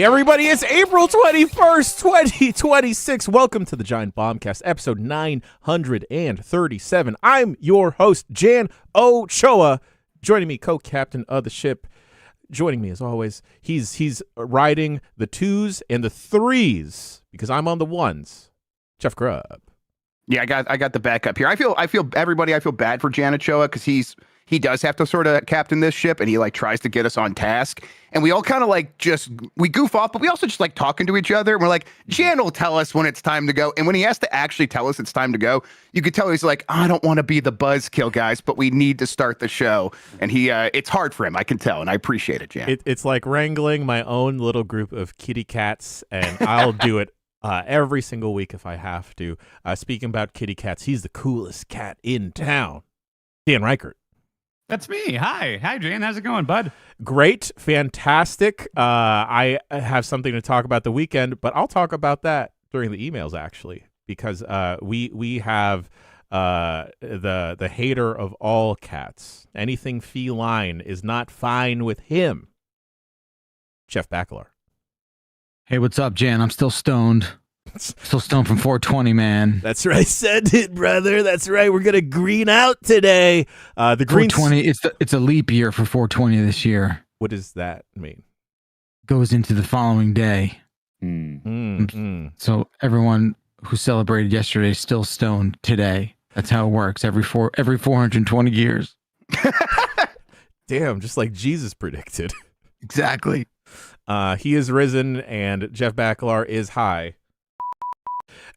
Hey everybody, it's April 21st, 2026. Welcome to the Giant Bombcast, episode 937. I'm your host, Jan Ochoa. Joining me, co-captain of the ship. Joining me as always, he's riding the twos and the threes because I'm on the ones. Jeff Grubb. Yeah, I got the backup here. I feel bad for Jan Ochoa because he does have to sort of captain this ship, and he like tries to get us on task, and we all kind of like we goof off, but we also just like talking to each other. And we're like, Jan will tell us when it's time to go, and when he has to actually tell us it's time to go, you could tell he's like, I don't want to be the buzzkill, guys, but we need to start the show, and it's hard for him, I can tell, and I appreciate it, Jan. It's like wrangling my own little group of kitty cats, and I'll do it every single week if I have to. Speaking about kitty cats, he's the coolest cat in town, Dan Reichert. That's me. Hi, Jan. How's it going, bud? Great, fantastic. I have something to talk about the weekend, but I'll talk about that during the emails actually, because we have the hater of all cats. Anything feline is not fine with him. Jeff Bakalar. Hey, what's up, Jan? I'm still stoned. Still stoned from 420, man. That's right. Send it, brother. That's right. We're gonna green out today. The green 420. It's a leap year for 420 this year. What does that mean? Goes into the following day. So everyone who celebrated yesterday is still stoned today. That's how it works. Every 420 years. Damn, just like Jesus predicted. Exactly. He is risen, and Jeff Bakalar is high.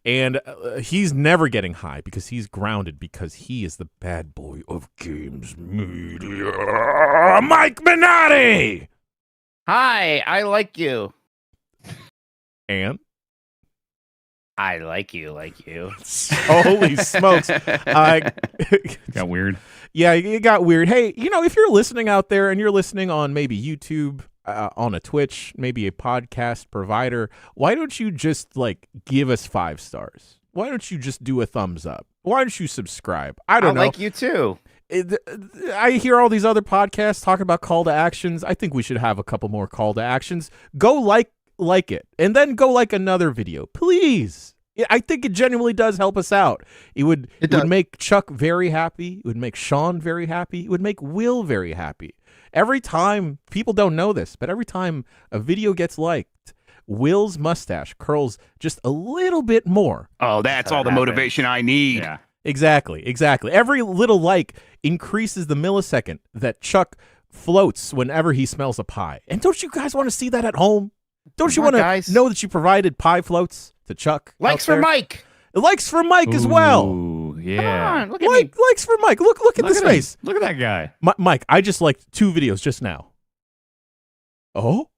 And he's never getting high because he's grounded, because he is the bad boy of games media. Mike Minotti! Hi, I like you. And? I like you. Holy smokes. Got weird. Yeah, it got weird. Hey, if you're listening out there and you're listening on maybe YouTube, on a Twitch, maybe a podcast provider, why don't you just give us 5 stars? Why don't you just do a thumbs up? Why don't you subscribe? I don't know. I like you too. I hear all these other podcasts talking about call to actions. I think we should have a couple more call to actions. Go like it, and then go like another video, please. I think it genuinely does help us out. It would make Chuck very happy. It would make Sean very happy. It would make Will very happy. Every time, people don't know this, but every time a video gets liked, Will's mustache curls just a little bit more. Oh, that's all the motivation I need. Yeah. Exactly. Every little like increases the millisecond that Chuck floats whenever he smells a pie. And don't you guys want to see that at home? Don't you want to know that you provided pie floats to Chuck? Likes for Mike. Likes for Mike as well. Ooh, yeah. Come on, look at me. Likes for Mike. Look at this face. Look at that guy. Mike, I just liked 2 videos just now. Oh,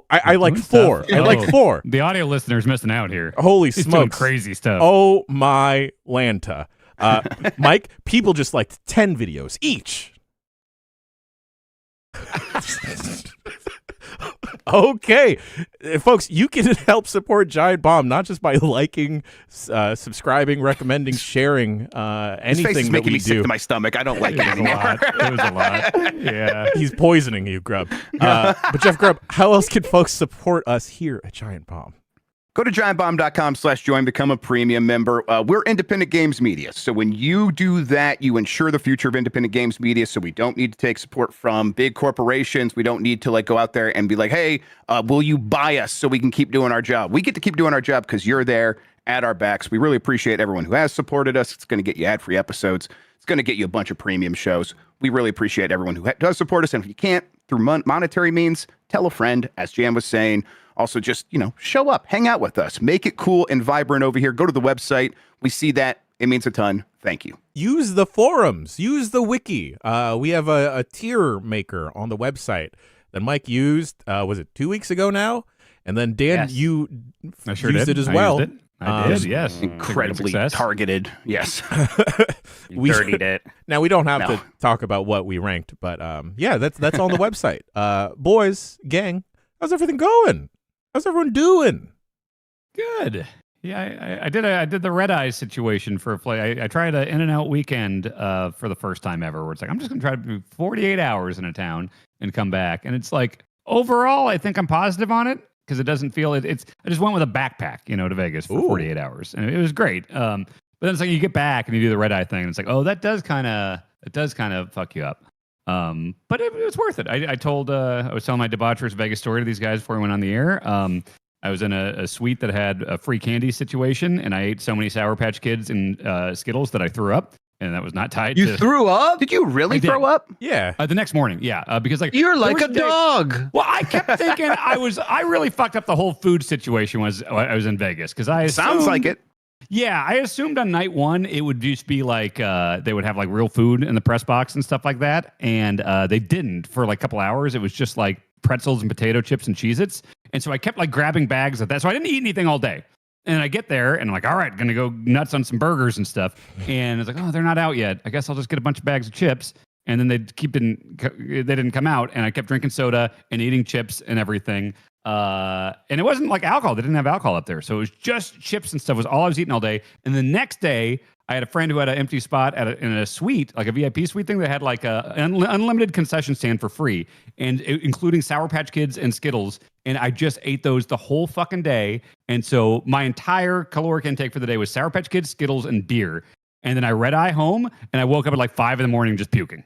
I like 4. I like 4. The audio listener's missing out here. Holy He's smokes. doing crazy stuff. Oh my Lanta. Mike, people just liked 10 videos each. Okay, folks, you can help support Giant Bomb not just by liking, subscribing, recommending, sharing anything face is that making we me sick do. to my stomach. I don't like it anymore. It was a lot. Yeah, he's poisoning you, Grubb. But Jeff Grubb, how else can folks support us here at Giant Bomb? Go to giantbomb.com/join, become a premium member. We're independent games media. So when you do that, you ensure the future of independent games media. So we don't need to take support from big corporations. We don't need to go out there and be like, hey, will you buy us so we can keep doing our job? We get to keep doing our job because you're there at our backs. We really appreciate everyone who has supported us. It's going to get you ad-free episodes. It's going to get you a bunch of premium shows. We really appreciate everyone who does support us. And if you can't, through monetary means, tell a friend, as Jan was saying. Also, just, show up, hang out with us, make it cool and vibrant over here. Go to the website. We see that. It means a ton. Thank you. Use the forums. Use the wiki. We have a tier maker on the website that Mike used, was it 2 weeks ago now? And then Dan, Yes. you sure used did. it as well. I did, yes. Incredibly targeted. Yes. You dirtied it. Now, we don't have to talk about what we ranked, but yeah, that's on the website. Boys, gang, how's everything going? How's everyone doing? Good. Yeah, I did the red eye situation for a play. I tried an in-and-out weekend for the first time ever, where it's like, I'm just going to try to do 48 hours in a town and come back. And it's like, overall, I think I'm positive on it. because it doesn't feel it. I just went with a backpack, to Vegas for 48 hours, and it was great. But then it's like you get back and you do the red eye thing, and it's like, oh, that does kind of fuck you up. But it was worth it. I was telling my debaucherous Vegas story to these guys before we went on the air. I was in a suite that had a free candy situation, and I ate so many Sour Patch Kids and Skittles that I threw up. And that was not tied to... You threw up? Did you really throw up? Yeah. The next morning, yeah. Because You're like a dog. Well, I kept thinking I really fucked up the whole food situation when I was in Vegas. Because Sounds like it. Yeah, I assumed on night one it would just be like they would have like real food in the press box and stuff like that. And they didn't for like a couple hours. It was just like pretzels and potato chips and Cheez-Its. And so I kept like grabbing bags of that. So I didn't eat anything all day. And I get there and I'm like, all right, gonna go nuts on some burgers and stuff. And it's like, oh, they're not out yet. I guess I'll just get a bunch of bags of chips. And then they didn't come out. And I kept drinking soda and eating chips and everything. And it wasn't like alcohol. They didn't have alcohol up there. So it was just chips and stuff was all I was eating all day. And the next day, I had a friend who had an empty spot in a suite, like a VIP suite thing that had like an unlimited concession stand for free, and including Sour Patch Kids and Skittles. And I just ate those the whole fucking day. And so my entire caloric intake for the day was Sour Patch Kids, Skittles, and beer. And then I red eye home, and I woke up at like 5 a.m. just puking.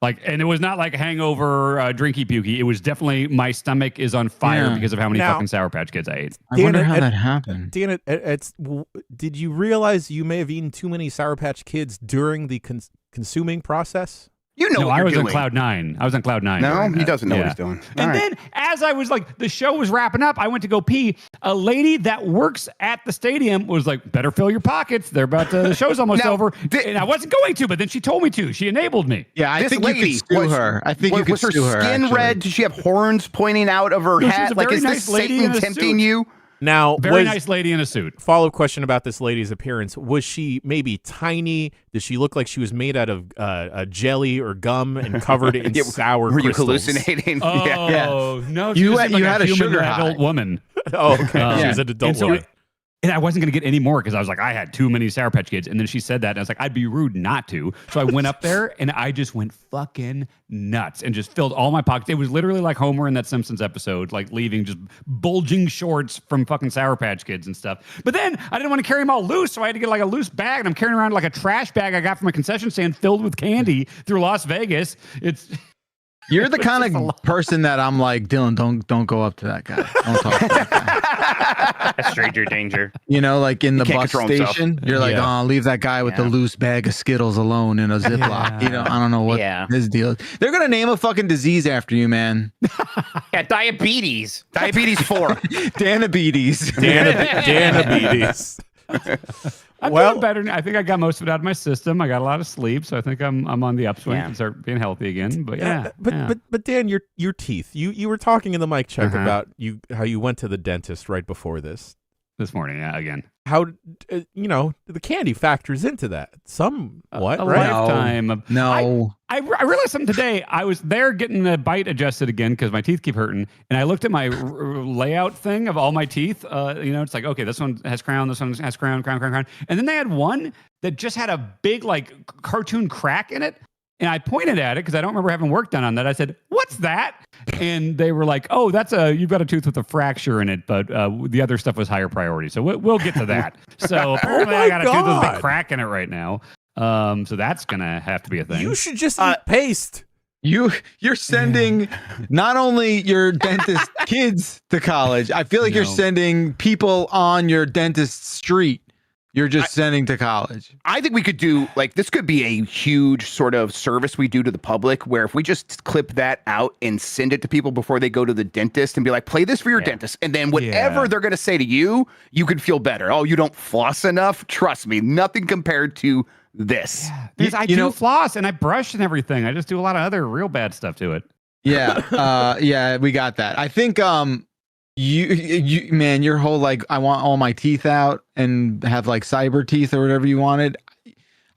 And it was not like hangover, drinky pukey. It was definitely my stomach is on fire because of how many fucking Sour Patch Kids I ate. I wonder how that happened. Dan, did you realize you may have eaten too many Sour Patch Kids during the consuming process? You know no, what I you're was doing. on cloud nine. I was on cloud nine. No, he doesn't know what he's doing. And then as I was like, the show was wrapping up, I went to go pee. A lady that works at the stadium was like, better fill your pockets. They're about to, the show's almost over. And I wasn't going to, but then she told me to. She enabled me. Yeah, I think lady you could sue her. I think you could sue her. Was her skin red? Did she have horns pointing out of her hat? Like, is this Satan tempting you? Now, very nice lady in a suit. Follow-up question about this lady's appearance. Was she maybe tiny? Did she look like she was made out of jelly or gum and covered in sour Were crystals? you hallucinating? Oh, no. You had had a human sugar adult high. woman. Oh, okay. She was an adult woman. And I wasn't going to get any more because I was like, I had too many Sour Patch Kids. And then she said that, and I was like, I'd be rude not to. So I went up there, and I just went fucking nuts and just filled all my pockets. It was literally like Homer in that Simpsons episode, like leaving just bulging shorts from fucking Sour Patch Kids and stuff. But then I didn't want to carry them all loose, so I had to get like a loose bag, and I'm carrying around like a trash bag I got from a concession stand filled with candy through Las Vegas. You're the kind of person that I'm like, Dylan, don't go up to that guy. Don't talk to that guy. That's stranger danger. Like in the bus station, you're like, oh, leave that guy with the loose bag of Skittles alone in a Ziploc. I don't know what his deal is. They're going to name a fucking disease after you, man. Yeah, diabetes. Diabetes 4. Danabetes. Danabetes. I'm doing better now. I think I got most of it out of my system. I got a lot of sleep, so I think I'm on the upswing and start being healthy again. But but Dan, your teeth. You were talking in the mic check about how you went to the dentist right before this morning. Yeah, again. How the candy factors into that somewhat, a right? Lifetime. No. I realized something today. I was there getting the bite adjusted again because my teeth keep hurting, and I looked at my layout thing of all my teeth. It's like, okay, this one has crown, this one has crown, and then they had one that just had a big like cartoon crack in it. And I pointed at it because I don't remember having work done on that. I said, "What's that?" And they were like, "Oh, you've got a tooth with a fracture in it, but the other stuff was higher priority. So we'll get to that." So apparently, I got a tooth with a big crack in it right now. So that's gonna have to be a thing. You should just eat paste. You're sending not only your dentist kids to college. I feel like you're sending people on your dentist street. You're just sending to college. I think we could do, this could be a huge sort of service we do to the public where if we just clip that out and send it to people before they go to the dentist and be like, play this for your dentist. And then whatever they're going to say to you, you could feel better. Oh, you don't floss enough? Trust me, nothing compared to this. Yeah. Because I do floss and I brush and everything. I just do a lot of other real bad stuff to it. Yeah. We got that. I think, you man, your whole I want all my teeth out and have cyber teeth or whatever you wanted.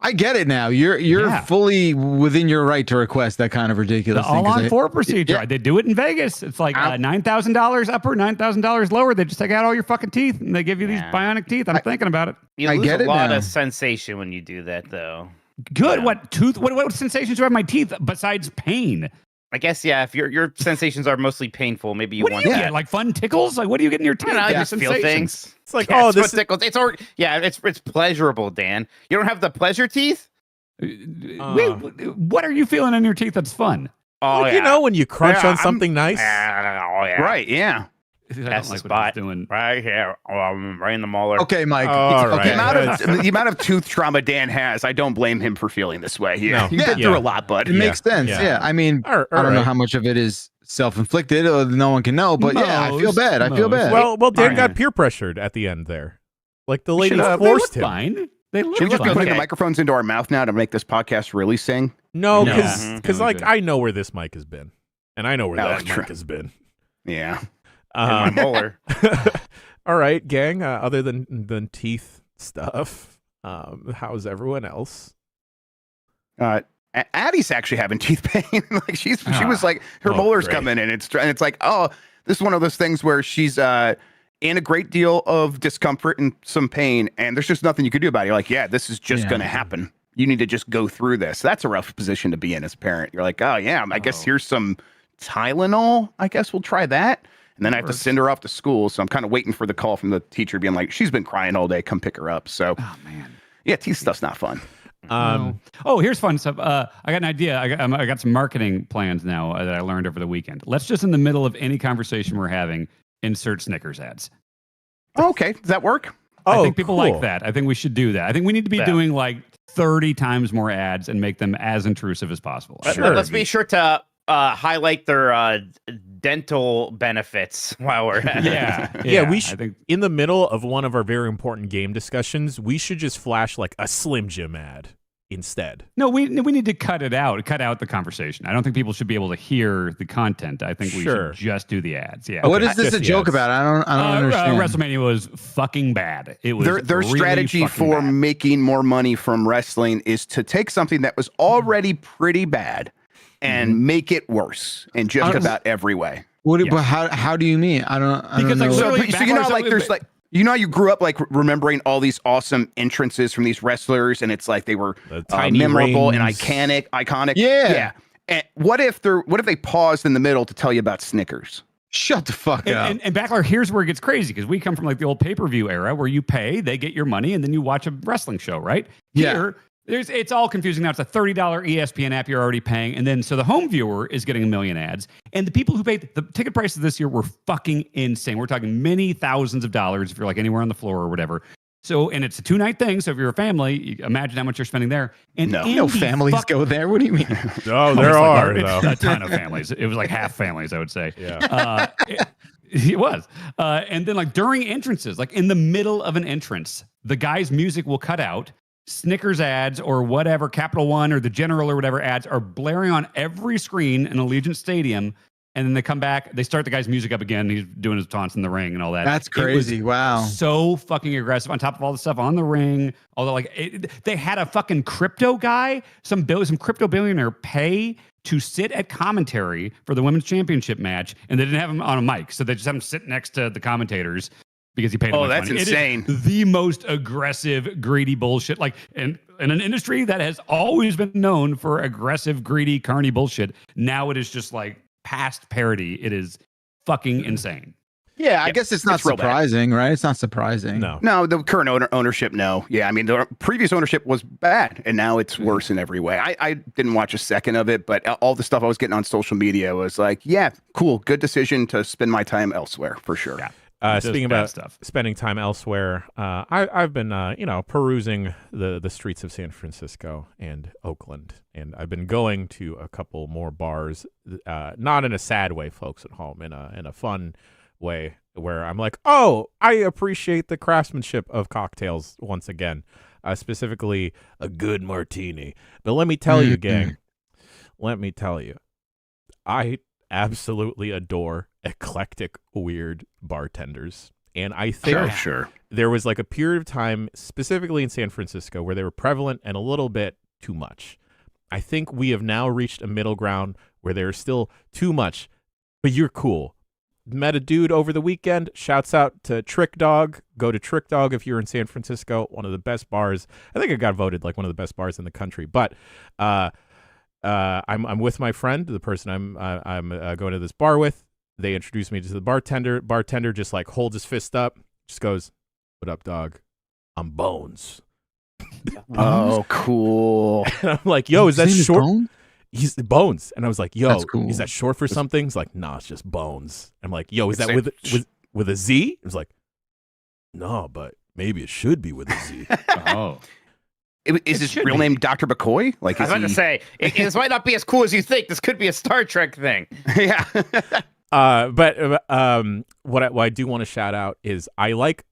I get it now. You're fully within your right to request that kind of ridiculous thing. All on 4 procedure. Yeah. They do it in Vegas. It's like $9,000 upper, $9,000 lower. They just take out all your fucking teeth and they give you these bionic teeth. I'm thinking about it. You lose a lot of sensation when you do that, though. Good. Yeah. What sensations do I have in my teeth besides pain? I guess if your sensations are mostly painful, maybe you What want do you that. get? Like fun tickles? Like what do you get in your teeth? I don't know, I Yeah, just feel sensations. things. It's like, Yeah, this is tickles. It's pleasurable, Dan. You don't have the pleasure teeth? Wait, what are you feeling in your teeth that's fun? Oh, like, when you crunch on something nice. Oh, yeah. Right, yeah. I don't That's like the what I was spot. doing. Right here. Right in the molar. Okay, Mike. All okay. right. The amount of tooth trauma Dan has, I don't blame him for feeling this way. No. You've been through a lot, bud. It makes sense. yeah. Yeah. I mean, All I don't know right. how much of it is self-inflicted or no one can know, but yeah, I feel bad. I feel Most. bad. Well, Dan All got right. peer pressured at the end there. Like the We lady should, forced They him. look fine. They look Should we just be fine. putting Okay. the microphones into our mouth now to make this podcast really sing? No, No. because Mhm. like I know where this mic has been, and I know where Oh, that true. mic has been. Yeah. In my Um, molar. all right, gang. Other than teeth stuff, how's everyone else? Addie's actually having teeth pain. Like she was like her Oh, molars great. coming in. It's like, oh, this is one of those things where she's in a great deal of discomfort and some pain, and there's just nothing you could do about it. You're like, yeah, this is just going to happen. You need to just go through this. That's a rough position to be in as a parent. You're like, oh yeah, I guess here's some Tylenol. I guess we'll try that. And then I have to send her off to school. So I'm kind of waiting for the call from the teacher being like, she's been crying all day. Come pick her up. So, Oh man. yeah, teeth stuff's not fun. Oh, here's fun stuff. I got an idea. I got some marketing plans now that I learned over the weekend. Let's just in the middle of any conversation we're having, insert Snickers ads. Oh, okay. Does that work? I think people cool. like that. I think we should do that. I think we need to be doing like 30 times more ads and make them as intrusive as possible. Sure. Let's be sure to highlight their dental benefits while we're at it. Yeah, we I should. think In the middle of one of our very important game discussions, we should just flash like a Slim Jim ad instead. no, we need to cut it out. Cut out the conversation. I don't think people should be able to hear the content. I think we Sure. should just do the ads. Yeah. What is this Just a the joke ads. about? I don't understand. WrestleMania was fucking bad. It was Their really strategy fucking for bad. making more money from wrestling is to take something that was already pretty bad and make it worse in just about every way. What? Yeah. But how do you mean? I don't Because, know. like, So, Literally, so you know, backwards, like there's like how you grew up like remembering all these awesome entrances from these wrestlers, and it's like they were The tiny memorable and rings. iconic. Yeah. And what if they paused in the middle to tell you about Snickers? Shut the fuck up. And Backler, here's where it gets crazy because we come from like the old pay-per-view era where you pay, they get your money, and then you watch a wrestling show, right? Yeah. Here, it's all confusing now. It's a $30 ESPN app you're already paying, and then so the home viewer is getting a million ads, and the people who paid the ticket prices this year were fucking insane. We're talking many thousands of dollars if you're like anywhere on the floor or whatever. So, and it's a 2-night thing. So if you're a family, you imagine how much you're spending there. And No. in No the families go there. What do you mean? Oh, It's there like are a ton of families. It was like half families, I would say. Yeah. It was. And then like during entrances, like in the middle of an entrance, the guy's music will cut out. Snickers ads or whatever, Capital One or the General or whatever ads are blaring on every screen in Allegiant Stadium. And then they come back, they start the guy's music up again. He's doing his taunts in the ring and all that. That's It was crazy. Wow. so fucking aggressive on top of all the stuff on the ring. Although they had a fucking crypto guy, some crypto billionaire pay to sit at commentary for the women's championship match, and they didn't have him on a mic, so they just have him sit next to the commentators because he paid. Oh, him that's money. insane. It is the most aggressive, greedy bullshit. Like in an industry that has always been known for aggressive, greedy, carny bullshit. Now it is just like past parody. It is fucking insane. Yeah, I guess it's not it's real bad. surprising, right? It's not surprising. No. The current ownership, no. Yeah, I mean, the previous ownership was bad, and now it's worse in every way. I didn't watch a second of it, but all the stuff I was getting on social media was like, yeah, cool, good decision to spend my time elsewhere, for sure. Yeah. Just Speaking bad about stuff. spending time elsewhere, I've been perusing the streets of San Francisco and Oakland, and I've been going to a couple more bars, not in a sad way, folks at home, in a fun way where I'm like, oh, I appreciate the craftsmanship of cocktails once again, specifically a good martini. But let me tell you, gang, let me tell you, I absolutely adore eclectic, weird bartenders. And I think Sure. there was like a period of time, specifically in San Francisco, where they were prevalent and a little bit too much. I think we have now reached a middle ground where there's still too much, but you're cool. Met a dude over the weekend. Shouts out to Trick Dog. Go to Trick Dog if you're in San Francisco. One of the best bars. I think it got voted like one of the best bars in the country. But I'm with my friend, the person I'm going to this bar with. They introduce me to the bartender. Bartender just like holds his fist up, just goes, "What up, dog? I'm Bones." Oh, cool. And I'm like, "Yo, is that His name short?" Bones? He's Bones, and I was like, "Yo, That's cool. is that short for something?" He's like, "Nah, it's just Bones." I'm like, "Yo, is that It's with a Z?" He was like, "No, but maybe it should be with a Z." Oh. Is his real name Dr. McCoy? Like, I was about to say, this might not be as cool as you think. This could be a Star Trek thing. yeah. But what I do want to shout out is I like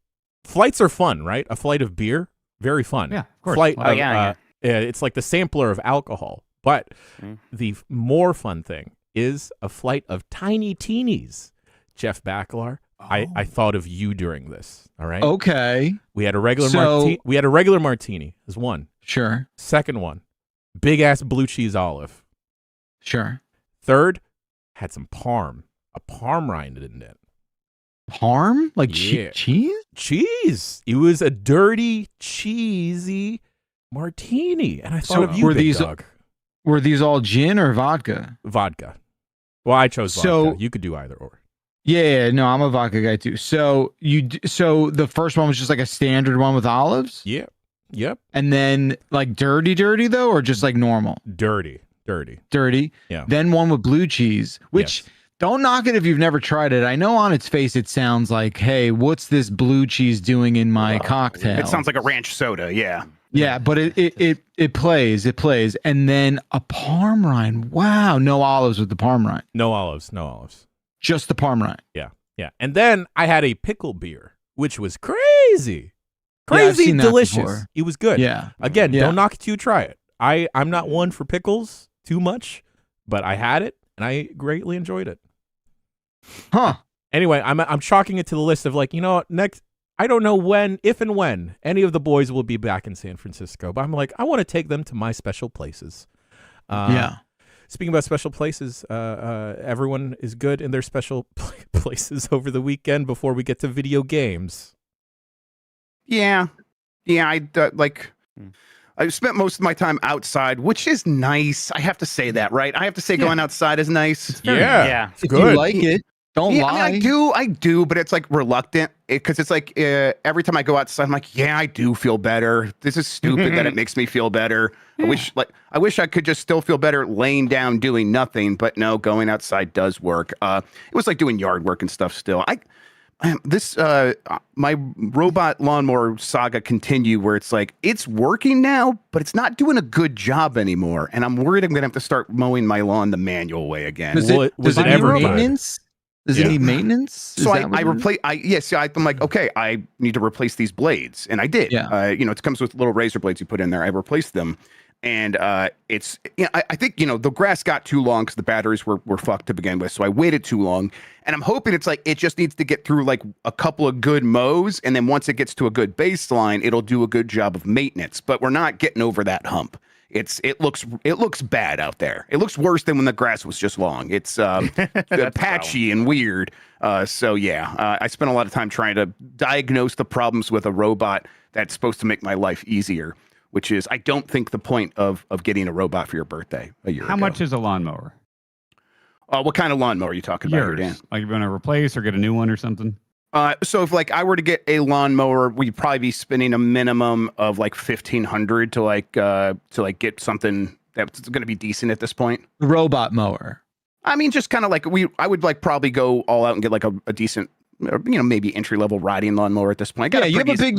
flights are fun, right? A flight of beer, very fun. Yeah, of course. Flight Oh, of, yeah. it's like the sampler of alcohol. But the more fun thing is a flight of tiny teenies. Jeff Baclar, I thought of you during this. All right. Okay. We had a regular So- we had a regular martini as one. Sure. Second one, big ass blue cheese olive. Sure. Third, had some parm, a parm rind in it. Parm? Like Yeah. cheese? Cheese. It was a dirty, cheesy martini, and I thought So of you, were big these- dog. Were these all gin or vodka? Vodka. Well, I chose vodka. So- You could do either or. Yeah, no, I'm a vodka guy too. So so the first one was just like a standard one with olives, Yeah. Yep. and then like dirty though, or just like normal Dirty. dirty. Yeah. Then one with blue cheese, which Yes. don't knock it if you've never tried it. I know on its face it sounds like, hey, what's this blue cheese doing in my cocktail? It sounds like a ranch soda. Yeah. Yeah, but it plays, and then a parm rind. Wow, no olives with the parm rind, No olives. just the parm rind. Yeah. And then I had a pickle beer, which was crazy. Yeah, I've Crazy seen that delicious. before. It was good. Yeah, Again, Yeah. don't knock it till you try it. I'm not one for pickles too much, but I had it and I greatly enjoyed it. huh? Anyway, I'm chalking it to the list of like, you know what, next I don't know if and when any of the boys will be back in San Francisco, but I'm like, I want to take them to my special places. Yeah. Speaking about special places, everyone is good in their special places over the weekend before we get to video games. Yeah. I spent most of my time outside, which is nice. I have to say that, right? I have to say going outside is nice. Yeah. It's If good. you like it, don't Yeah, lie. I mean, I do, but it's like reluctant because it's like every time I go outside, I'm like, yeah, I do feel better. This is stupid that it makes me feel better. I wish I could just still feel better laying down doing nothing, but no, going outside does work. It was like doing yard work and stuff. Still, my robot lawnmower saga continue where it's like it's working now, but it's not doing a good job anymore, and I'm worried I'm gonna have to start mowing my lawn the manual way again. Does Well, it, was does it it need ever good? maintenance? Does it Yeah. need maintenance? Is So that what I it is? replace. I'm like, okay, I need to replace these blades, and I did. Yeah. It comes with little razor blades you put in there. I replaced them, and it's. I think the grass got too long because the batteries were fucked to begin with. So I waited too long, and I'm hoping it's like it just needs to get through like a couple of good mows, and then once it gets to a good baseline, it'll do a good job of maintenance. But we're not getting over that hump. It looks bad out there. It looks worse than when the grass was just long. It's patchy and weird. I spent a lot of time trying to diagnose the problems with a robot that's supposed to make my life easier, which is I don't think the point of getting a robot for your birthday a year ago. How much is a lawnmower? What kind of lawnmower are you talking about here, Dan? Like you're going to replace or get a new one or something? So if like I were to get a lawnmower, we'd probably be spending a minimum of like $1,500 to get something that's going to be decent at this point. The robot mower. I mean, just kind of like I would like probably go all out and get like a decent, maybe entry level riding lawnmower at this point. I got You have a big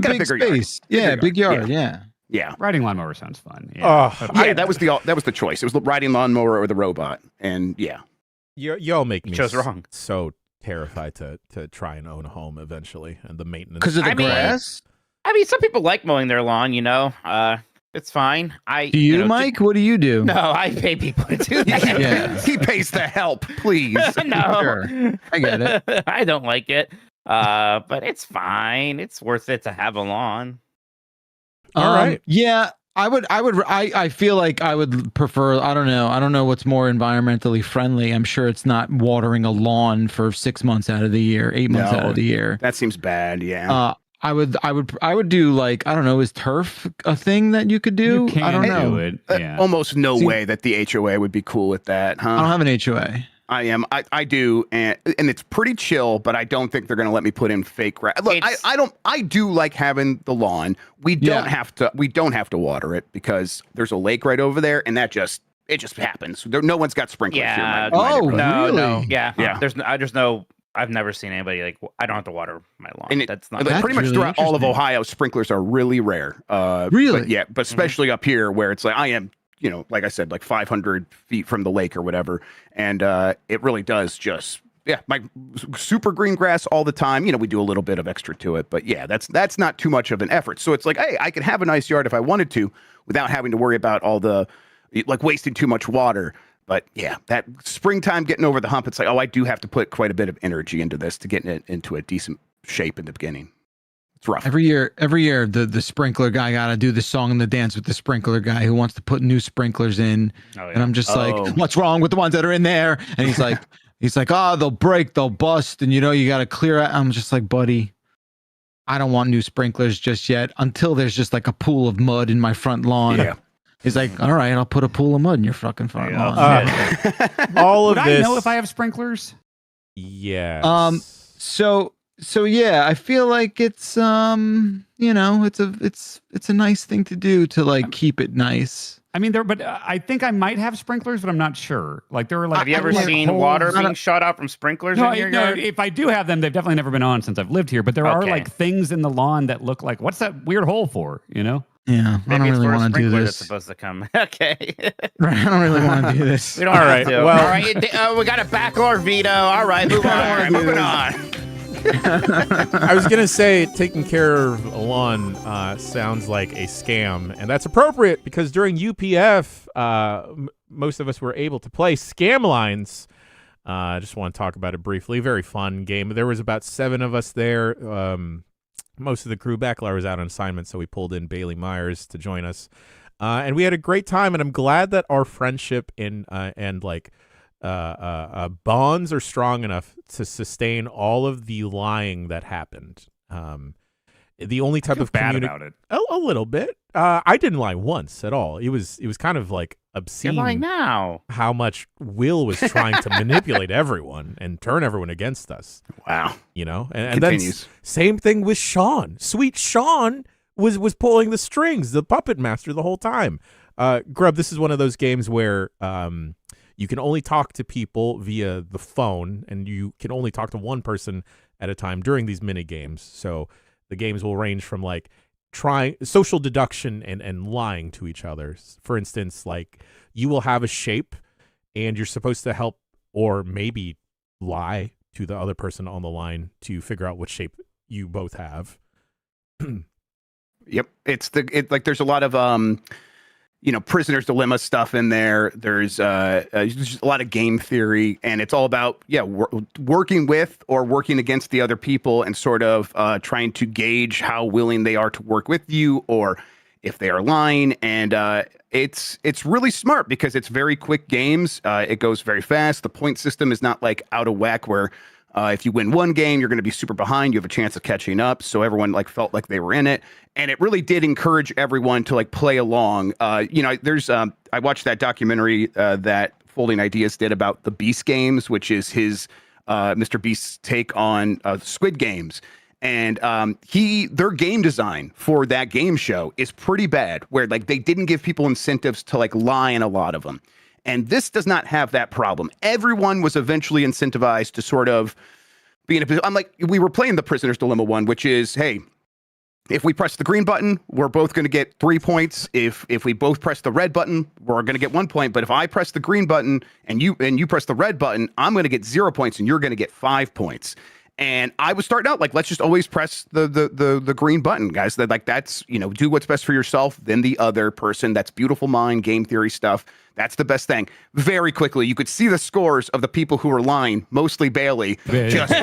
got a bigger yard. space. Yeah, big yard. Yeah. Yeah. Riding lawnmower sounds fun. Yeah. That was the choice. It was the riding lawnmower or the robot, and yeah. Y'all make me chose wrong. so terrified to try and own a home eventually, and the maintenance. Because of the I mean- grass. I mean, some people like mowing their lawn, it's fine. Do you, Mike? What do you do? No, I pay people to do that. Yeah. He pays the help, please. No. Sure. I get it. I don't like it. But it's fine. It's worth it to have a lawn. All right. Yeah, I feel like I would prefer, I don't know what's more environmentally friendly. I'm sure it's not watering a lawn for 6 months out of the year, 8 months No. out of the year. That seems bad. Yeah. I would do like, I don't know, is turf a thing that you could do? You can I don't know. do it. Yeah. Almost no way that the HOA would be cool with that, huh? I don't have an HOA. I am. I do, and it's pretty chill, but I don't think they're going to let me put in fake grass. Look, I don't. I do like having the lawn. We don't have to. We don't have to water it because there's a lake right over there, and it just happens. No one's got sprinklers here. Yeah. My neighborhood. No. Yeah. Yeah. There's no. I've never seen anybody like. I don't have to water my lawn. And That's not. pretty much really throughout all of interesting. Ohio, sprinklers are really rare. Really? But especially up here where it's like I am. Like I said, like 500 feet from the lake or whatever. And it really does just, my super green grass all the time. We do a little bit of extra to it, but that's not too much of an effort. So it's like, hey, I could have a nice yard if I wanted to without having to worry about all the, like wasting too much water. But that springtime getting over the hump, it's like, oh, I do have to put quite a bit of energy into this to get it into a decent shape in the beginning. It's rough. Every year, the sprinkler guy got to do the song and the dance with the sprinkler guy who wants to put new sprinklers in. Oh, yeah. And I'm just like, what's wrong with the ones that are in there? And he's like, oh, they'll break, they'll bust. And you got to clear out. I'm just like, buddy, I don't want new sprinklers just yet until there's just like a pool of mud in my front lawn. Yeah. He's like, all right, I'll put a pool of mud in your fucking front lawn. All of Would this. I know if I have sprinklers? Yeah. So yeah, I feel like it's it's a nice thing to do to like keep it nice. I mean, but I think I might have sprinklers, but I'm not sure. Like there are like. Have you ever like seen holes- water being shot out from sprinklers No, in your no. yard? If I do have them, they've definitely never been on since I've lived here. But there are Okay. like things in the lawn that look like, what's that weird hole for? Yeah, I Maybe don't it's really for a want to do sprinkler that's this. supposed to come. Okay. I don't really want to do this. We don't All have right, to. well- All right. We got a backlord veto. All right. Move on. All right, moving on. I was gonna say taking care of a lawn sounds like a scam, and that's appropriate because during UPF, most of us were able to play Scam Lines. I just want to talk about it briefly. Very fun game. There was about 7 of us there. Most of the crew, Backlar was out on assignment, so we pulled in Bailey Myers to join us, and we had a great time. And I'm glad that our friendship and bonds are strong enough to sustain all of the lying that happened. The only type of bad about it. a little bit. I didn't lie once at all. It was kind of like You're obscene lying now. how much Will was trying to manipulate everyone and turn everyone against us. Wow. And then Continues. same thing with Sean. Sweet Sean was pulling the strings, the puppet master the whole time. Grubb, this is one of those games where you can only talk to people via the phone, and you can only talk to one person at a time during these mini games. So the games will range from like trying social deduction and lying to each other. For instance, like you will have a shape and you're supposed to help or maybe lie to the other person on the line to figure out what shape you both have. Yep. There's a lot of prisoner's dilemma stuff in there. There's just a lot of game theory, and it's all about working with or working against the other people and sort of trying to gauge how willing they are to work with you or if they are lying. And it's really smart because it's very quick games. It goes very fast. The point system is not like out of whack where if you win one game, you're going to be super behind. You have a chance of catching up. So everyone like felt like they were in it. And it really did encourage everyone to like play along. I watched that documentary that Folding Ideas did about the Beast games, which is his Mr. Beast's take on Squid Games. And their game design for that game show is pretty bad, where like they didn't give people incentives to like lie in a lot of them. And this does not have that problem. Everyone was eventually incentivized to sort of be in a position. I'm like, we were playing the Prisoner's Dilemma one, which is, hey, if we press the green button, we're both going to get 3 points. If we both press the red button, we're going to get 1 point. But if I press the green button and you press the red button, I'm going to get 0 points and you're going to get 5 points. And I was starting out like, let's just always press the green button, guys. That's do what's best for yourself, then the other person. That's beautiful mind, game theory stuff. That's the best thing. Very quickly, you could see the scores of the people who were lying, mostly Bailey, just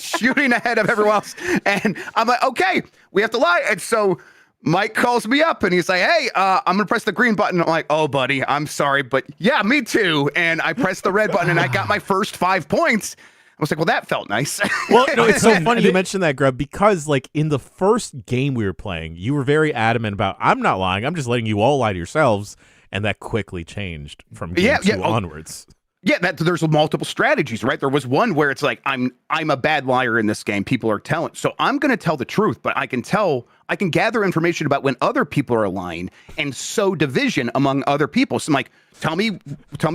shooting ahead of everyone else. And I'm like, okay, we have to lie. And so Mike calls me up and he's like, hey, I'm going to press the green button. I'm like, oh, buddy, I'm sorry. But yeah, me too. And I pressed the red button and I got my first 5 points. was like, well, that felt nice. Well, no, it's so funny you mentioned that, Grubb, because like in the first game we were playing, you were very adamant about, I'm not lying, I'm just letting you all lie to yourselves, and that quickly changed from game two onwards. Yeah, there's multiple strategies, right? There was one where it's like, I'm a bad liar in this game. People are telling, so I'm going to tell the truth, but I can gather information about when other people are lying and sow division among other people. So I'm like, tell me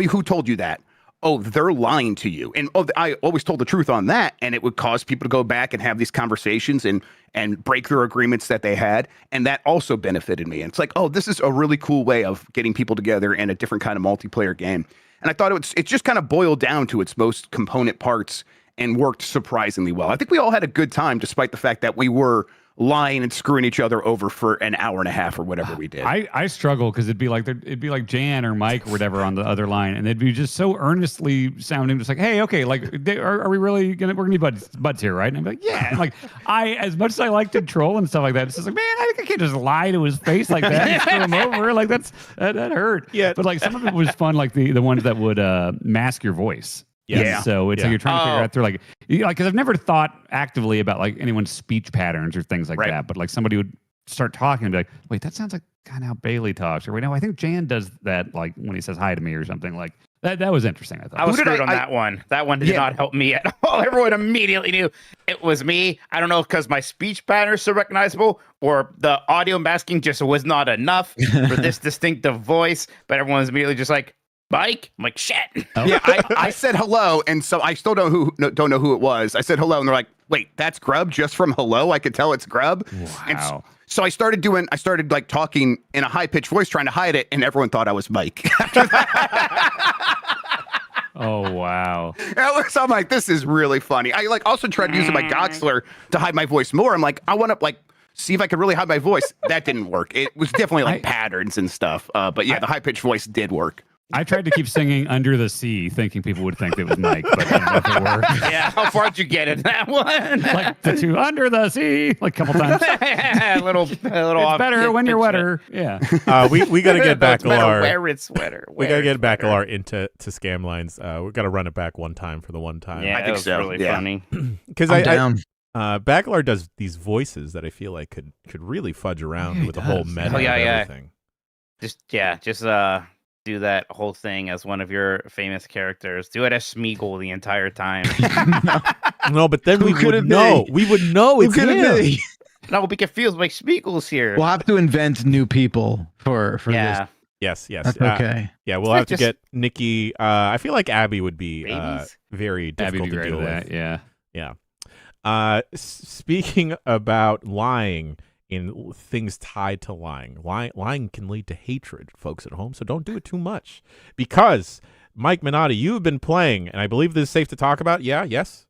who told you that. Oh, they're lying to you. And I always told the truth on that, and it would cause people to go back and have these conversations and break their agreements that they had, and that also benefited me. And it's like, oh, this is a really cool way of getting people together in a different kind of multiplayer game. And I thought it just kind of boiled down to its most component parts and worked surprisingly well. I think we all had a good time, despite the fact that we were lying and screwing each other over for an hour and a half or whatever we did. I struggle because it'd be like Jan or Mike or whatever on the other line, and they'd be just so earnestly sounding, just like, hey, okay, like, are we really we're gonna be buds here, right? And I'm like, yeah. And like, as much as I like to troll and stuff like that, it's just like, man, I can't just lie to his face like that and screw him over. Like that hurt. Yeah. But like some of it was fun, like the ones that would mask your voice. Yeah. So it's like you're trying to figure out through like, because I've never thought actively about like anyone's speech patterns or things like that. But like somebody would start talking and be like, wait, that sounds like kind of how Bailey talks. Or wait, no, I think Jan does that like when he says hi to me or something like that. That was interesting. I thought. I was screwed on that one. That one did not help me at all. Everyone immediately knew it was me. I don't know because my speech pattern is so recognizable or the audio masking just was not enough for this distinctive voice. But everyone's immediately just like, Mike? I'm like, shit. Oh. Yeah, I said hello, and so I still don't know who it was. I said hello, and they're like, wait, that's Grubb just from hello? I could tell it's Grubb. Wow. And so I started like talking in a high-pitched voice, trying to hide it, and everyone thought I was Mike. Oh, wow. So I'm like, this is really funny. I like also tried using my Goxler to hide my voice more. I'm like, I want to like see if I could really hide my voice. That didn't work. It was definitely like patterns and stuff. But yeah, the high-pitched voice did work. I tried to keep singing Under the Sea, thinking people would think it was Mike, but I don't know if it worked. Yeah, how far did you get in that one? Like the two Under the Sea, like a couple times. a little It's off. better when you're wetter. Yeah. We got to get Bacalar. Wear it sweater. We got to get Bacalar into scam lines. We got to run it back one time for the one time. Yeah, I think was so. really funny. Because Bacalar does these voices that I feel like could really fudge around with the whole meta of everything. Just do that whole thing as one of your famous characters. Do it as Smeagol the entire time. No, but then we would know. We would know it's him. No, be confused like Smeagol's here. We'll have to invent new people for this. Yes. That's okay. Yeah, we'll have to get Nikki. I feel like Abby would be very difficult to deal with. Yeah. Speaking about lying in things tied to lying can lead to hatred, folks at home. So don't do it too much, because Mike Minotti, you have been playing, and I believe this is safe to talk about. Yeah. Yes,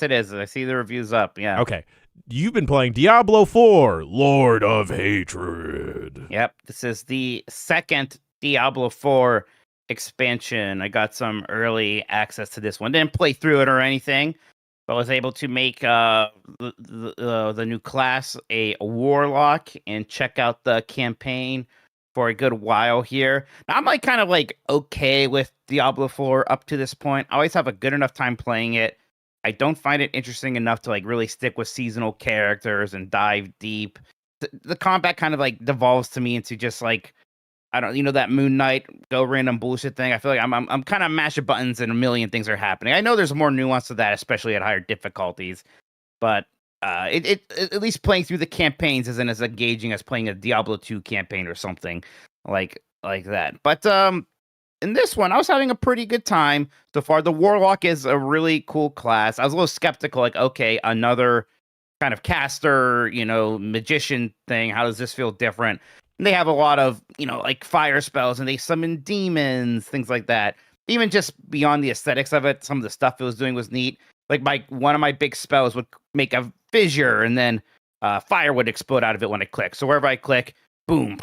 it is. I see the reviews up. Yeah. Okay. You've been playing Diablo 4, Lord of Hatred. Yep. This is the second Diablo 4 expansion. I got some early access to this one. Didn't play through it or anything, but was able to make the new class a warlock and check out the campaign for a good while here. Now, I'm like kind of like okay with Diablo 4 up to this point. I always have a good enough time playing it. I don't find it interesting enough to like really stick with seasonal characters and dive deep. The combat kind of like devolves to me into just like, I don't, that Moon Knight go random bullshit thing. I feel like I'm kind of mashing buttons and a million things are happening. I know there's more nuance to that, especially at higher difficulties, but it at least playing through the campaigns isn't as engaging as playing a Diablo 2 campaign or something like that. But in this one, I was having a pretty good time so far. The Warlock is a really cool class. I was a little skeptical, like, okay, another kind of caster, magician thing. How does this feel different? And they have a lot of, like fire spells, and they summon demons, things like that. Even just beyond the aesthetics of it, some of the stuff it was doing was neat. Like one of my big spells would make a fissure, and then fire would explode out of it when I click. So wherever I click, boom.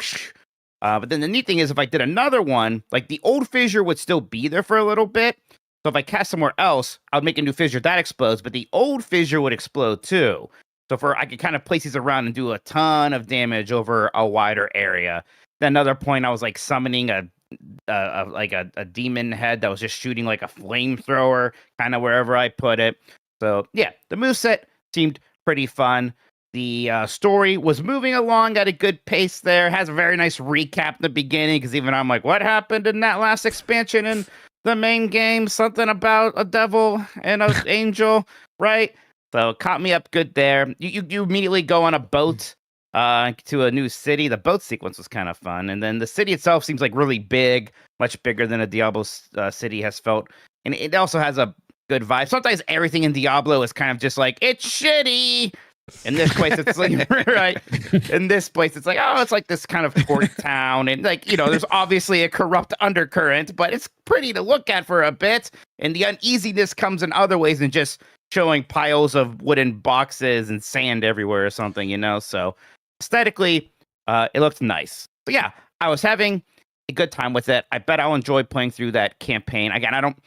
But then the neat thing is, if I did another one, like the old fissure would still be there for a little bit. So if I cast somewhere else, I would make a new fissure that explodes, but the old fissure would explode too. So I could kind of place these around and do a ton of damage over a wider area. Then another point, I was like summoning a like a demon head that was just shooting like a flamethrower kind of wherever I put it. So yeah, the moveset seemed pretty fun. The story was moving along at a good pace there. Has a very nice recap in the beginning because even I'm like, what happened in that last expansion in the main game? Something about a devil and an angel, right? So it caught me up good there. You immediately go on a boat to a new city. The boat sequence was kind of fun. And then the city itself seems like really big, much bigger than a Diablo city has felt. And it also has a good vibe. Sometimes everything in Diablo is kind of just like, it's shitty. In this place, it's like, right. In this place, it's like, oh, it's like this kind of port town. And like, there's obviously a corrupt undercurrent, but it's pretty to look at for a bit. And the uneasiness comes in other ways than just showing piles of wooden boxes and sand everywhere or something, So aesthetically, it looked nice. But yeah, I was having a good time with it. I bet I'll enjoy playing through that campaign. Again, I don't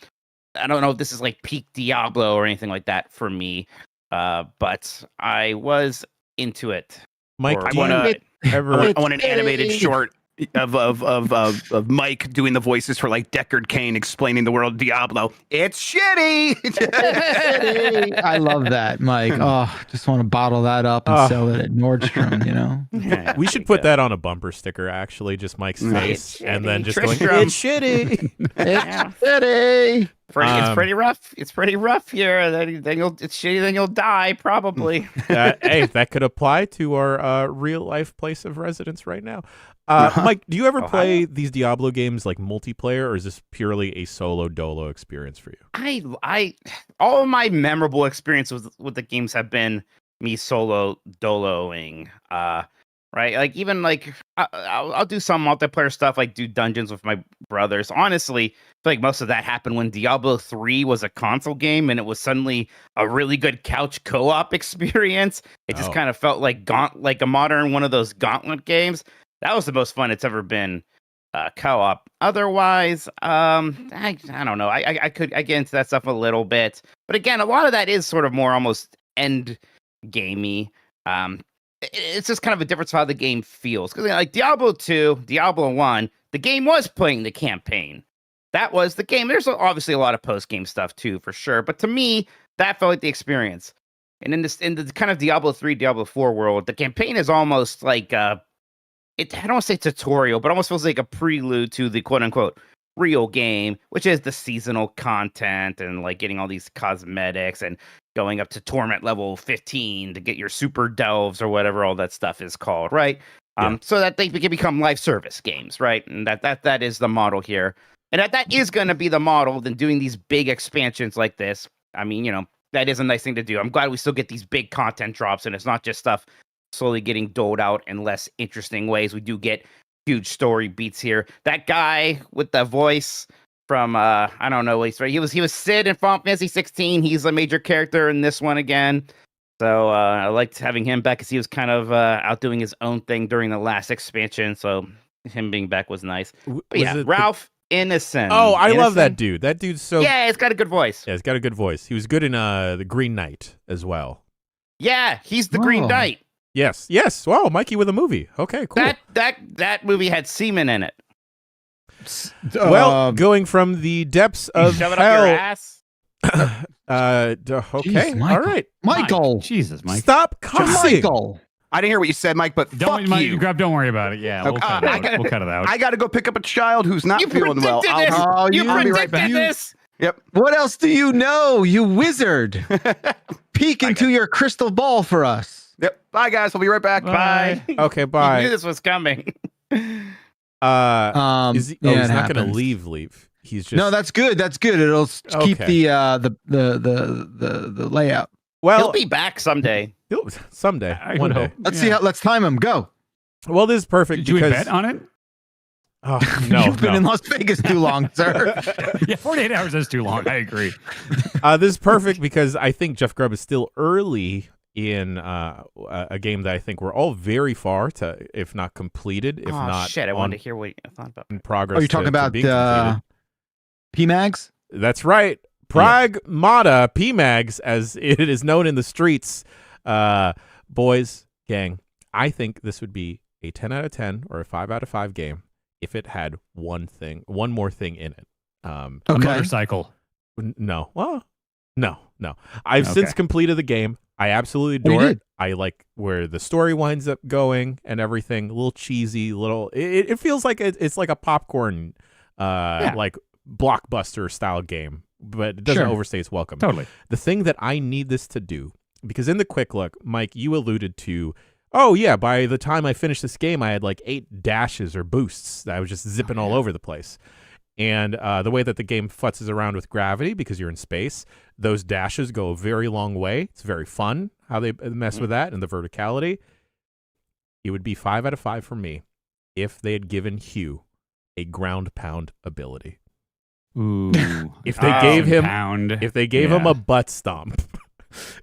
know if this is like peak Diablo or anything like that for me. But I was into it. Mike, Or- do you ever? I want an animated short of Mike doing the voices for like Deckard Cain explaining the world of Diablo. It's shitty. I love that, Mike. Oh, just want to bottle that up and sell it at Nordstrom, Yeah, We should put that on a bumper sticker, actually, just Mike's face, It's and then shitty. just going, Tristram. it's shitty. Yeah. City. It's pretty rough. It's pretty rough here. Then it's shitty. Then you'll die probably. Hey, that could apply to our real life place of residence right now. Mike, do you ever play these Diablo games like multiplayer, or is this purely a solo dolo experience for you? I all of my memorable experiences with the games have been me solo doloing. Right, like even like I'll do some multiplayer stuff, like do dungeons with my brothers. Honestly, I feel like most of that happened when Diablo 3 was a console game and it was suddenly a really good couch co-op experience. It just kind of felt like like a modern one of those Gauntlet games. That was the most fun it's ever been co-op. Otherwise, I don't know. I get into that stuff a little bit, but again, a lot of that is sort of more almost end gamey. It's just kind of a difference of how the game feels. Because like Diablo 2, Diablo 1, the game was playing the campaign. That was the game. There's obviously a lot of post-game stuff too, for sure. But to me, that felt like the experience. And in the kind of Diablo 3, Diablo 4 world, the campaign is almost like I don't want to say tutorial, but almost feels like a prelude to the quote-unquote real game, which is the seasonal content and like getting all these cosmetics and going up to torment level 15 to get your super delves or whatever all that stuff is called, right? So that they can become live service games, right? And that is the model here. And that is going to be the model, then doing these big expansions like this. I mean, that is a nice thing to do. I'm glad we still get these big content drops and it's not just stuff slowly getting doled out in less interesting ways. We do get huge story beats here. That guy with the voice from I don't know what he's right. He was Sid in Final Fantasy 16. He's a major character in this one again. So I liked having him back because he was kind of out doing his own thing during the last expansion. So him being back was nice. But yeah, Ralph Innocent. Oh, I love that Innocent? dude. That dude's so Yeah, it's got a good voice. Yeah, he's got a good voice. He was good in the Green Knight as well. He's the Green Knight. Yes. Wow, Mikey with a movie. Okay, cool. That movie had semen in it. Well, going from the depths of Shove it hell. up your ass. Okay, Jeez, Michael. all right. Michael. Jesus, Mike. Stop cussing. Michael. I didn't hear what you said, Mike, but fuck you. Grubb, don't worry about it. Yeah, we'll Okay. cut it out. We'll cut it out. I got to go pick up a child who's not You feeling well. predicted this. Oh, You I'll be right back. predicted this. Yep. What else do you know, you wizard? Peek into your crystal ball for us. Yep. Bye, guys. I'll be right back. Bye. Okay, You bye. knew this was coming. He's not it going to happens. leave. He's just No, that's good. That's good. It'll keep Okay. the layout. well. He'll be back someday. Someday, I one would day. hope. Let's see how. Let's time him. Go. Well, this is perfect Did we because bet on it? Oh, no, You've been no. in Las Vegas too long, sir. Yeah, 48 hours is too long. I agree. This is perfect because I think Jeff Grubb is still early in a game that I think we're all very far to, if not completed, if Oh not shit! I on, wanted to hear what you thought about. in progress. Are you talking to about being completed. PMags? That's right. Pragmata, PMags, as it is known in the streets. Boys, gang, I think this would be a 10 out of 10 or a 5 out of 5 game if it had one more thing in it. A motorcycle. No. Well, no. I've since completed the game. I absolutely adore it. I like where the story winds up going and everything. A little cheesy, it feels like it's like a popcorn like blockbuster style game, but it doesn't overstay its welcome. Totally. The thing that I need this to do, because in the quick look, Mike, you alluded to, oh yeah, by the time I finished this game, I had like 8 dashes or boosts that I was just zipping all over the place. And the way that the game futzes around with gravity, because you're in space, those dashes go a very long way. It's very fun how they mess with that and the verticality. It would be 5 out of 5 for me if they had given Hugh a ground pound ability. Ooh. If they gave him a butt stomp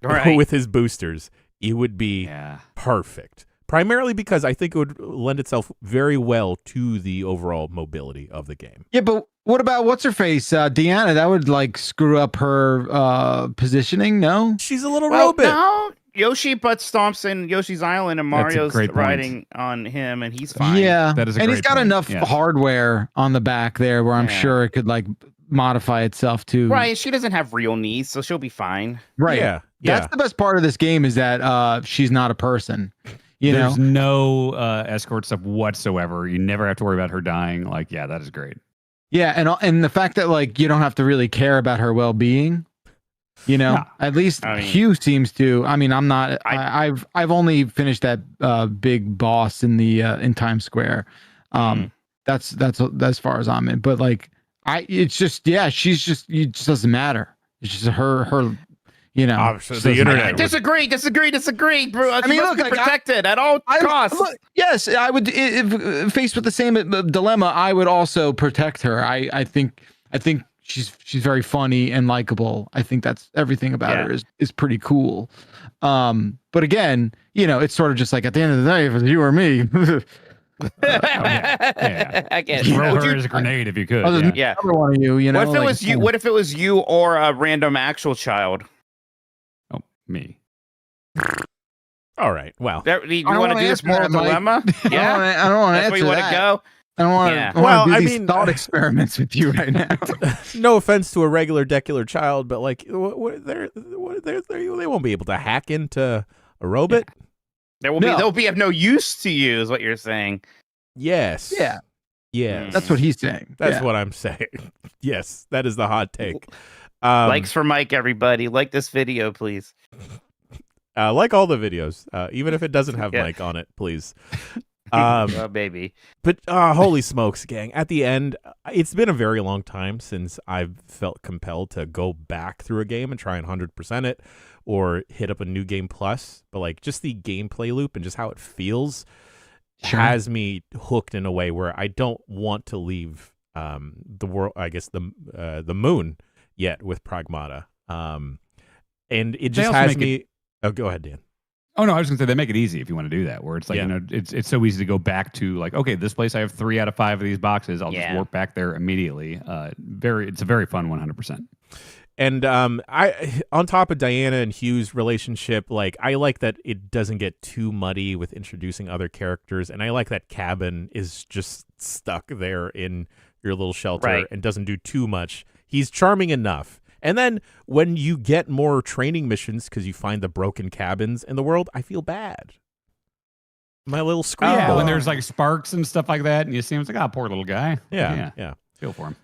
with his boosters, it would be perfect. Primarily because I think it would lend itself very well to the overall mobility of the game. Yeah, but what about what's-her-face? Deanna, that would like screw up her positioning, no? She's a little robot. No. Yoshi butt stomps in Yoshi's Island and Mario's riding on him and he's fine. Yeah, that is a and great he's got point. enough hardware on the back there where I'm sure it could like modify itself to... Right, she doesn't have real knees, so she'll be fine. Right. Yeah. That's the best part of this game is that she's not a person. There's no escort stuff whatsoever. You never have to worry about her dying. Like, yeah, that is great. Yeah, and the fact that like you don't have to really care about her well-being, at least Hugh seems to. I mean, I'm not. I've only finished that big boss in Times Square. That's as far as I'm in. But like, it's just she's just it just doesn't matter. It's just her. The internet. Disagree, bro. I mean, look, protected at all costs. Yes, I would. If faced with the same dilemma, I would also protect her. I think she's very funny and likable. I think that's everything about her is pretty cool. But again, it's sort of just like at the end of the day, if it's you or me. I guess. Throw her as a grenade if you could. Another one of you. What if it was you? What if it was you or a random actual child? Oh, me. All right. Well, you want to do this moral dilemma? Yeah, I don't want to answer that. That's where you want to go. I don't want to do these thought experiments with you right now. No offense to a regular decular child, but like, they won't be able to hack into a robot. Yeah. They'll be of no use to you, is what you're saying. Yes. Yeah. Yes. That's what he's saying. That's what I'm saying. Yes, that is the hot take. Likes for Mike, everybody. Like this video, please. Like all the videos, even if it doesn't have Mike on it, please. Oh, baby. But holy smokes, gang. At the end, it's been a very long time since I've felt compelled to go back through a game and try and 100% it or hit up a new game plus. But like just the gameplay loop and just how it feels has me hooked in a way where I don't want to leave the world, I guess the moon yet with Pragmata. And it just has me... Oh, go ahead, Dan. Oh, no, I was going to say they make it easy if you want to do that, where it's like, it's so easy to go back to like, okay, this place I have 3 out of 5 of these boxes. I'll just warp back there immediately. It's a very fun 100%. And I, on top of Diana and Hugh's relationship, like I like that it doesn't get too muddy with introducing other characters, and I like that Cabin is just stuck there in your little shelter and doesn't do too much. He's charming enough. And then when you get more training missions because you find the broken cabins in the world, I feel bad. My little screen. Yeah, when there's like sparks and stuff like that, and you see him, it's like, poor little guy. Yeah. Feel for him.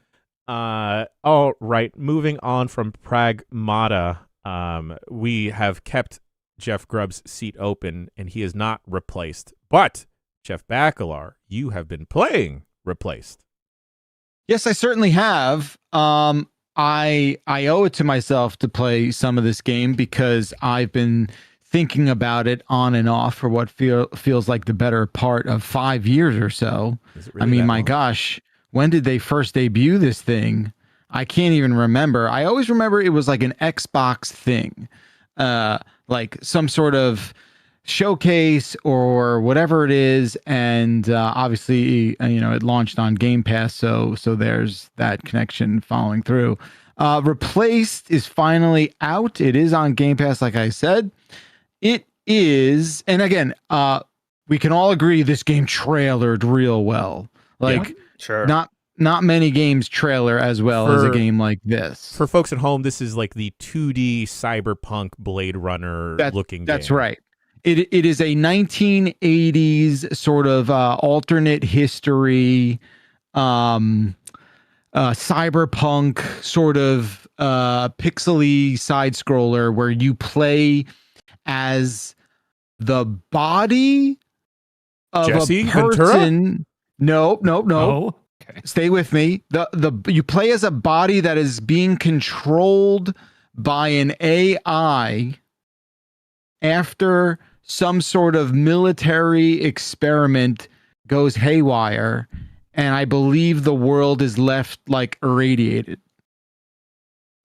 All right. Moving on from Pragmata, we have kept Jeff Grubb's seat open, and he is not replaced. But Jeff Bacalar, you have been playing Replaced. Yes, I certainly have. I owe it to myself to play some of this game because I've been thinking about it on and off for what feels like the better part of 5 years or so. Really, I mean, my gosh, when did they first debut this thing? I can't even remember. I always remember it was like an Xbox thing, like some sort of showcase or whatever it is, and obviously it launched on Game Pass, so there's that connection following through. Replaced is finally out. It is on Game Pass, like I said. It is, and again, we can all agree this game trailered real well. Like Sure. not many games trailer as well as a game like this. For folks at home, this is like the 2D cyberpunk Blade Runner looking That's game. right. It is a 1980s sort of alternate history, cyberpunk sort of pixely side scroller where you play as the body of Jesse a Ventura? person. No. Oh, okay. Stay with me. You play as a body that is being controlled by an AI after some sort of military experiment goes haywire, and I believe the world is left like irradiated.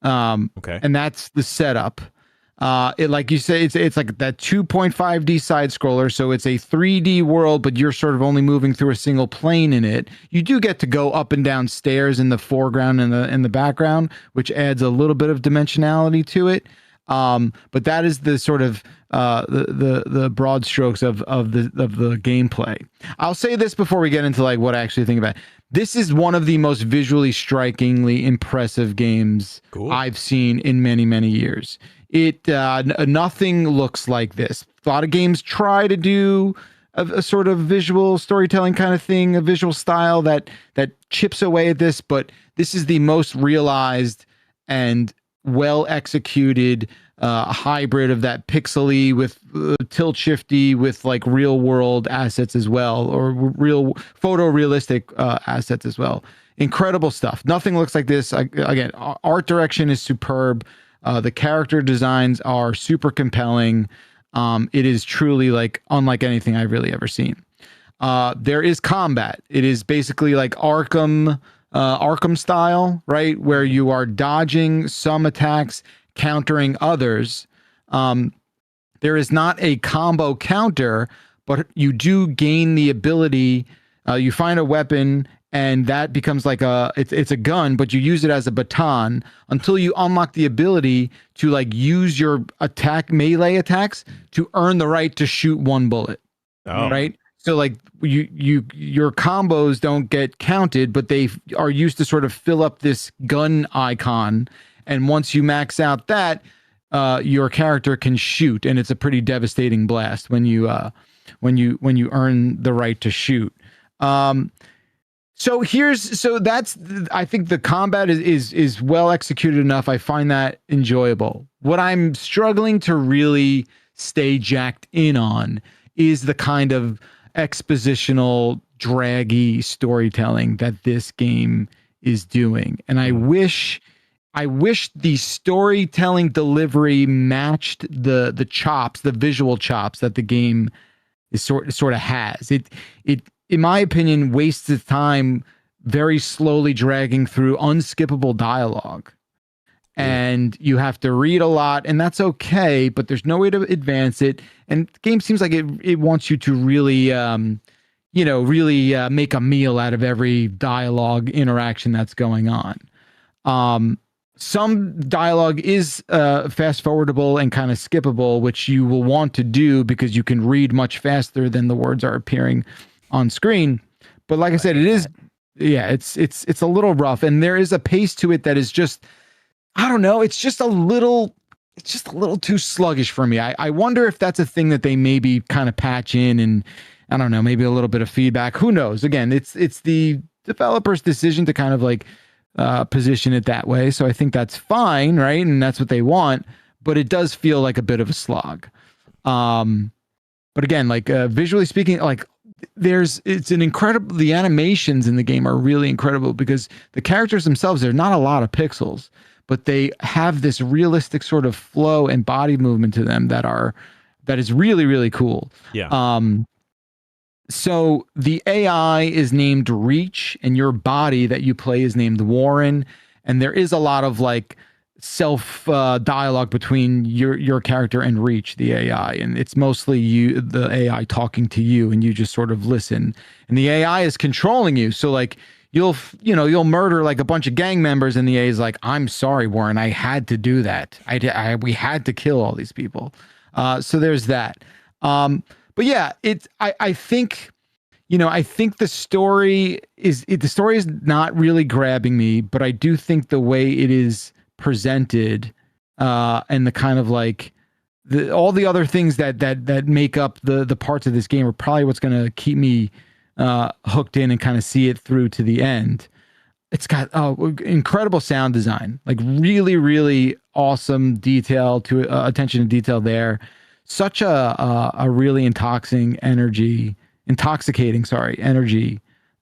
Okay. And that's the setup. It, like you say, it's like that 2.5D side scroller, so it's a 3D world, but you're sort of only moving through a single plane in it. You do get to go up and down stairs in the foreground and in the background, which adds a little bit of dimensionality to it. But that is the sort of the broad strokes of the gameplay. I'll say this before we get into like what I actually think about it. This is one of the most visually strikingly impressive games I've seen in many, many years. It nothing looks like this. A lot of games try to do a sort of visual storytelling kind of thing, a visual style that chips away at this, but this is the most realized and well executed hybrid of that pixely with tilt shifty with like real world assets as well, or real photorealistic assets as well. Incredible stuff. Nothing looks like this. Again, art direction is superb. The character designs are super compelling. It is truly like unlike anything I've really ever seen. There is combat. It is basically like Arkham style, right? Where you are dodging some attacks, countering others. There is not a combo counter, but you do gain the ability. You find a weapon, and that becomes like it's a gun, but you use it as a baton until you unlock the ability to like use your melee attacks to earn the right to shoot one bullet. Oh. Right. So like your combos don't get counted, but they are used to sort of fill up this gun icon. And once you max out that, your character can shoot, and it's a pretty devastating blast when you earn the right to shoot. So that's, I think the combat is well executed enough. I find that enjoyable. What I'm struggling to really stay jacked in on is the kind of expositional, draggy storytelling that this game is doing. And I wish the storytelling delivery matched the chops, the visual chops that the game is sort of has. It in my opinion wastes its time very slowly dragging through unskippable dialogue. And you have to read a lot, and that's okay, but there's no way to advance it. And the game seems like it wants you to really make a meal out of every dialogue interaction that's going on. Some dialogue is fast forwardable and kind of skippable, which you will want to do because you can read much faster than the words are appearing on screen. But like I said, it's a little rough, and there is a pace to it that is just, I don't know, it's just a little too sluggish for me. I wonder if that's a thing that they maybe kind of patch in, and I don't know, maybe a little bit of feedback. Who knows? Again, it's the developer's decision to kind of like position it that way. So I think that's fine, right? And that's what they want, but it does feel like a bit of a slog. But again, like visually speaking, like it's an incredible, the animations in the game are really incredible because the characters themselves, they're not a lot of pixels, but they have this realistic sort of flow and body movement to them that is really, really cool. Yeah. So the AI is named Reach, and your body that you play is named Warren. And there is a lot of like self dialogue between your character and Reach, the AI, and it's mostly the AI talking to you, and you just sort of listen. And the AI is controlling you. So like you'll murder like a bunch of gang members, and the AI is like, "I'm sorry, Warren, I had to do that. We had to kill all these people." So there's that. But yeah, I think, I think the story is not really grabbing me, but I do think the way it is presented, and the kind of like all the other things that make up the parts of this game are probably what's going to keep me hooked in and kind of see it through to the end. It's got incredible sound design, like really, really awesome detail to attention to detail there. Such a really intoxicating energy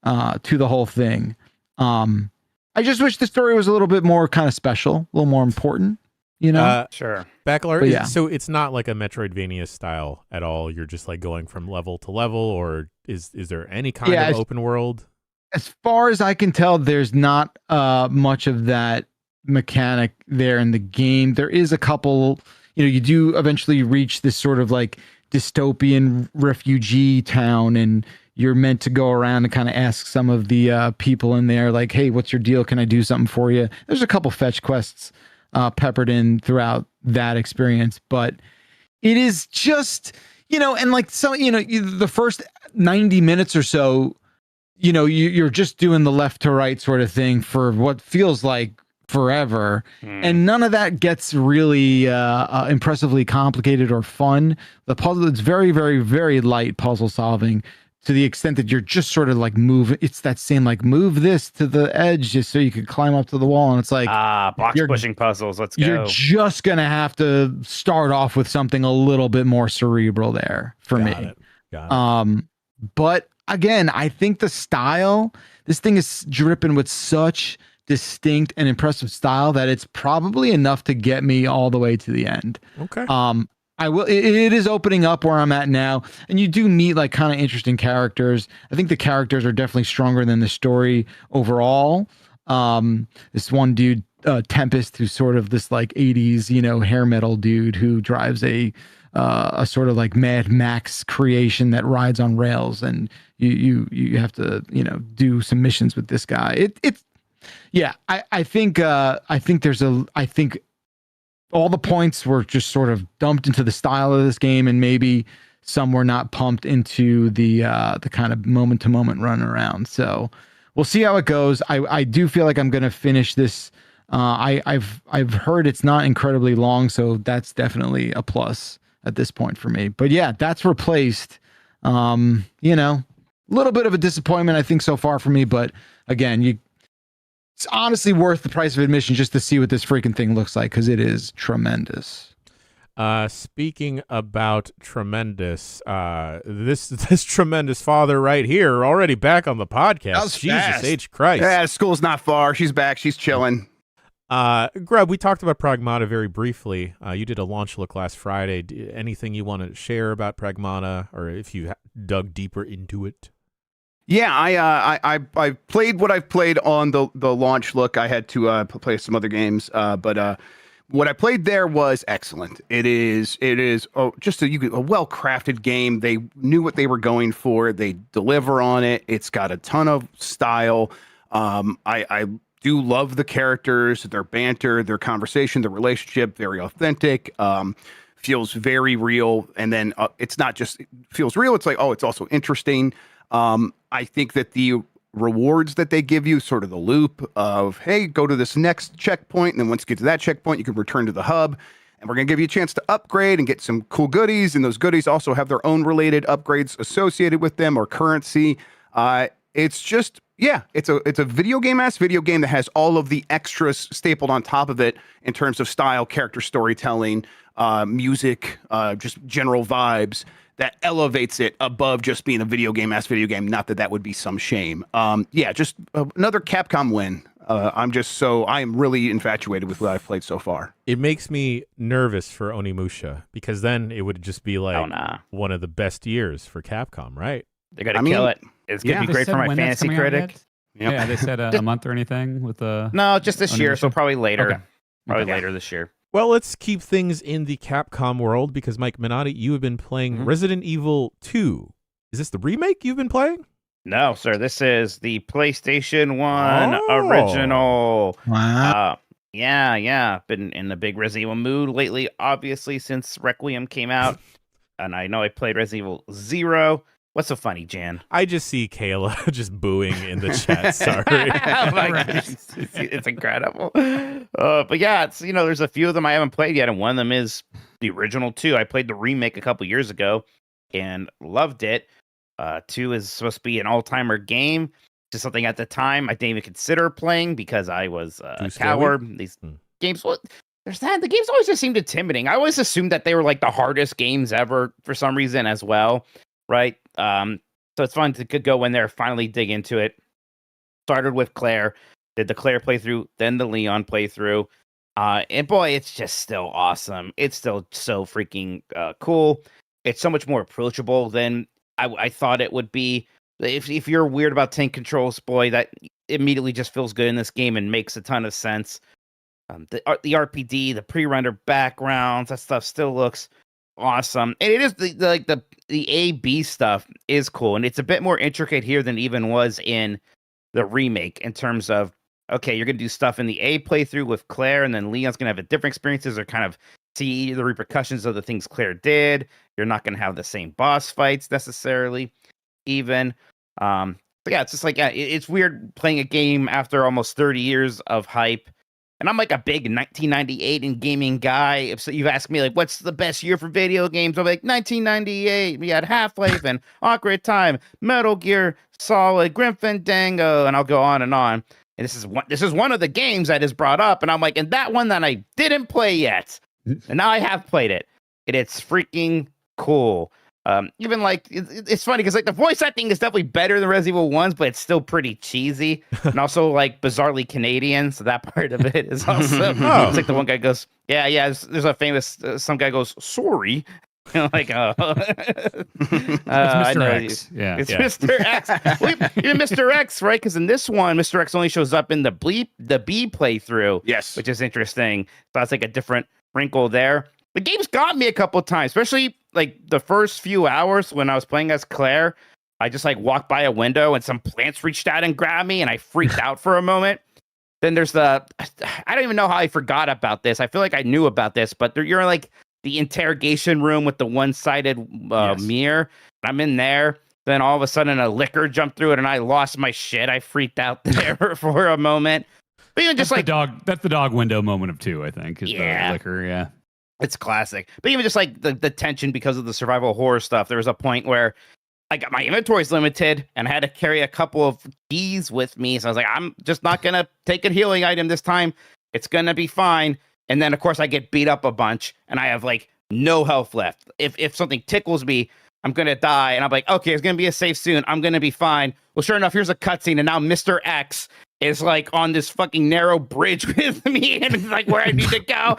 to the whole thing. I just wish the story was a little bit more kind of special, a little more important, Sure. Backlar, yeah. so it's not like a Metroidvania style at all. You're just like going from level to level, or is there any kind of open world? As far as I can tell, there's not much of that mechanic there in the game. There is a couple, you do eventually reach this sort of like dystopian refugee town, and you're meant to go around and kind of ask some of the people in there, like, hey, what's your deal? Can I do something for you? There's a couple fetch quests peppered in throughout that experience, but it is just, and like, so, the first 90 minutes or so, you're just doing the left to right sort of thing for what feels like forever. And none of that gets really impressively complicated or fun. The puzzle, it's very, very, very light puzzle solving, to the extent that you're just sort of like it's that same like move this to the edge just so you could climb up to the wall. And it's like, box pushing puzzles. Let's go. You're just going to have to start off with something a little bit more cerebral there for me. Got it. But again, I think the style, this thing is dripping with such distinct and impressive style that it's probably enough to get me all the way to the end. Okay. It is opening up where I'm at now, and you do meet like kind of interesting characters. I think the characters are definitely stronger than the story overall. This one dude, Tempest, who's sort of this like 80s, hair metal dude who drives a sort of like Mad Max creation that rides on rails, and you have to do some missions with this guy. I think all the points were just sort of dumped into the style of this game, and maybe some were not pumped into the kind of moment to moment run around. So we'll see how it goes. I do feel like I'm going to finish this. I've heard it's not incredibly long, so that's definitely a plus at this point for me. But yeah, that's replaced. A little bit of a disappointment, I think, so far for me. But again, it's honestly worth the price of admission just to see what this freaking thing looks like, because it is tremendous. Speaking about tremendous, this tremendous father right here already back on the podcast. Jesus fast. H. Christ. Yeah, school's not far. She's back. She's chilling. Grubb, we talked about Pragmata very briefly. You did a launch look last Friday. Anything you want to share about Pragmata, or if you dug deeper into it? Yeah, I played what I've played on the launch look. I had to play some other games, but what I played there was excellent. It is just a well-crafted game. They knew what they were going for. They deliver on it. It's got a ton of style. I do love the characters, their banter, their conversation, their relationship, very authentic. Feels very real. And then it's not just feels real. It's like, it's also interesting. I think that the rewards that they give you, sort of the loop of, hey, go to this next checkpoint, and then once you get to that checkpoint, you can return to the hub, and we're going to give you a chance to upgrade and get some cool goodies, and those goodies also have their own related upgrades associated with them, or currency. It's just, it's a video game-ass video game that has all of the extras stapled on top of it in terms of style, character storytelling, music, just general vibes, that elevates it above just being a video game-ass video game. Not that would be some shame. Just another Capcom win. I am really infatuated with what I've played so far. It makes me nervous for Onimusha, because then it would just be like one of the best years for Capcom, right? They got to kill it. It's going to be great for my fantasy critic. Yep. Yeah, they said a month or anything with the... No, just this year, so probably later. Okay. Probably later this year. Well, let's keep things in the Capcom world, because Mike Minotti, you have been playing Resident Evil 2. Is this the remake you've been playing? No, sir. This is the PlayStation 1 original. Wow. Been in the big Resident Evil mood lately, obviously, since Requiem came out. And I know I played Resident Evil 0. What's so funny, Jan? I just see Kayla just booing in the chat. Sorry. Oh my gosh, it's incredible. But yeah, it's there's a few of them I haven't played yet, and one of them is the original 2. I played the remake a couple years ago and loved it. 2 is supposed to be an all-timer game. Just something at the time I didn't even consider playing because I was a coward. These games, there's that. The games always just seemed intimidating. I always assumed that they were like the hardest games ever for some reason as well, right? So it's fun to go in there, finally dig into it. Started with Claire, did the Claire playthrough, then the Leon playthrough. And boy, it's just still awesome. It's still so freaking cool. It's so much more approachable than I thought it would be. If you're weird about tank controls, boy, that immediately just feels good in this game and makes a ton of sense. The RPD, the pre-rendered backgrounds, that stuff still looks awesome. And it is the A/B stuff is cool, and it's a bit more intricate here than even was in the remake in terms of, okay, you're gonna do stuff in the A playthrough with Claire, and then Leon's gonna have a different experiences or kind of see the repercussions of the things Claire did. You're not gonna have the same boss fights necessarily, even. But yeah, it's just like it's weird playing a game after almost 30 years of hype. And I'm like a big 1998 in gaming guy. If you've asked me, like, what's the best year for video games? I'm like, 1998. We had Half-Life and Ocarina of Time, Metal Gear Solid, Grim Fandango, and I'll go on and on. And this is one of the games that is brought up. And I'm like, and that one that I didn't play yet. And now I have played it. And it's freaking cool. Even like it's funny because like the voice acting is definitely better than Resident Evil 1's, but it's still pretty cheesy and also like bizarrely Canadian. So that part of it is also it's like the one guy goes, yeah. There's a famous some guy goes, sorry. Like it's Mr. X. Yeah, it's Mr. X. Even Mr. X, right? Because in this one, Mr. X only shows up in the B playthrough. Yes, which is interesting. So that's like a different wrinkle there. The game's got me a couple of times, especially like the first few hours when I was playing as Claire. I just like walked by a window and some plants reached out and grabbed me and I freaked out for a moment. Then there's I don't even know how I forgot about this. I feel like I knew about this, but you're in like the interrogation room with the one-sided mirror. I'm in there. Then all of a sudden a liquor jumped through it and I lost my shit. I freaked out there for a moment. But even just like that's the dog window moment of 2, I think, is the liquor, yeah. It's classic. But even just like the tension because of the survival horror stuff, there was a point where like my inventory's limited and I had to carry a couple of keys with me. So I was like, I'm just not going to take a healing item this time. It's going to be fine. And then, of course, I get beat up a bunch and I have like no health left. If something tickles me, I'm going to die. And I'm like, okay, it's going to be a safe soon. I'm going to be fine. Well, sure enough, here's a cutscene. And now Mr. X is like on this fucking narrow bridge with me and it's like where I need to go.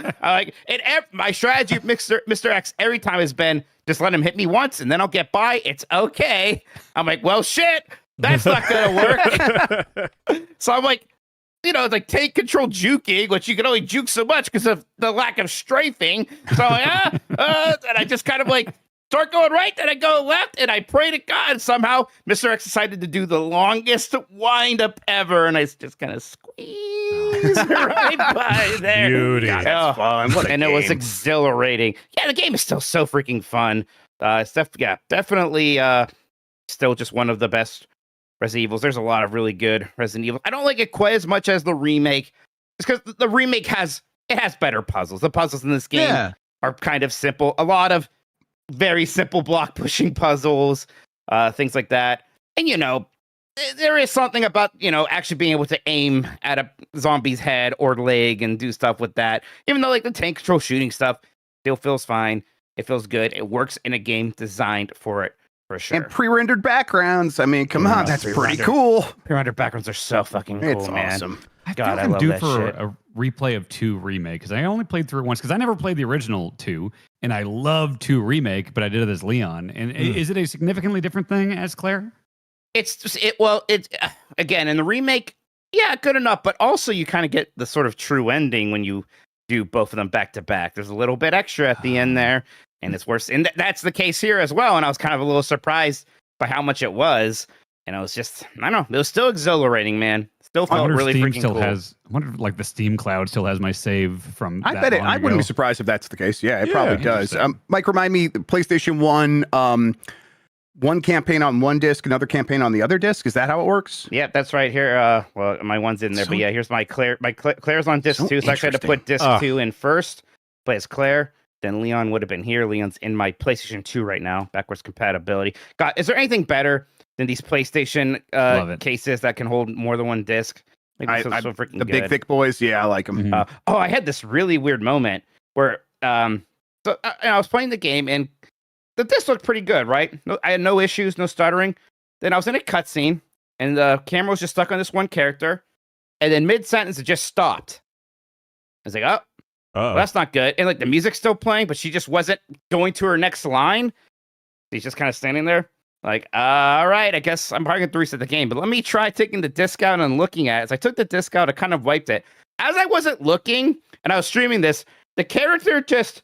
My strategy, Mr. X, every time has been just let him hit me once and then I'll get by. It's okay. I'm like, well, shit, that's not going to work. So I'm like, it's like take control juking, which you can only juke so much because of the lack of strafing. So I'm like, and I just kind of like start going right, then I go left, and I pray to God. Somehow, Mr. X decided to do the longest wind up ever, and I just kind of squeeze right by there. Beauty. God, that's fun. What a and game. It was exhilarating. Yeah, the game is still so freaking fun. It's definitely still just one of the best Resident Evils. There's a lot of really good Resident Evil. I don't like it quite as much as the remake. It's because the remake has better puzzles. The puzzles in this game are kind of simple. A lot of very simple block pushing puzzles, things like that. And, there is something about, actually being able to aim at a zombie's head or leg and do stuff with that. Even though, like, the tank control shooting stuff still feels fine. It feels good. It works in a game designed for it, for sure. And pre-rendered backgrounds. I mean, come on, that's pretty cool. Pre-rendered backgrounds are so fucking cool, It's man. awesome. God, I I'm love due that for shit. a replay of 2 remake because I only played through it once because I never played the original 2 and I loved 2 remake, but I did it as Leon. And is it a significantly different thing as Claire? It's again in the remake, good enough, but also you kind of get the sort of true ending when you do both of them back to back. There's a little bit extra at the end there, and it's worse. And that's the case here as well. And I was kind of a little surprised by how much it was. And it was just, I don't know, it was still exhilarating, man. Still felt really Steam freaking still cool. I wonder if like the Steam cloud still has my save from I that bet it. long I wouldn't ago. be surprised if that's the case. Yeah, it probably does. Interesting. Mike, remind me, PlayStation 1, one campaign on one disc, another campaign on the other disc. Is that how it works? Yeah, that's right here. Well, my one's in there, but yeah, here's my Claire. Claire's on disc 2, so I tried to put disc 2 in first. Play as Claire. Then Leon would have been here. Leon's in my PlayStation 2 right now. Backwards compatibility. God, is there anything better than these PlayStation cases that can hold more than one disc? So freaking good. Big thick boys. Yeah, I like them. I had this really weird moment where I was playing the game and the disc looked pretty good, right? I had no issues, no stuttering. Then I was in a cutscene and the camera was just stuck on this one character, and then mid-sentence it just stopped. I was like, oh. Well, that's not good. And like the music's still playing, but she just wasn't going to her next line. She's just kind of standing there. Like, all right, I guess I'm probably going to reset the game, but let me try taking the disc out and looking at it. As I took the disc out, I kind of wiped it. As I wasn't looking and I was streaming this, the character just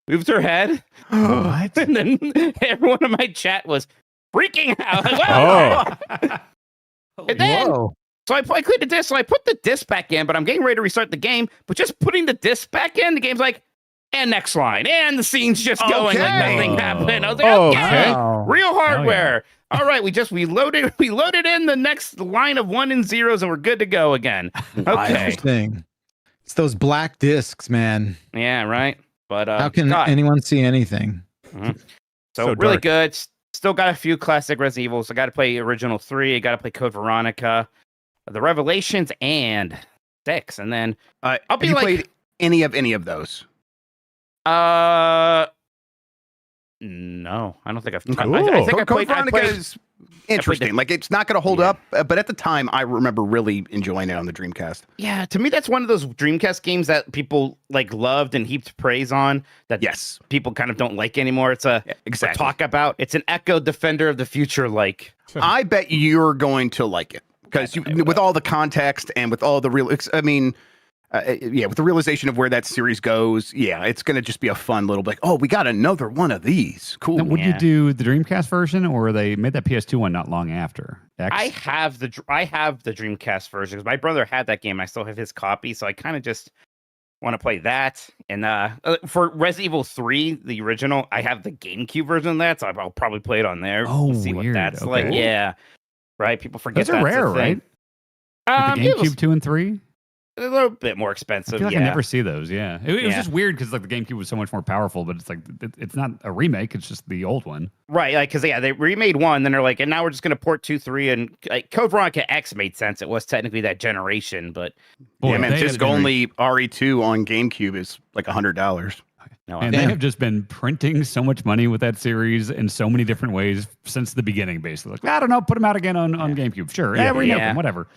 moved her head. What? And then everyone in my chat was freaking out. Like, and then, so I cleared the disc, so I put the disc back in, but I'm getting ready to restart the game. But just putting the disc back in, the game's like, and next line, and the scene's just going like nothing happened. I was like, okay, real hardware. All right, we loaded in the next line of 1 and 0s, and we're good to go again. Okay, interesting. It's those black discs, man. Yeah, right. But how can anyone see anything? Mm-hmm. So really good. Still got a few classic Resident Evils. I got to play original 3. I got to play Code Veronica. The Revelations and 6, and then I'll be played any of those? No, I don't think I've. I think Code Veronica is interesting. Like it's not going to hold up, but at the time, I remember really enjoying it on the Dreamcast. Yeah, to me, that's one of those Dreamcast games that people like loved and heaped praise on. That people kind of don't like anymore. It's a talk about. It's an Echo Defender of the Future. Like I bet you're going to like it. Because with all the context and with all the with the realization of where that series goes, it's going to just be a fun little like, oh, we got another one of these. Cool. Now, would you do the Dreamcast version, or they made that PS2 one not long after? I have the Dreamcast version because my brother had that game. I still have his copy, so I kind of just want to play that. And for Resident Evil 3, the original, I have the GameCube version of that, so I'll probably play it on there. Oh, see weird. what that's Okay. like. Yeah. Right, people forget those are rare, right? The GameCube 2 and 3, a little bit more expensive. I feel like I never see those. Yeah, it was just weird because like the GameCube was so much more powerful, but it's like it's not a remake; it's just the old one. Right, like because they remade 1, then they're like, and now we're just gonna port 2, 3, and like Code Veronica X made sense. It was technically that generation, but just only RE2 on GameCube is like $100. No, and they have just been printing so much money with that series in so many different ways since the beginning, basically. Like, I don't know, put them out again on GameCube. Sure. Remake them, whatever.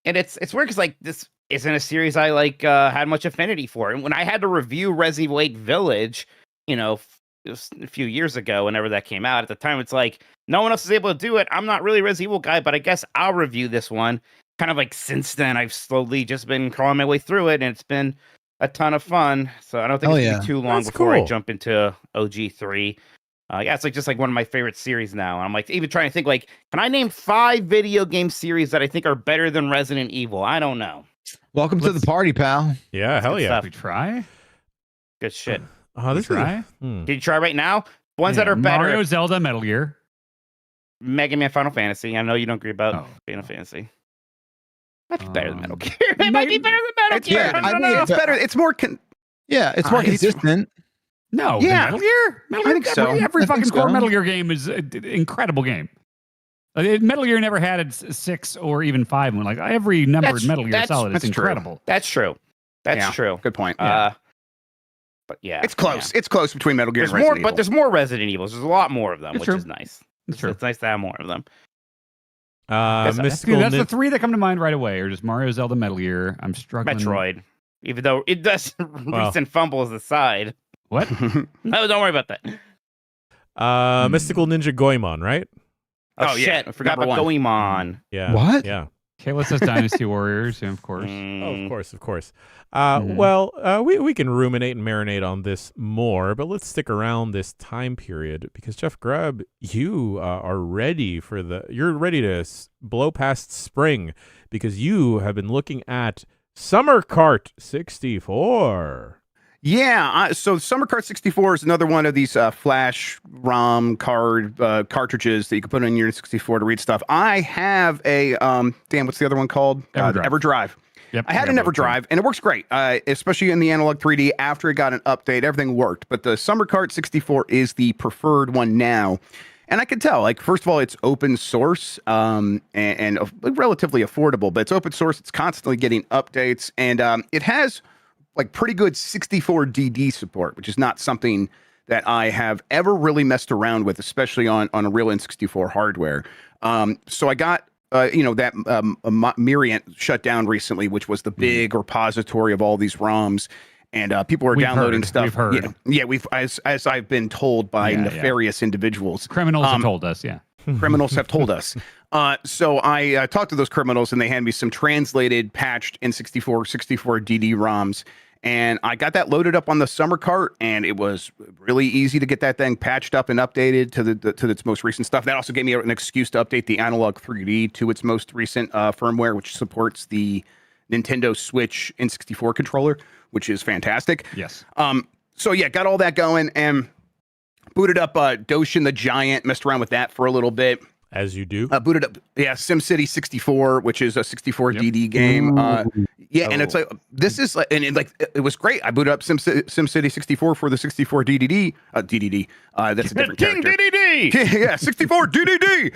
And it's weird because like this isn't a series I like had much affinity for. And when I had to review Resident Evil 8 Village, it was a few years ago, whenever that came out, at the time it's like no one else is able to do it. I'm not really a Resident Evil guy, but I guess I'll review this one. Kind of like since then I've slowly just been crawling my way through it, and it's been a ton of fun, so I don't think it's gonna be too long before I jump into OG3. It's like just like one of my favorite series now. I'm like even trying to think like, can I name 5 video game series that I think are better than Resident Evil? I don't know. Welcome to the party, pal. Yeah, hell yeah. Stuff. We try. Good shit. This try. Did you try right now? Ones that are better. Mario, Zelda, Metal Gear, Mega Man, Final Fantasy. I know you don't agree about Final Fantasy. Might be better than Metal Gear. It might be better than Metal Gear. I think it's better. It's more. It's more consistent. No, Metal Gear. I think so. Every fucking core Metal Gear game is an incredible game. Metal Gear never had its 6 or even 5 one. Like every numbered Metal Gear Solid is incredible. That's true. That's true. Good point. But yeah, it's close. Yeah. It's close between Metal Gear and Resident Evil. But there's more Resident Evils. There's a lot more of them, which is nice. It's true. It's nice to have more of them. That's the 3 that come to mind right away, or just Mario, Zelda, Metal Gear. I'm struggling. Metroid, even though it does recent fumbles aside. What? No, don't worry about that. Mystical Ninja Goemon, right? Oh shit! I forgot about Goemon. Yeah. What? Yeah. Kayla says Dynasty Warriors, of course. Of course. Well, we can ruminate and marinate on this more, but let's stick around this time period because Jeff Grubb, you are ready you're ready to blow past spring because you have been looking at Summer Cart 64. Yeah, so Summer Cart 64 is another one of these flash ROM card cartridges that you can put in your 64 to read stuff. I have a what's the other one called? EverDrive. Yep, I had an EverDrive, and it works great, especially in the analog 3D. After it got an update, everything worked. But the Summer Cart 64 is the preferred one now. And I can tell, like, first of all, it's open source and relatively affordable, but it's open source. It's constantly getting updates, and it has like pretty good 64DD support, which is not something that I have ever really messed around with, especially on a real N64 hardware. So I got that Miriant shut down recently, which was the big repository of all these ROMs, and people are downloading stuff. We've heard. Yeah, we've as I've been told by nefarious individuals. Criminals have told us, yeah. Criminals have told us. So I talked to those criminals, and they handed me some translated, patched N64 64DD ROMs. And I got that loaded up on the Summer Cart, and it was really easy to get that thing patched up and updated to its most recent stuff. That also gave me an excuse to update the Analog 3D to its most recent firmware, which supports the Nintendo Switch N64 controller, which is fantastic. Yes. So yeah, got all that going and booted up Doshin the Giant, messed around with that for a little bit. As you do. Booted up, SimCity 64, which is a 64DD game. And it's like, this is like, and it was great. I booted up SimCity 64 for the 64 DDD. That's a different character. DDD! Yeah, 64 DDD!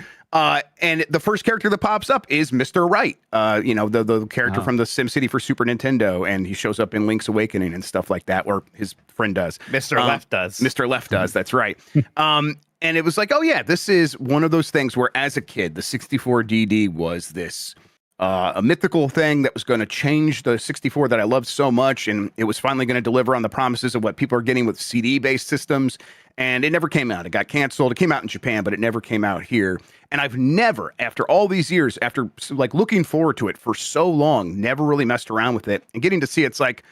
And the first character that pops up is Mr. Right. The character from the SimCity for Super Nintendo, and he shows up in Link's Awakening and stuff like that, or his friend does. Mr. Left does. Mr. Left does, that's right. And it was like, oh yeah, this is one of those things where as a kid, the 64DD was this a mythical thing that was going to change the 64 that I loved so much, and it was finally going to deliver on the promises of what people are getting with CD-based systems, and it never came out. It got canceled. It came out in Japan, but it never came out here. And I've never, after all these years, after like looking forward to it for so long, never really messed around with it, and getting to see it's like,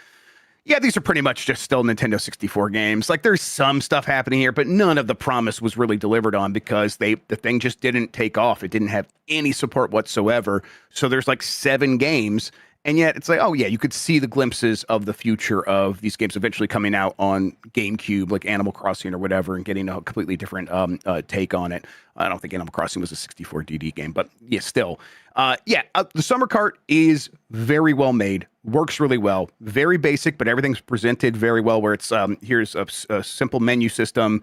yeah, these are pretty much just still Nintendo 64 games. Like, there's some stuff happening here, but none of the promise was really delivered on because the thing just didn't take off. It didn't have any support whatsoever. So there's like 7 games, and yet it's like, oh yeah, you could see the glimpses of the future of these games eventually coming out on GameCube, like Animal Crossing or whatever, and getting a completely different take on it. I don't think Animal Crossing was a 64 DD game, but yeah, still. The Summer Cart is very well made, works really well, very basic, but everything's presented very well, where it's here's a simple menu system.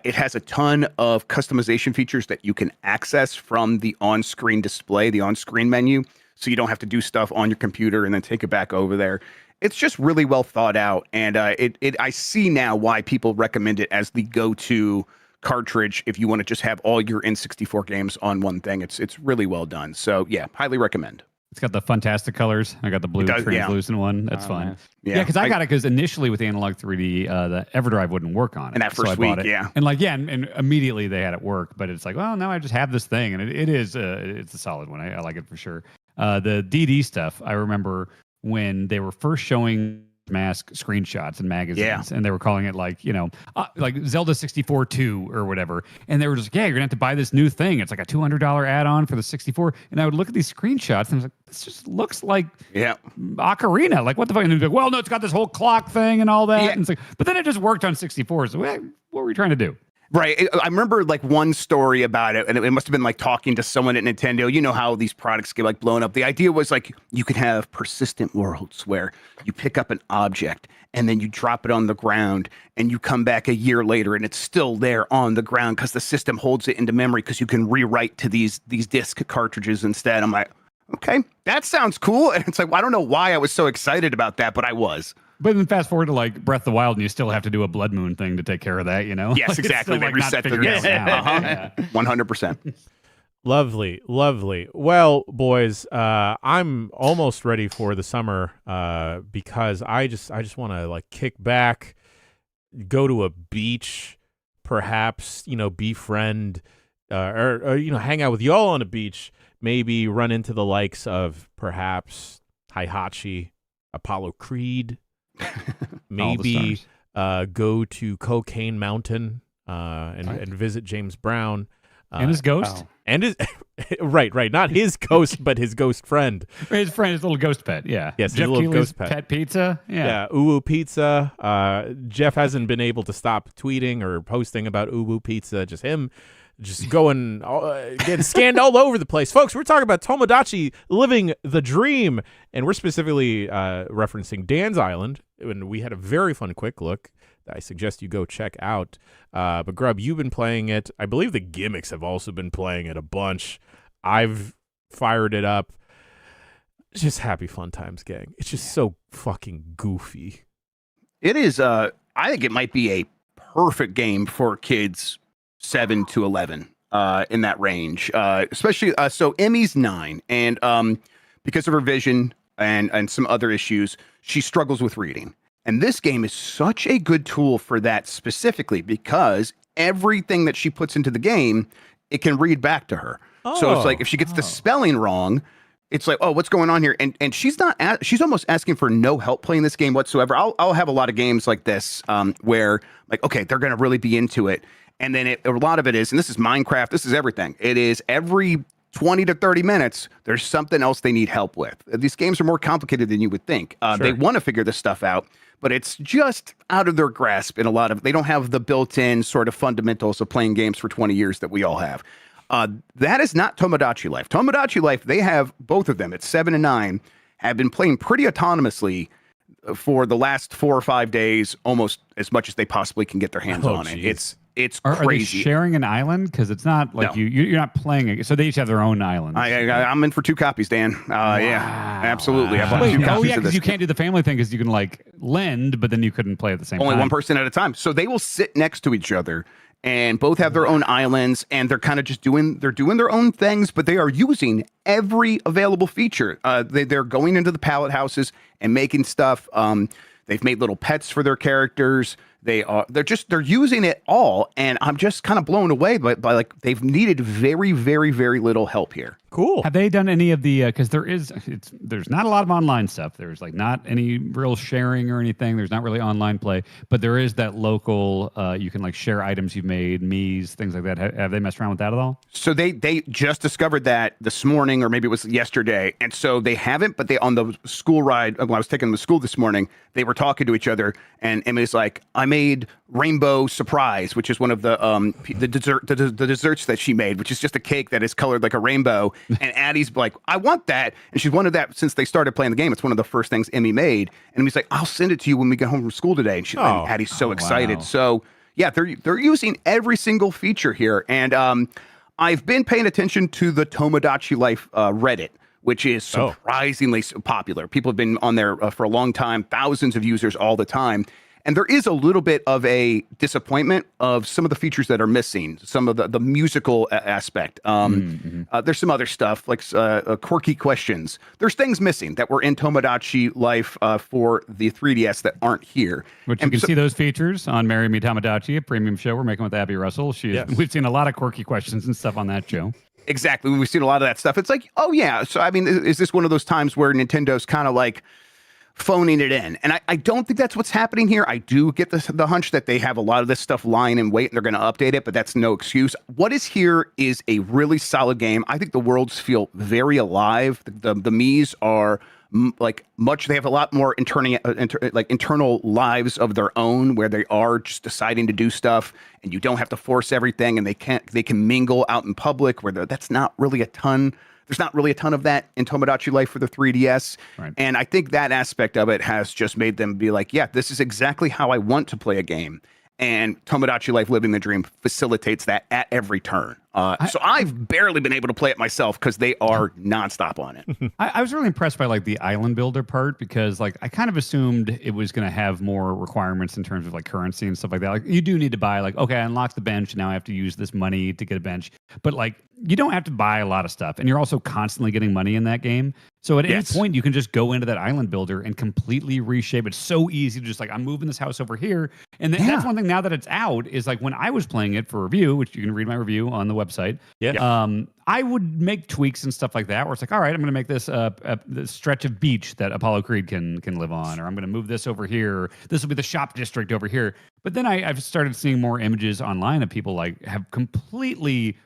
It has a ton of customization features that you can access from the on-screen display, the on-screen menu, so you don't have to do stuff on your computer and then take it back over there. It's just really well thought out, and I see now why people recommend it as the go-to cartridge if you want to just have all your N64 games on one thing. It's really well done. So yeah, highly recommend. It's got the fantastic colors. I got the blue translucent one. That's fun. Nice. Yeah, because I got it because initially with the Analog 3D, the EverDrive wouldn't work on it. And that first so I bought week, it. yeah. And and immediately they had it work, but it's like, well, now I just have this thing, and it's a solid one. I like it for sure. The DD stuff, I remember when they were first showing mask screenshots and magazines, and they were calling it like Zelda 64 2 or whatever, and they were just, yeah, you're gonna have to buy this new thing. It's like a $200 add-on for the 64, and I would look at these screenshots and I was like, this just looks like Ocarina. Like, what the fuck? And they'd be like, well, no, it's got this whole clock thing and all that. And it's like, but then it just worked on 64. So what were we trying to do? Right. I remember like one story about it, and it must have been like talking to someone at Nintendo. You know how these products get like blown up. The idea was like you could have persistent worlds where you pick up an object and then you drop it on the ground and you come back a year later and it's still there on the ground because the system holds it into memory because you can rewrite to these disc cartridges instead. I'm like, okay, that sounds cool. And it's like, well, I don't know why I was so excited about that, but I was. But then fast forward to like Breath of the Wild, and you still have to do a Blood Moon thing to take care of that, Yes, like, exactly. They reset the game. 100%. Lovely. Well, boys, I'm almost ready for the summer because I just want to like kick back, go to a beach, perhaps befriend or hang out with y'all on a beach. Maybe run into the likes of perhaps Heihachi, Apollo Creed. Maybe go to Cocaine Mountain and visit James Brown. And his ghost? And his right, not his ghost, but his ghost friend. His little ghost pet, yeah. Yes, his Jeff little Keighley's ghost pet. pizza, yeah. Uwu Pizza. Jeff hasn't been able to stop tweeting or posting about Uwu Pizza. Just him, just going, getting scanned all over the place. Folks, we're talking about Tomodachi living the dream, and we're specifically referencing Dan's Island, and we had a very fun quick look that I suggest you go check out. But Grubb, you've been playing it. I believe the gimmicks have also been playing it a bunch. I've fired it up. It's just happy fun times, gang. It's just so fucking goofy. It is. I think it might be a perfect game for kids 7 to 11 in that range. Especially so Emmy's 9, and because of her vision and some other issues, she struggles with reading. And this game is such a good tool for that specifically because everything that she puts into the game, it can read back to her. So it's like if she gets the spelling wrong, it's like, oh, what's going on here? And she's not. She's almost asking for no help playing this game whatsoever. I'll have a lot of games like this where like, okay, they're going to really be into it, and then a lot of it is, and this is Minecraft. This is everything. It is every 20 to 30 minutes, there's something else they need help with. These games are more complicated than you would think. They want to figure this stuff out, but it's just out of their grasp in a lot of, they don't have the built-in sort of fundamentals of playing games for 20 years that we all have. That is not Tomodachi Life. Tomodachi Life, they have both of them at 7 and 9 have been playing pretty autonomously for the last 4 or 5 days, almost as much as they possibly can get their hands on it. It's crazy. Are they sharing an island? Because it's not like you're not playing it. So they each have their own island. I'm in for 2 copies, Dan. Yeah, absolutely. Wow. I bought 2 copies of this. Because you can't do the family thing because you can like lend, but then you couldn't play at the same time. Only one person at a time. So they will sit next to each other and both have their own islands, and they're kind of just doing their own things, but they are using every available feature. They're going into the pallet houses and making stuff. They've made little pets for their characters. They're using it all, and I'm just kind of blown away by like they've needed very, very, very little help here. Cool. Have they done any of the? Because there's not a lot of online stuff. There's like not any real sharing or anything. There's not really online play, but there is that local. You can like share items you've made, Mii's, things like that. Have they messed around with that at all? So they just discovered that this morning, or maybe it was yesterday, and so they haven't. But they on the school ride when I was taking them to school this morning, they were talking to each other, and Emily's like, I made Rainbow Surprise, which is one of the desserts that she made, which is just a cake that is colored like a rainbow. And Addie's like, I want that, and she's wanted that since they started playing the game. It's one of the first things Emmy made, and Emmy's like, I'll send it to you when we get home from school today. And Addie's so excited. Wow. So yeah, they're using every single feature here, and I've been paying attention to the Tomodachi Life Reddit, which is surprisingly popular. People have been on there for a long time, thousands of users all the time. And there is a little bit of a disappointment of some of the features that are missing, some of the musical aspect. There's some other stuff like quirky questions. There's things missing that were in Tomodachi Life for the 3DS that aren't here. Which you can see those features on Marry Me Tomodachi, a premium show we're making with Abby Russell. We've seen a lot of quirky questions and stuff on that show. Exactly. We've seen a lot of that stuff. It's like, oh, yeah. So, I mean, is this one of those times where Nintendo's kind of like phoning it in? And I don't think that's what's happening here. I do get the hunch that they have a lot of this stuff lying in wait and they're going to update it, but that's no excuse. What is here is a really solid game. I think the worlds feel very alive. The Mii's are they have a lot more internal lives of their own where they are just deciding to do stuff and you don't have to force everything, and they can mingle out in public where that's not really a ton. There's not really a ton of that in Tomodachi Life for the 3DS. Right. And I think that aspect of it has just made them be like, yeah, this is exactly how I want to play a game. And Tomodachi Life Living the Dream facilitates that at every turn. So I've barely been able to play it myself because they are nonstop on it. I was really impressed by like the island builder part because like I kind of assumed it was going to have more requirements in terms of like currency and stuff like that. Like you do need to buy like, okay, I unlocked the bench. Now I have to use this money to get a bench. But like you don't have to buy a lot of stuff. And you're also constantly getting money in that game. So at any point, you can just go into that island builder and completely reshape. It's so easy to just like, I'm moving this house over here. And that's one thing now that it's out is like when I was playing it for review, which you can read my review on the website. I would make tweaks and stuff like that where it's like, all right, I'm going to make this this stretch of beach that Apollo Creed can live on, or I'm going to move this over here. This will be the shop district over here. But then I've started seeing more images online of people like have completely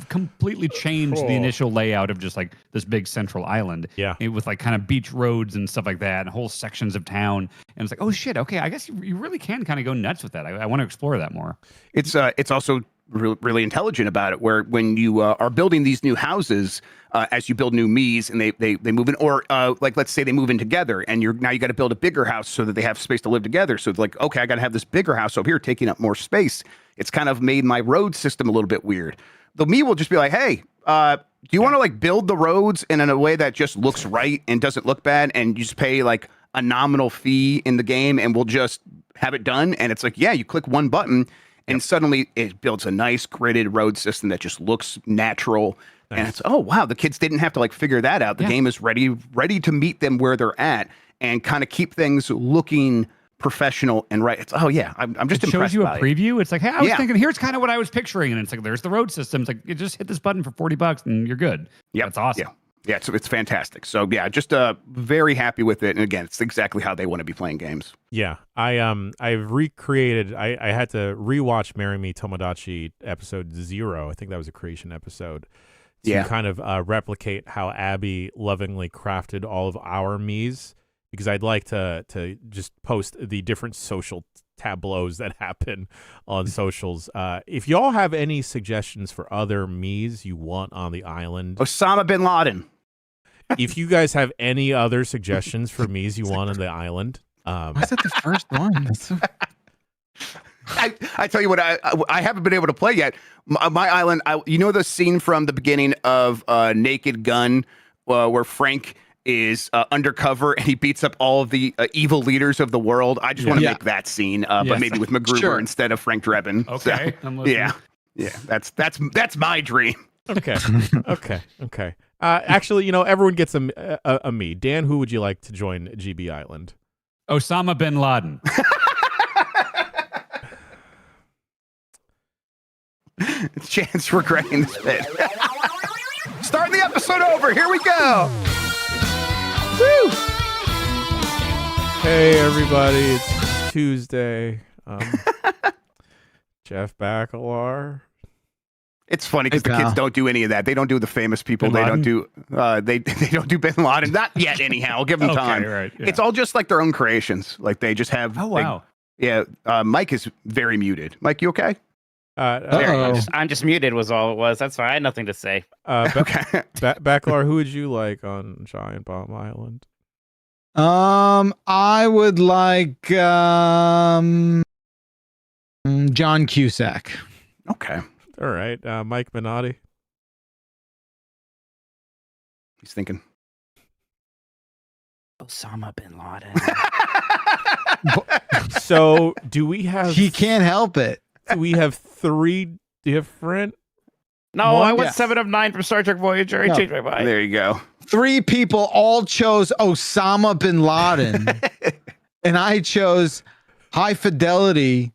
completely changed the initial layout of just like this big central island. Yeah. With like kind of beach roads and stuff like that and whole sections of town. And it's like, oh shit, okay, I guess you really can kind of go nuts with that. I want to explore that more. It's also really intelligent about it, where when you are building these new houses, as you build new Miis and they move in, or like let's say they move in together, and you got to build a bigger house so that they have space to live together. So it's like, okay, I got to have this bigger house over here taking up more space. It's kind of made my road system a little bit weird. The Mii will just be like, hey, do you want to like build the roads in a way that just looks right and doesn't look bad, and you just pay like a nominal fee in the game, and we'll just have it done? And it's like, yeah, you click one button. And suddenly it builds a nice gridded road system that just looks natural. Nice. And it's, oh, wow, the kids didn't have to like figure that out. The game is ready to meet them where they're at and kind of keep things looking professional and right. It's, oh, yeah, I'm just impressed. It shows you a preview. It's like, hey, I was thinking, here's kind of what I was picturing. And it's like, there's the road system. It's like, you just hit this button for $40 and you're good. Yeah, that's awesome. Yeah, it's fantastic. So yeah, just very happy with it. And again, it's exactly how they want to be playing games. Yeah, I've recreated. I had to rewatch Marry Me Tomodachi episode 0. I think that was a creation episode to kind of replicate how Abby lovingly crafted all of our Miis, because I'd like to just post the different social tableaus that happen on socials. If y'all have any suggestions for other Miis you want on the island, Osama bin Laden. If you guys have any other suggestions for Miis you want on the island, why is that the first one? That's so... I tell you what, I haven't been able to play yet. My island, you know the scene from the beginning of Naked Gun where Frank is undercover and he beats up all of the evil leaders of the world. I just want to make that scene, but maybe with MacGruber instead of Frank Drebin. Okay, so, yeah, that's my dream. Okay. Actually, everyone gets a Mii. Dan, who would you like to join GB Island? Osama bin Laden. It's Chance regretting this bit. Starting the episode over. Here we go. Woo! Hey, everybody. It's Tuesday. Jeff Bakalar. It's funny because the kids don't do any of that. They don't do the famous people. They don't do they don't do Bin Laden. Not yet, anyhow. I'll give them time. Right, yeah. It's all just like their own creations. Like they just have. Oh wow. Mike is very muted. Mike, you okay? I'm just muted was all it was. That's fine. I had nothing to say. Okay. Bakalar, who would you like on Giant Bomb Island? I would like John Cusack. Okay. All right. Mike Minotti. He's thinking. Osama bin Laden. So do we have... He can't help it. Do we have 3 different... No, I went 7 of 9 from Star Trek Voyager. I changed my mind. There you go. 3 people all chose Osama bin Laden. And I chose High Fidelity's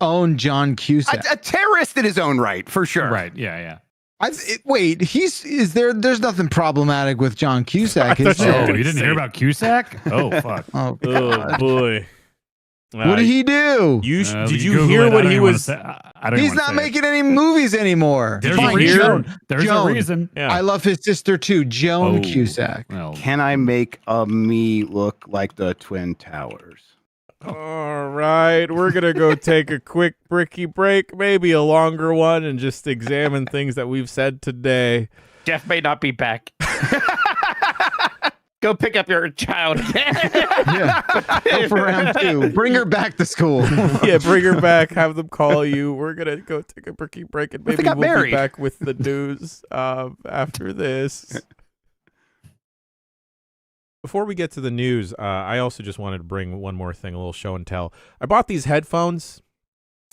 own John Cusack. A terrorist in his own right, for sure. Right. Yeah. Wait, there's nothing problematic with John Cusack. You didn't hear about Cusack? Oh, fuck. Oh, boy. What did he do? Did you hear what he was? He's not making any movies anymore. There's a reason. Yeah. I love his sister too, Joan Cusack. Well. Can I make me look like the Twin Towers? All right, we're gonna go take a quick bricky break, maybe a longer one, and just examine things that we've said today. Jeff may not be back. Go pick up your child. Go for round 2. Bring her back to school. Yeah, bring her back. Have them call you. We're gonna go take a bricky break, and maybe we'll be back with the news after this. Before we get to the news, I also just wanted to bring one more thing, a little show and tell. I bought these headphones.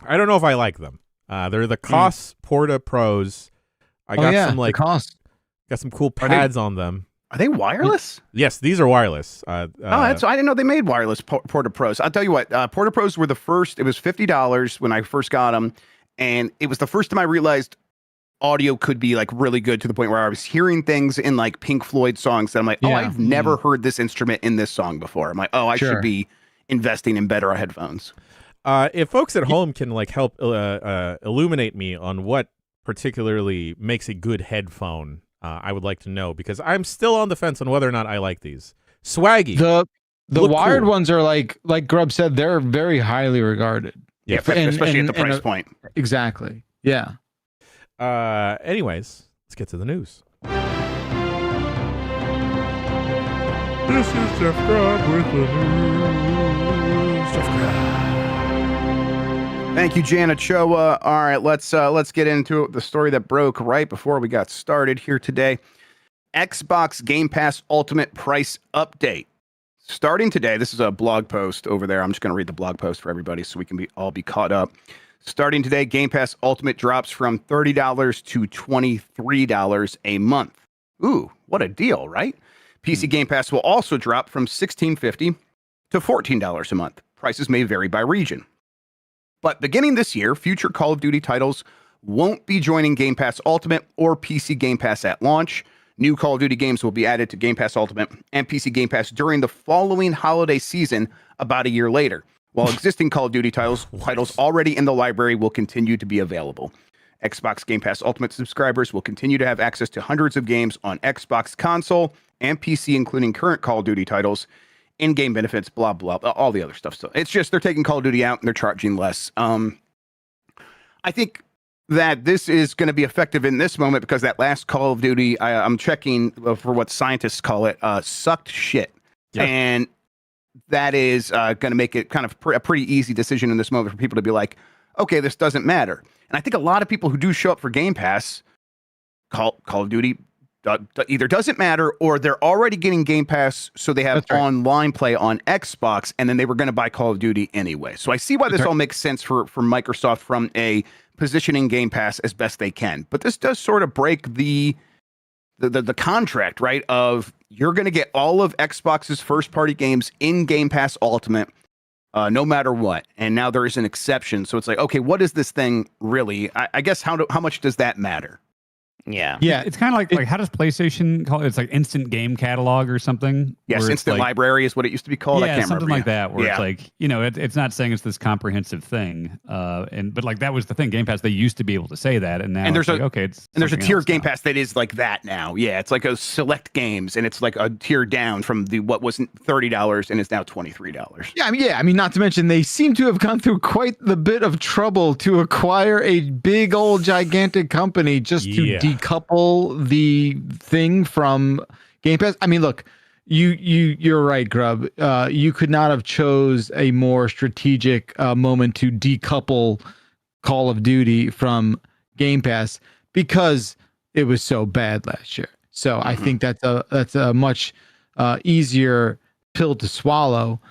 I don't know if I like them. They're the Koss Porta Pros. I got some cool pads on them. Are they wireless? Yes, these are wireless. I didn't know they made wireless Porta Pros. I'll tell you what, Porta Pros were the first. It was $50 when I first got them, and it was the first time I realized audio could be like really good, to the point where I was hearing things in like Pink Floyd songs that I'm like, I've never heard this instrument in this song before. I'm like, I should be investing in better headphones. If folks at home can like help illuminate me on what particularly makes a good headphone, I would like to know, because I'm still on the fence on whether or not I like these. Swaggy. The Look wired cool. ones are like Grubb said, they're very highly regarded. Yeah, And- especially and- at the price point. Exactly. Yeah. Anyways, let's get to the news. This is Jeff Grubb with the news. Jeff Grubb. Thank you, Janet Choa. All right, let's get into the story that broke right before we got started here today. Xbox Game Pass Ultimate price update. Starting today, this is a blog post over there. I'm just going to read the blog post for everybody so we can all be caught up. Starting today, Game Pass Ultimate drops from $30 to $23 a month. Ooh, what a deal, right? PC Game Pass will also drop from $16.50 to $14 a month. Prices may vary by region. But beginning this year, future Call of Duty titles won't be joining Game Pass Ultimate or PC Game Pass at launch. New Call of Duty games will be added to Game Pass Ultimate and PC Game Pass during the following holiday season about a year later, while existing Call of Duty titles already in the library will continue to be available. Xbox Game Pass Ultimate subscribers will continue to have access to hundreds of games on Xbox console and PC, including current Call of Duty titles, in-game benefits, blah, blah, blah, all the other stuff. So it's just they're taking Call of Duty out and they're charging less. I think that this is going to be effective in this moment because that last Call of Duty, I'm checking for what scientists call it, sucked shit. Yeah. And that is going to make it kind of a pretty easy decision in this moment for people to be like, okay, this doesn't matter. And I think a lot of people who do show up for Game Pass, Call of Duty either doesn't matter or they're already getting Game Pass, so they have online play on Xbox, and then they were going to buy Call of Duty anyway. So I see why this all makes sense for Microsoft from a positioning Game Pass as best they can. But this does sort of break the contract, right? Of you're going to get all of Xbox's first-party games in Game Pass Ultimate, no matter what. And now there is an exception. So it's like, okay, what is this thing really? I guess how much does that matter? Yeah. Yeah. It's kind of like how does PlayStation call it? It's like instant game catalog or something. Yes, where it's instant like, library is what it used to be called. I Yeah, can't something remember. like that. Where Yeah. it's like, it's not saying it's this comprehensive thing. But like that was the thing. Game Pass, they used to be able to say that, and now there's it's like, okay, it's And there's a something tier else of Game now. Pass that is like that now. Yeah, it's like a select games, and it's like a tier down from the what was $30 and is now $23. I mean, not to mention they seem to have gone through quite the bit of trouble to acquire a big old gigantic company just to decouple the thing from Game Pass. I mean, look, you're right, Grubb. You could not have chose a more strategic moment to decouple Call of Duty from Game Pass because it was so bad last year. So I think that's a much easier pill to swallow.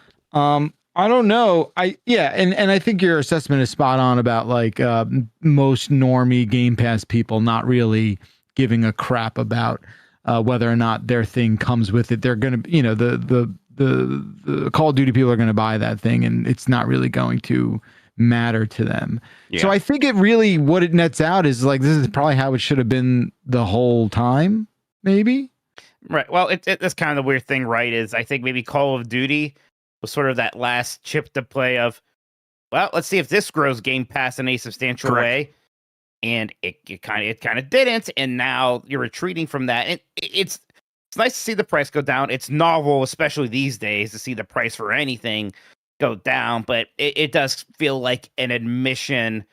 I don't know. And I think your assessment is spot on about like most normie Game Pass people not really giving a crap about whether or not their thing comes with it. They're gonna, the Call of Duty people are gonna buy that thing, and it's not really going to matter to them. Yeah. So I think it really, what it nets out is like this is probably how it should have been the whole time, maybe. Right. Well, that's kind of the weird thing, right? Is I think maybe Call of Duty was sort of that last chip to play of, well, let's see if this grows Game Pass in a substantial way. And it kind of didn't, and now you're retreating from that. And it's nice to see the price go down. It's novel, especially these days, to see the price for anything go down. But it does feel like an admission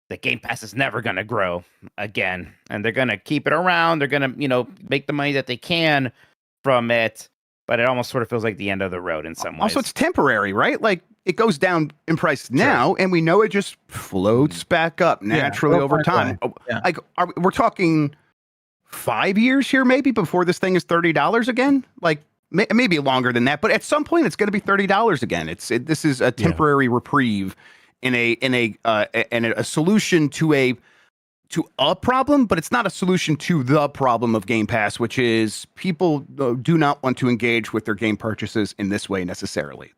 that Game Pass is never going to grow again, and they're going to keep it around. They're going to make the money that they can from it. But it almost sort of feels like the end of the road in some ways. Also, it's temporary, right? Like it goes down in price now, and we know it just floats back up naturally over time. Yeah. Like we're talking 5 years here, maybe before this thing is $30 again. Like maybe longer than that, but at some point it's going to be $30 again. This is a temporary reprieve in a solution to a problem, but it's not a solution to the problem of Game Pass, which is people do not want to engage with their game purchases in this way necessarily.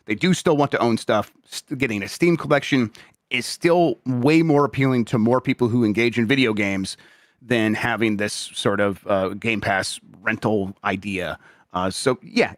They do still want to own stuff. Getting a Steam collection is still way more appealing to more people who engage in video games than having this sort of Game Pass rental idea. So yeah,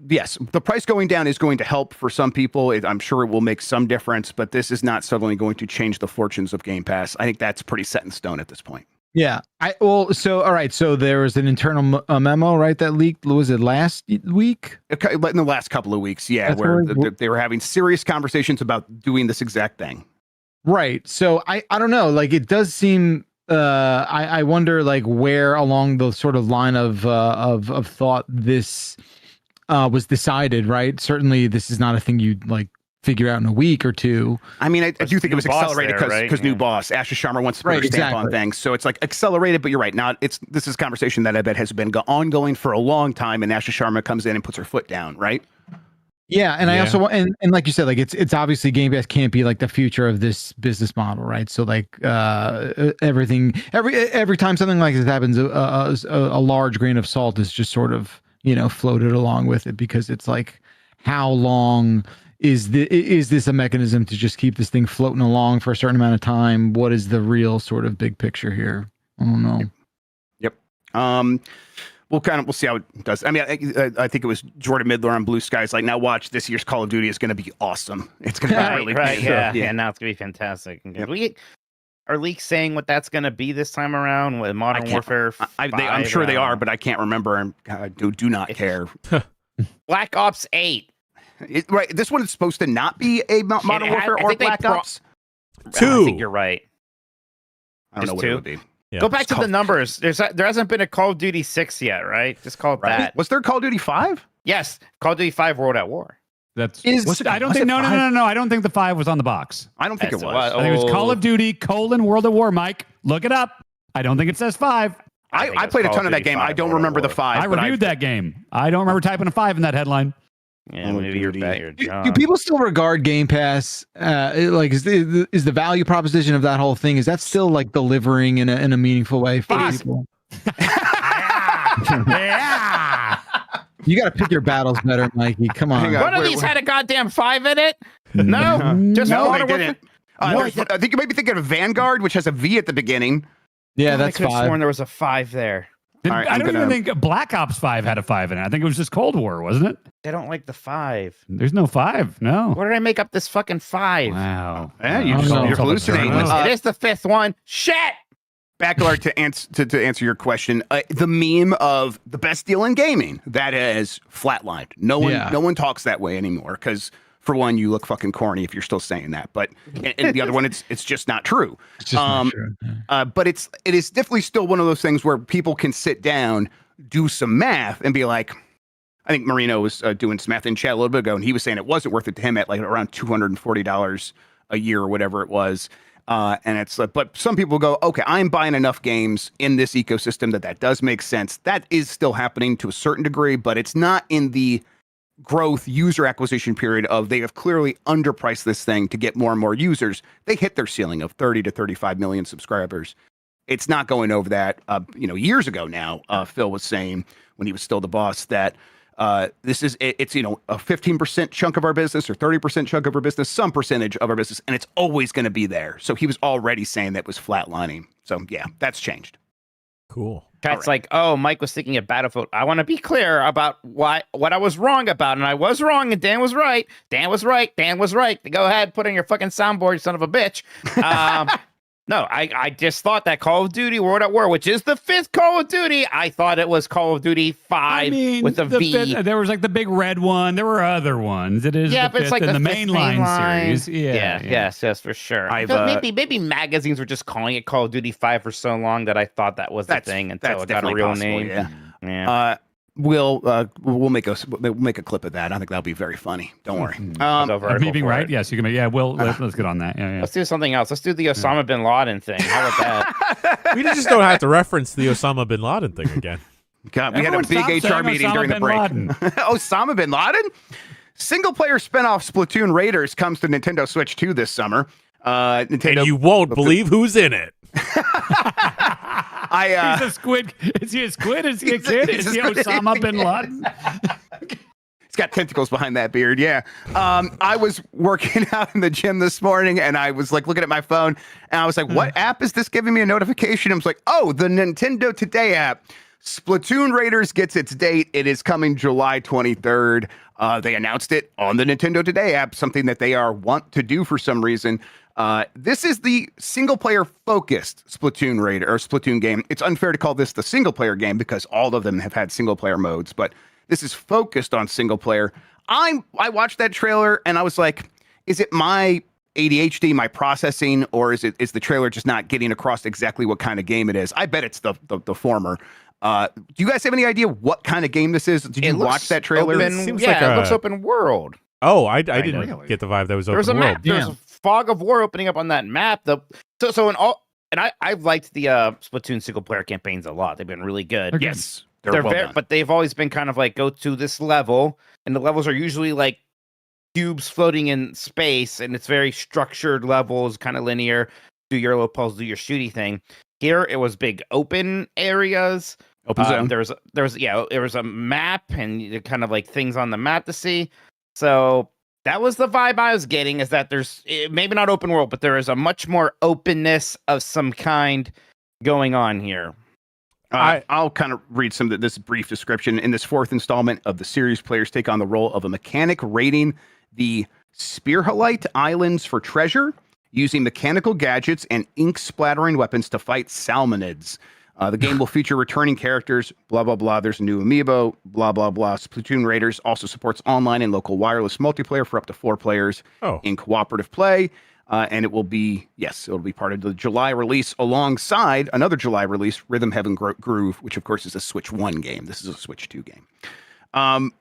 Yes, the price going down is going to help for some people. I'm sure it will make some difference, but this is not suddenly going to change the fortunes of Game Pass. I think that's pretty set in stone at this point. Yeah. All right. So there was an internal memo, right, that leaked. Was it last week? Okay, in the last couple of weeks, yeah, That's where where- they were having serious conversations about doing this exact thing. Right. So I don't know. Like, it does seem. I wonder, like, where along the sort of line of thought this was decided. Right. Certainly, this is not a thing you'd like figure out in a week or two. I mean, I do think it was new boss accelerated there, because right? new Yeah. boss Asher Sharma wants to put her stamp on things, so it's like accelerated. But you're right. Now this is a conversation that I bet has been ongoing for a long time, and Asher Sharma comes in and puts her foot down. Right. Yeah, and I Yeah. also want, and like you said, like it's obviously Game Pass can't be like the future of this business model, right? So like everything, every time something like this happens, a large grain of salt is just sort of floated along with it, because it's like, how long is this a mechanism to just keep this thing floating along for a certain amount of time? What is the real sort of big picture here? I don't know. Yep. We'll see how it does. I mean, I think it was Jordan Midler on Blue Skies. Like, now watch, this year's Call of Duty is going to be awesome. It's going to be really right, good. yeah. Now it's gonna be fantastic. Are leaks saying what that's gonna be this time around with Modern Warfare? I'm sure they are, but I can't remember. And I do not care. Black Ops 8. Right, this one is supposed to not be a Modern Warfare or Black Ops. I 2. think you're right. I don't know Just what 2? it would be. Yeah. Go back to the called- numbers. There hasn't been a Call of Duty 6 yet, right? Just call it Right. that. Was there Call of Duty 5? Yes, Call of Duty 5 World at War. That's Was it- I don't was think it no. five? I don't think the 5 was on the box. I don't think Yes, it it was. was. I think it was Call Oh. of Duty World at War. Mike, look it up. I don't think it says 5. I think it was played a Call ton of of that Duty game. 5 I don't World at remember the War. 5. I but reviewed that game. I don't remember typing a 5 in that headline. Yeah, Call of maybe you're Duty. bet your Do job. people still regard Game Pass like is the value proposition of that whole thing, is that still like delivering in a meaningful way for Fuck. people? Yeah. You got to pick your battles better, Mikey. Come on. Hang on. One of Wait, these wait. had a goddamn 5 in it? No, just No, they Modern Warfare. didn't. No, I think you might be thinking of Vanguard, which has a V at the beginning. Yeah, I that's could have 5. sworn there was a 5 there. All right, I I'm don't gonna- even think Black Ops 5 had a 5 in it. I think it was just Cold War, wasn't it? They don't like the 5. There's no 5. No. Where did I make up this fucking 5? Wow. Yeah, you Wow. just- you're hallucinating. It is the 5th one. Shit! Backyard, to answer your question, the meme of the best deal in gaming, that is flatlined. No one talks that way anymore, because for one, you look fucking corny if you're still saying that. But and the other one, it's just not true. It's just not true. Yeah. But it is definitely still one of those things where people can sit down, do some math, and be like, I think Marino was doing some math in chat a little bit ago, and he was saying it wasn't worth it to him at like around $240 a year or whatever it was. And it's like, but some people go, okay, I'm buying enough games in this ecosystem that does make sense. That is still happening to a certain degree, but it's not in the growth user acquisition period of they have clearly underpriced this thing to get more and more users. They hit their ceiling of 30 to 35 million subscribers. It's not going over that. Years ago now, Phil was saying when he was still the boss that it's a 15% chunk of our business or 30% chunk of our business, some percentage of our business, and it's always going to be there. So he was already saying that was flatlining. So yeah, that's changed. Cool. Cat's like, oh, Mike was thinking of Battlefield. I want to be clear about what I was wrong about, and I was wrong, and Dan was right. Dan was right. Dan was right. Go ahead, put in your fucking soundboard, you son of a bitch. No, I just thought that Call of Duty World at War, which is the 5th Call of Duty, I thought it was Call of Duty 5 with a V. There was like the big red one. There were other ones. It is Yeah, the but it's 5th like in the the fifth mainline series. Yeah. Yes, for sure. I've, maybe magazines were just calling it Call of Duty 5 for so long that I thought that was the thing until it got a definitely real possible, name. Yeah. We'll make a clip of that. I think that'll be very funny. Don't worry. Of me being right? Yes, you can make. Yeah, let's get on that. Yeah. Let's do something else. Let's do the Osama bin Laden thing. How about that? We just don't have to reference the Osama bin Laden thing again. God, we Everyone had a big stop HR saying meeting Osama during the bin break. Laden. Osama bin Laden? Single-player spinoff Splatoon Raiders comes to Nintendo Switch 2 this summer. Nintendo, And you won't believe who's in it. He's a squid. Is he a squid? Is he a kid? he's Is he a squid. Osama bin Laden? He's got tentacles behind that beard. Yeah. I was working out in the gym this morning and I was like looking at my phone and I was like, what app is this giving me a notification? I was like, oh, the Nintendo Today app. Splatoon Raiders gets its date. It is coming July 23rd. They announced it on the Nintendo Today app, something that they want to do for some reason. This is the single-player focused Splatoon game. It's unfair to call this the single-player game because all of them have had single-player modes, but this is focused on single-player. I watched that trailer and I was like, is it my ADHD, my processing, or is the trailer just not getting across exactly what kind of game it is? I bet it's the former. Do you guys have any idea what kind of game this is? Did you watch that trailer? It looks open world. Oh, I didn't get the vibe that was open world. Map. There's a fog of war opening up on that map. I've liked the Splatoon single player campaigns a lot. They've been really good. Yes, they're well very, done. but they've always been kind of like go to this level, and the levels are usually like cubes floating in space, and it's very structured levels, kind of linear. Do your little puzzles, do your shooty thing. Here it was big open areas. Open zone. There was a map and kind of like things on the map to see. So that was the vibe I was getting, is that there's maybe not open world, but there is a much more openness of some kind going on here. I'll kind of read some of this brief description. In this fourth installment of the series, players take on the role of a mechanic raiding the Spearhalite Islands for treasure, using mechanical gadgets and ink-splattering weapons to fight salmonids. The game will feature returning characters, blah, blah, blah. There's a new amiibo, blah, blah, blah. Splatoon Raiders also supports online and local wireless multiplayer for up to 4 players in cooperative play. And it'll be part of the July release alongside another July release, Rhythm Heaven Groove, which of course is a Switch 1 game. This is a Switch 2 game.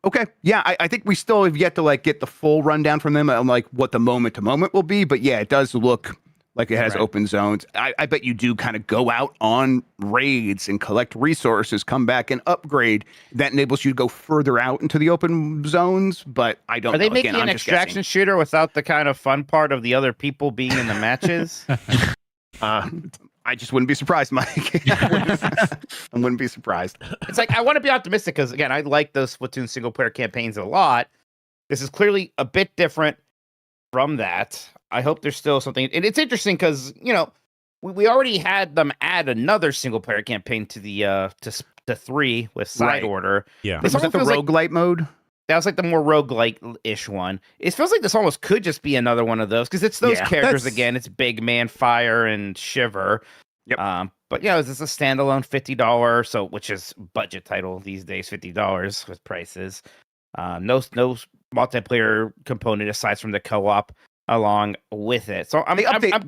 Okay. Yeah, I think we still have yet to like get the full rundown from them on like what the moment to moment will be. But yeah, it does look like it has open zones. I bet you do kind of go out on raids and collect resources, come back and upgrade. That enables you to go further out into the open zones, but I don't know. Are they making an extraction shooter without the kind of fun part of the other people being in the matches? I just wouldn't be surprised, Mike. I wouldn't be surprised. It's like, I want to be optimistic because, again, I like those Splatoon single-player campaigns a lot. This is clearly a bit different from that. I hope there's still something. And it's interesting because, we already had them add another single-player campaign to the to 3 with Side Order. Yeah. Was that the roguelite mode? That was like the more roguelite-ish one. It feels like this almost could just be another one of those because it's those characters again. It's Big Man, Fire, and Shiver. Yep. But yeah, this is a standalone $50, which is budget title these days, $50 with prices. No multiplayer component aside from the co-op along with it. So I'm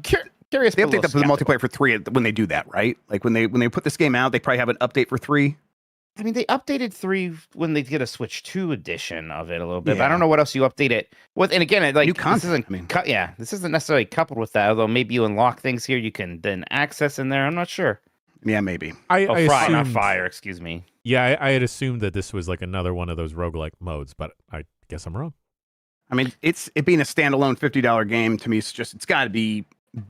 curious. They update the multiplayer for 3 when they do that, right? Like when they put this game out, they probably have an update for 3. I mean, they updated 3 when they did a Switch 2 edition of it a little bit. But I don't know what else you update it with. And again, like, new content. This isn't necessarily coupled with that. Although maybe you unlock things here you can then access in there. I'm not sure. Yeah, maybe. Not Fire. Excuse me. Yeah, I had assumed that this was like another one of those roguelike modes, but I guess I'm wrong. I mean, it being a standalone $50 game to me, it's got to be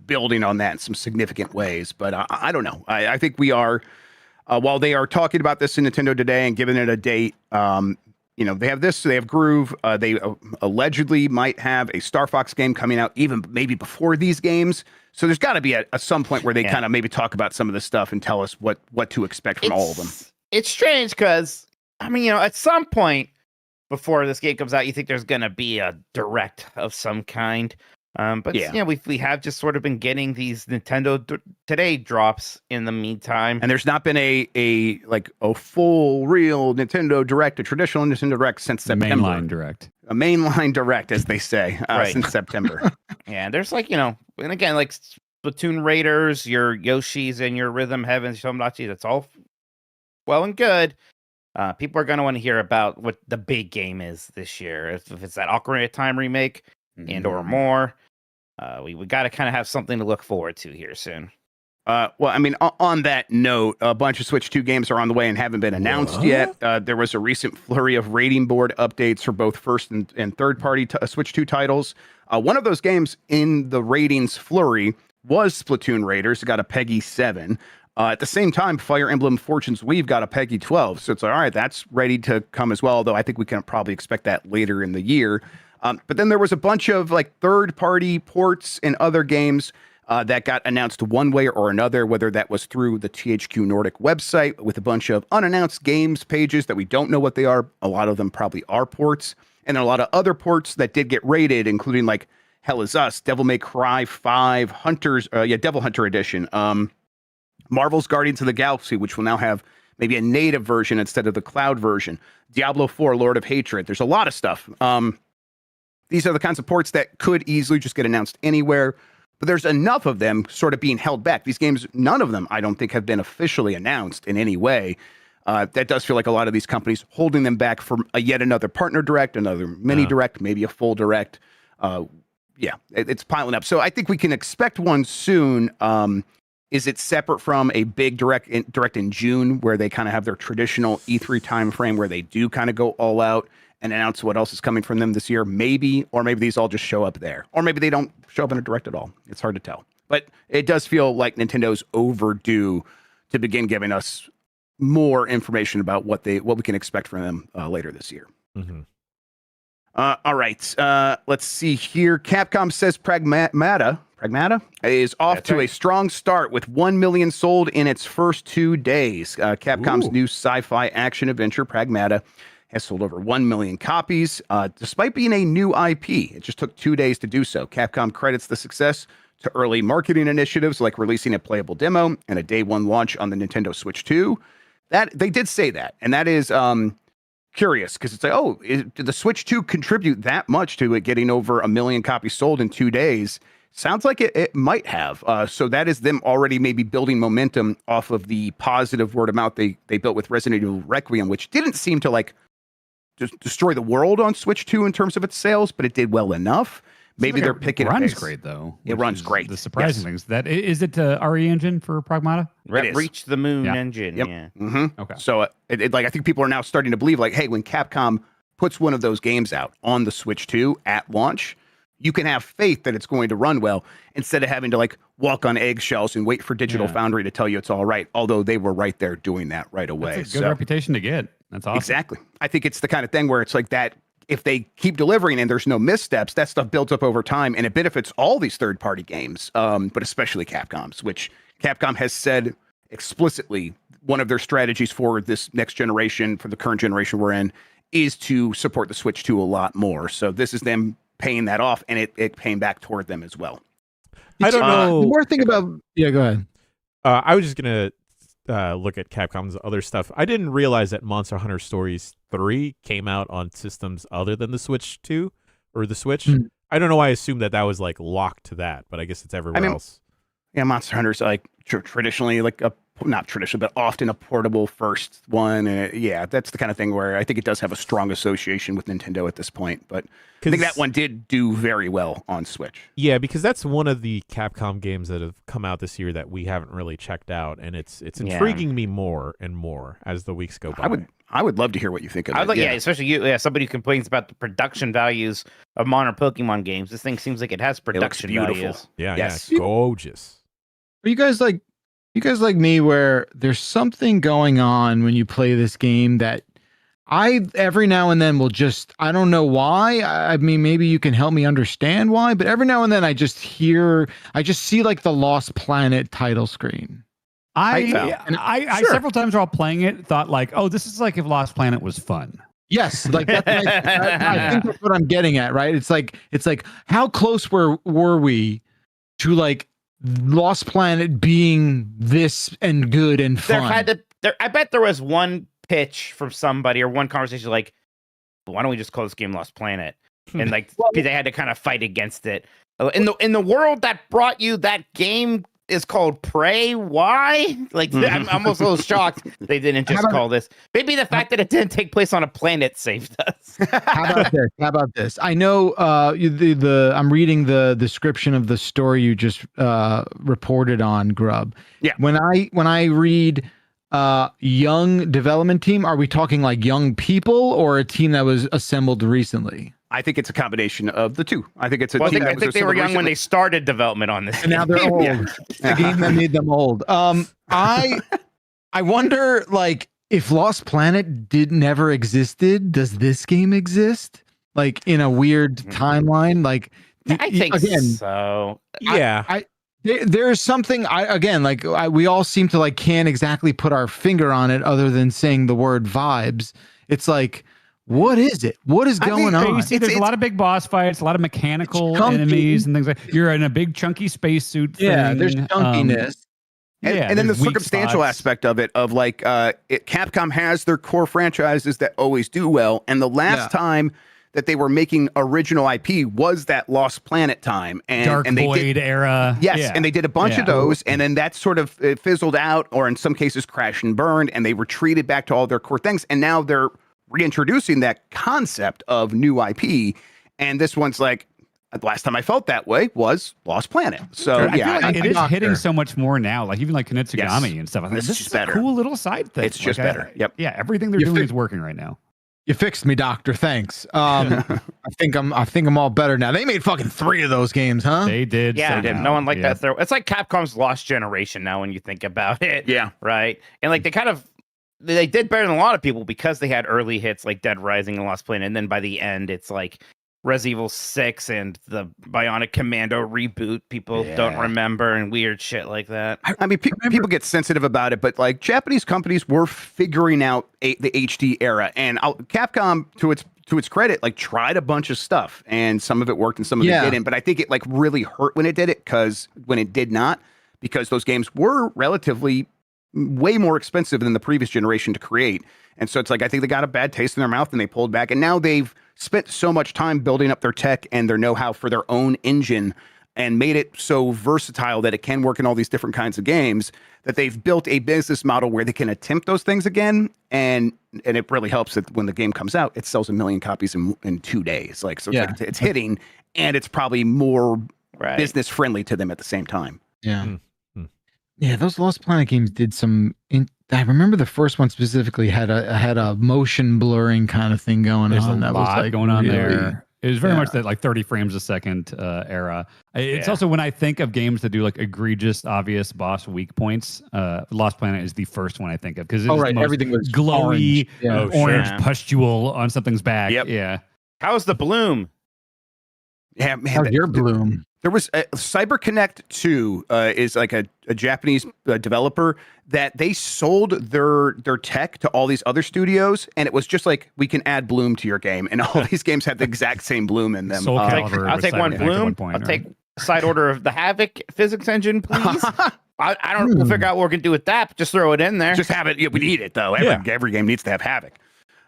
building on that in some significant ways. But I don't know. I think we are. While they are talking about this in Nintendo Today and giving it a date, they have this, they have Groove. They allegedly might have a Star Fox game coming out even maybe before these games. So there's got to be at some point where they kind of maybe talk about some of this stuff and tell us what to expect from all of them. It's strange because, at some point before this game comes out, you think there's going to be a direct of some kind. We have just sort of been getting these Nintendo Today drops in the meantime, and there's not been a full real Nintendo Direct, a traditional Nintendo Direct since September. A mainline Direct, as they say, since September. Yeah, there's and again, like Splatoon Raiders, your Yoshis and your Rhythm Heavens, Tomodachi, that's all well and good. People are going to want to hear about what the big game is this year. If it's that Ocarina of Time remake and or more. We got to kind of have something to look forward to here soon. On that note, a bunch of Switch 2 games are on the way and haven't been announced yet. There was a recent flurry of rating board updates for both first and third-party Switch 2 titles. One of those games in the ratings flurry was Splatoon Raiders. It got a PEGI 7. At the same time, Fire Emblem Fortune's Weave got a PEGI 12. So it's like, all right, that's ready to come as well, though I think we can probably expect that later in the year. But then there was a bunch of third-party ports and other games. that got announced one way or another, whether that was through the THQ Nordic website with a bunch of unannounced games pages that we don't know what they are. A lot of them probably are ports, and a lot of other ports that did get rated, including like Hell Is Us, Devil May Cry 5, Devil Hunter Edition, Marvel's Guardians of the Galaxy, which will now have maybe a native version instead of the cloud version, Diablo 4, Lord of Hatred. There's a lot of stuff. These are the kinds of ports that could easily just get announced anywhere. But there's enough of them sort of being held back. These games, none of them, I don't think, have been officially announced in any way. That does feel like a lot of these companies holding them back for yet another partner direct, another mini direct, maybe a full direct. It's piling up. So I think we can expect one soon. Is it separate from a big direct in June where they kind of have their traditional E3 timeframe where they do kind of go all out and announce what else is coming from them this year? Maybe, or maybe these all just show up there, or maybe they don't show up in a direct at all. It's hard to tell, but it does feel like Nintendo's overdue to begin giving us more information about what we can expect from them later this year. Mm-hmm. All right, let's see here. Capcom says Pragmata is off to a strong start with 1 million sold in its first 2 days. Capcom's new sci-fi action adventure, Pragmata, has sold over 1 million copies, despite being a new IP. It just took 2 days to do so. Capcom credits the success to early marketing initiatives like releasing a playable demo and a day one launch on the Nintendo Switch 2. That they did say that, and that is curious because it's like, did the Switch 2 contribute that much to it getting over 1 million copies sold in 2 days? Sounds like it might have. So that is them already maybe building momentum off of the positive word of mouth they built with Resident Evil Requiem, which didn't seem to like destroy the world on Switch 2 in terms of its sales, but it did well enough. Maybe they're picking. It runs great though. It runs great. The surprising thing is that is it RE engine for Pragmata? Reach the Moon engine. Yep. Yeah. Mm-hmm. Okay. So I think people are now starting to believe like, hey, when Capcom puts one of those games out on the Switch 2 at launch, you can have faith that it's going to run well instead of having to like walk on eggshells and wait for Digital Foundry to tell you it's all right. Although they were right there doing that right away. That's a good reputation to get. That's awesome. Exactly. I think it's the kind of thing where it's like that. If they keep delivering and there's no missteps, that stuff builds up over time and it benefits all these third-party games, but especially Capcom's, which Capcom has said explicitly one of their strategies for this next generation, for the current generation we're in, is to support the Switch 2 a lot more. So this is them paying that off and it paying back toward them as well. I don't know. The more thing about... Yeah, go ahead. I was just going to look at Capcom's other stuff. I didn't realize that Monster Hunter Stories 3 came out on systems other than the Switch 2 or the Switch. I don't know why I assumed that was like locked to that, but I guess it's everywhere else. Yeah, Monster Hunter's like traditionally like not traditional, but often a portable first one. And that's the kind of thing where I think it does have a strong association with Nintendo at this point. But I think that one did do very well on Switch. Yeah, because that's one of the Capcom games that have come out this year that we haven't really checked out, and it's intriguing me more and more as the weeks go by. I would love to hear what you think of it. Especially you, somebody who complains about the production values of modern Pokemon games. This thing seems like it has production values. Yeah, it's gorgeous. Are you guys like me where there's something going on when you play this game that I every now and then will just, I don't know why. I mean, maybe you can help me understand why, but every now and then I just see like the Lost Planet title screen. I several times while playing it thought like, oh, this is like if Lost Planet was fun. Yes, like that's I think that's what I'm getting at, right? It's like how close were we to like Lost Planet being this and good and fun? I bet there was one pitch from somebody or one conversation like, why don't we just call this game Lost Planet? And like they had to kind of fight against it. In the world that brought you that game is called Prey. Why? Like I'm almost a little shocked they didn't just call this. Maybe the fact that it didn't take place on a planet saved us. How about this? I know I'm reading the description of the story you just reported on, Grubb. Yeah. When I read young development team, are we talking like young people or a team that was assembled recently? I think it's a combination of the two. I think it's a I team think they were young when they started development on this. And now they're old. It's the game that made them old. I wonder, like, if Lost Planet never existed, does this game exist? Like in a weird timeline? Like I think so. Yeah. There's something we all seem to like can't exactly put our finger on it other than saying the word vibes. It's like, what is it? What is going on? There's a lot of big boss fights, a lot of mechanical enemies and things like. You're in a big chunky spacesuit. Yeah, thing. there's chunkiness. And then the circumstantial aspect of it, of like, Capcom has their core franchises that always do well, and the last time that they were making original IP was that Lost Planet time, and Dark and they Void era. Yes, and they did a bunch of those, and then that sort of fizzled out, or in some cases crashed and burned, and they retreated back to all their core things, and now they're reintroducing that concept of new IP, and this one's like, the last time I felt that way was Lost Planet. So I feel like it is hitting so much more now, like even like Konitsugami and stuff. I think It's this just is better. a cool little side thing. It's just better. Yep. Yeah, everything they're doing is working right now. You fixed me, Doctor. Thanks. I think I'm all better now. They made fucking 3 of those games, huh? They did. Yeah, somehow. no one liked that. It's like Capcom's Lost Generation now when you think about it. Yeah. Right. And like they did better than a lot of people because they had early hits like Dead Rising and Lost Planet, and then by the end it's like Resident Evil 6 and the Bionic Commando reboot people don't remember and weird shit like that. I mean, people get sensitive about it, but like Japanese companies were figuring out the HD era, and Capcom, to its credit, like tried a bunch of stuff, and some of it worked and some of it didn't. But I think it like really hurt when it did it, because when it did not, because those games were relatively way more expensive than the previous generation to create. And so it's like, I think they got a bad taste in their mouth and they pulled back. And now they've spent so much time building up their tech and their know-how for their own engine and made it so versatile that it can work in all these different kinds of games, that they've built a business model where they can attempt those things again. And it really helps that when the game comes out, it sells 1 million copies in 2 days. Like, so it's, like it's hitting, and it's probably more business friendly to them at the same time. Yeah. Yeah, those Lost Planet games did some. I remember the first one specifically had a motion blurring kind of thing going There's on. a That lot was like going on really, there. It was very much that like 30 frames a second era. It's also when I think of games that do like egregious, obvious boss weak points. Lost Planet is the first one I think of, because everything was glowy, orange sure. pustule on something's back. Yep. Yeah. How's the bloom? Yeah, man. How's your bloom? There was CyberConnect 2 is like a Japanese developer that they sold their tech to all these other studios, and it was just like, we can add bloom to your game, and all these games have the exact same bloom in them. Soul I'll Calibur take one was bloom. point, I'll right? take side order of the Havoc physics engine, please. I don't we'll figure out what we're gonna do with that. But just throw it in there. Just have it. Yeah, we need it though. Every game needs to have Havoc.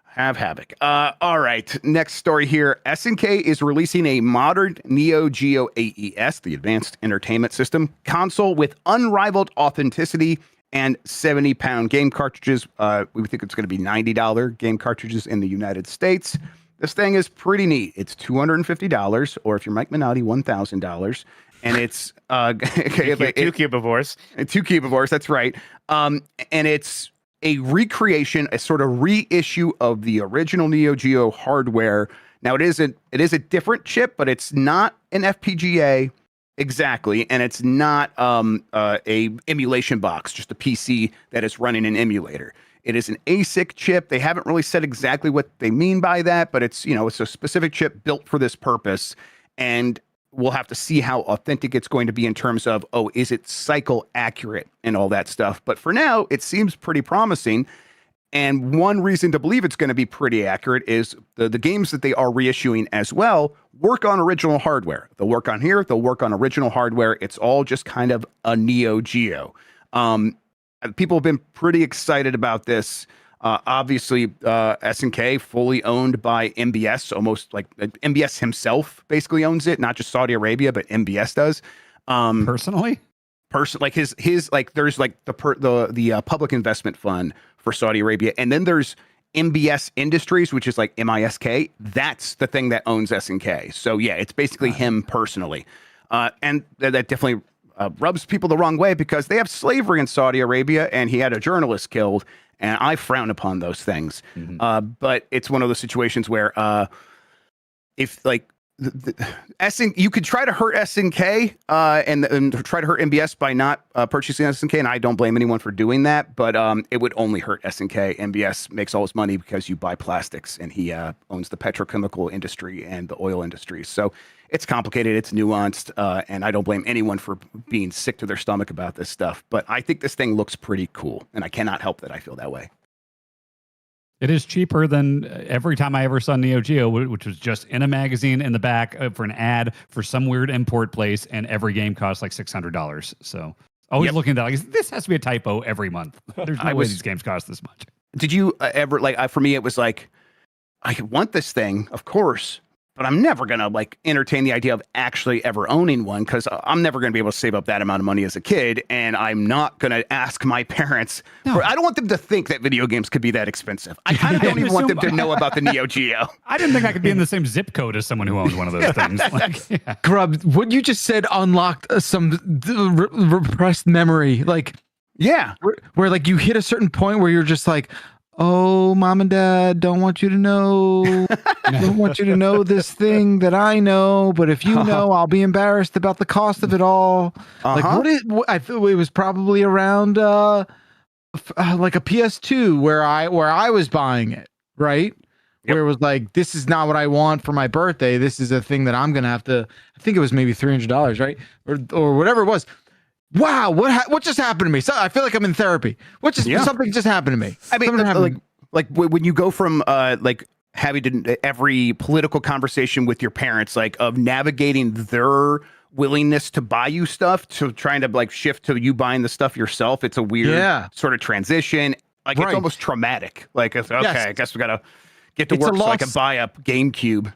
Have Havoc. All right. Next story here. SNK is releasing a modern NeoGeo AES, the Advanced Entertainment System console, with unrivaled authenticity and 70-pound game cartridges. We think it's going to be $90 game cartridges in the United States. This thing is pretty neat. It's $250, or if you're Mike Minotti, $1,000. And it's two cubivores. 2 cubivores. That's right. And it's a recreation, a sort of reissue of the original NeoGeo hardware. Now it is a different chip, but it's not an FPGA exactly, and it's not a emulation box, just a PC that is running an emulator. It is an ASIC chip. They haven't really said exactly what they mean by that, but it's a specific chip built for this purpose, and we'll have to see how authentic it's going to be in terms of, is it cycle accurate and all that stuff. But for now, it seems pretty promising. And one reason to believe it's going to be pretty accurate is the games that they are reissuing as well work on original hardware. They'll work on here. They'll work on original hardware. It's all just kind of a NeoGeo. People have been pretty excited about this. Obviously, SNK fully owned by MBS, almost like MBS himself basically owns it, not just Saudi Arabia, but MBS does. Personally, like his like there's like the public investment fund for Saudi Arabia, and then there's MBS Industries, which is like MISK. That's the thing that owns SNK. So yeah, it's basically him personally, and that definitely rubs people the wrong way, because they have slavery in Saudi Arabia, and he had a journalist killed. And I frown upon those things. Mm-hmm. But it's one of those situations where if like you could try to hurt SNK and try to hurt MBS by not purchasing SNK, and I don't blame anyone for doing that, but it would only hurt SNK. MBS makes all his money because you buy plastics, and he owns the petrochemical industry and the oil industry. So it's complicated, it's nuanced, and I don't blame anyone for being sick to their stomach about this stuff. But I think this thing looks pretty cool, and I cannot help that I feel that way. It is cheaper than every time I ever saw NeoGeo, which was just in a magazine in the back for an ad for some weird import place, and every game costs like $600. So always looking at that, like, this has to be a typo every month. There's no way these games cost this much. Did you ever, like, for me, it was like, I want this thing, of course, but I'm never going to like entertain the idea of actually ever owning one, because I'm never going to be able to save up that amount of money as a kid. And I'm not going to ask my parents. I don't want them to think that video games could be that expensive. I kind of don't even want them to know about the Neo Geo. I didn't think I could be in the same zip code as someone who owns one of those things. Like, Grubb, what you just said unlocked some repressed memory. Like, where like you hit a certain point where you're just like, oh, mom and dad don't want you to know. Don't want you to know this thing that I know. But if you know, I'll be embarrassed about the cost of it all. Like, I feel it was probably around like a PS2 where I was buying it, right? Where it was like, this is not what I want for my birthday. This is a thing that I'm gonna have to. I think it was maybe $300, right, or whatever it was. Wow, what just happened to me? So I feel like I'm in therapy. Something just happened to me. I mean, like when you go from like having to every political conversation with your parents, like of navigating their willingness to buy you stuff to trying to like shift to you buying the stuff yourself. It's a weird sort of transition. Like it's almost traumatic. Like, okay, I guess we gotta get to work so I can buy a GameCube.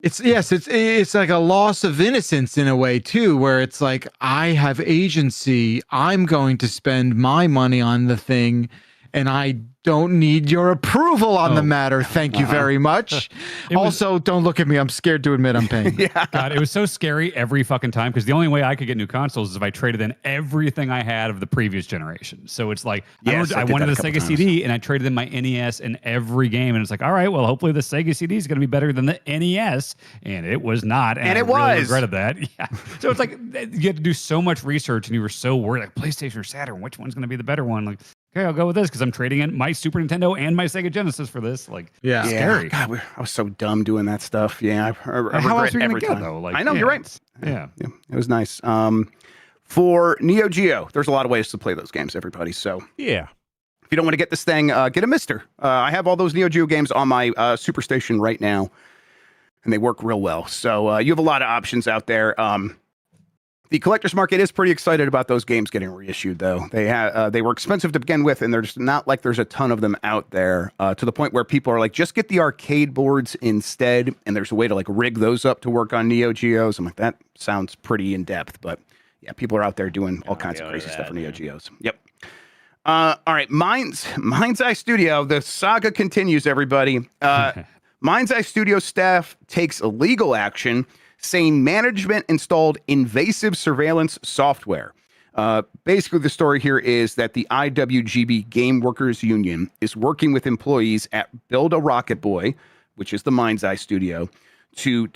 It's like a loss of innocence in a way too, where it's like, I have agency. I'm going to spend my money on the thing, and I don't need your approval on the matter. Thank you very much. Also, don't look at me. I'm scared to admit I'm paying. God, it was so scary every fucking time, because the only way I could get new consoles is if I traded in everything I had of the previous generation. So it's like, I wanted a Sega CD, and I traded in my NES in every game. And it's like, all right, well, hopefully the Sega CD is going to be better than the NES. And it was not. And I really regretted that. Yeah. So it's like, you had to do so much research, and you were so worried, like PlayStation or Saturn, which one's going to be the better one? Like, okay, I'll go with this because I'm trading in my Super Nintendo and my Sega Genesis for this. Like, scary. God, I was so dumb doing that stuff. Yeah, I regret every time. Though? Like, I know, you're right. Yeah, it was nice. For Neo Geo, there's a lot of ways to play those games, everybody. So if you don't want to get this thing, get a Mister. I have all those Neo Geo games on my Superstation right now, and they work real well. So you have a lot of options out there. The collector's market is pretty excited about those games getting reissued, though. They were expensive to begin with, and there's not like there's a ton of them out there to the point where people are like, just get the arcade boards instead. And there's a way to like rig those up to work on Neo Geos. I'm like, that sounds pretty in depth, but yeah, people are out there doing all kinds of crazy stuff for Neo Geos. Yep. All right, MindsEye Studio. The saga continues, everybody. MindsEye Studio staff takes legal action, saying management installed invasive surveillance software. Basically, the story here is that the IWGB Game Workers Union is working with employees at Build a Rocket Boy, which is the MindsEye studio, to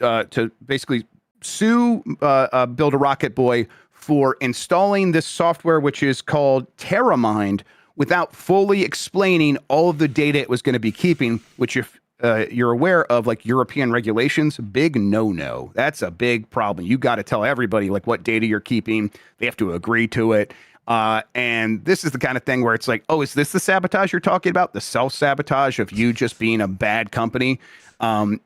basically sue Build a Rocket Boy for installing this software, which is called TerraMind, without fully explaining all of the data it was going to be keeping, which if you're aware of, like European regulations, big no. That's a big problem. You got to tell everybody like what data you're keeping. They have to agree to it. And this is the kind of thing where it's like, oh, is this the sabotage you're talking about? The self-sabotage of you just being a bad company? The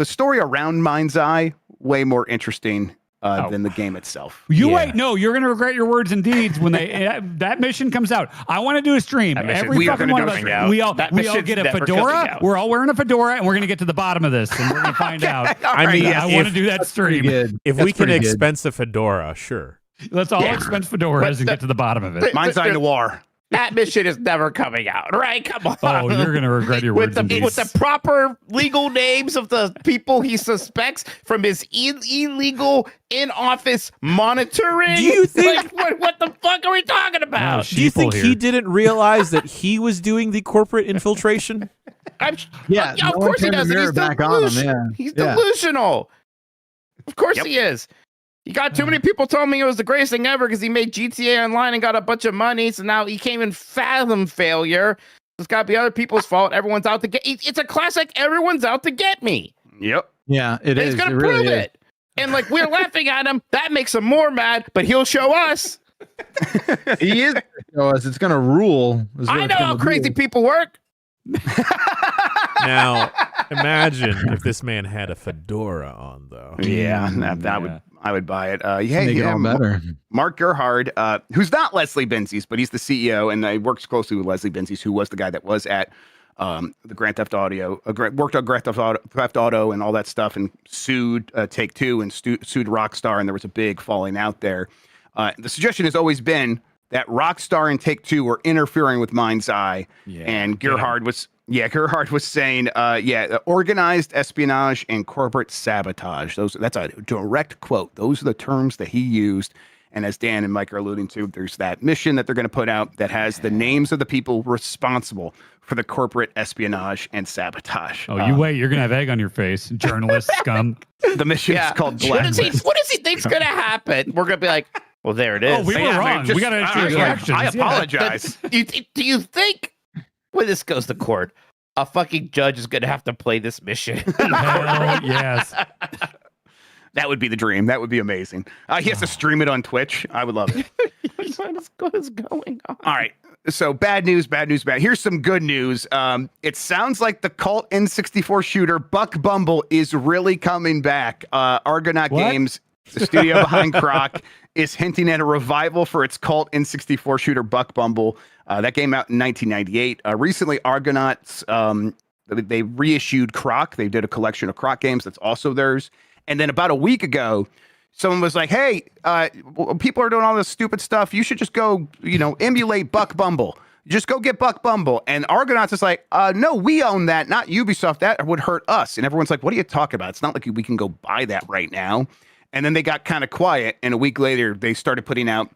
story around MindsEye, way more interesting than the game itself. Wait, no, you're going to regret your words and deeds when that mission comes out. I want to do a stream. Every fucking one of us. We all get a fedora. We're all wearing a fedora, and we're going to get to the bottom of this, and we're going to find out. I want to do that stream. If we can expense a fedora, sure. Let's all expense fedoras and get to the bottom of it. MindsEye Noir. That mission is never coming out, right? Come on. Oh, you're going to regret your words and deeds. With the proper legal names of the people he suspects from his illegal in-office monitoring. Do you think... Like, what the fuck are we talking about? Do you think he didn't realize that he was doing the corporate infiltration? Of course he doesn't. He's delusional. Of course he is. You got too many people telling me it was the greatest thing ever because he made GTA Online and got a bunch of money. So now he can't even fathom failure. It's got to be other people's fault. Everyone's out to get. It's a classic. Everyone's out to get me. Yep. Yeah, it And is. he's gonna It really prove is. it. And like we're laughing at him. That makes him more mad, but he'll show us. He is gonna show us. It's gonna rule. is what I it's know gonna how crazy do. people work. Now, imagine if this man had a fedora on, though. Yeah, Yeah. I would buy it. Make it all Ma- better. Mark Gerhard, who's not Leslie Benzies, but he's the CEO, and he works closely with Leslie Benzies, who was the guy that was at the Grand Theft Auto, worked on Grand Theft Auto and all that stuff, and sued Take-Two and sued Rockstar, and there was a big falling out there. The suggestion has always been that Rockstar and Take-Two were interfering with MindsEye, and Gerhard was saying, organized espionage and corporate sabotage. That's a direct quote. Those are the terms that he used. And as Dan and Mike are alluding to, there's that mission that they're going to put out that has the names of the people responsible for the corporate espionage and sabotage. Oh, you wait. You're going to have egg on your face. Journalist scum. The mission is called What does Blacklist. he think's gonna happen? We're gonna be like, well, there it is. Oh, we were wrong. We got to answer your questions. I Yeah. apologize. Do you think when this goes to court, a fucking judge is gonna have to play this mission? Hell yes. That would be the dream. That would be amazing. He has to stream it on Twitch. I would love it. What is going on? All right. So bad news. Here's some good news. It sounds like the cult N64 shooter Buck Bumble is really coming back. Argonaut What? Games, the studio behind Croc, is hinting at a revival for its cult N64 shooter Buck Bumble. That came out in 1998. Recently, Argonauts, they reissued Croc. They did a collection of Croc games that's also theirs. And then about a week ago, someone was like, hey, people are doing all this stupid stuff. You should just go, emulate Buck Bumble. Just go get Buck Bumble. And Argonauts is like, no, we own that, not Ubisoft. That would hurt us. And everyone's like, what are you talking about? It's not like we can go buy that right now. And then they got kind of quiet. And a week later, they started putting out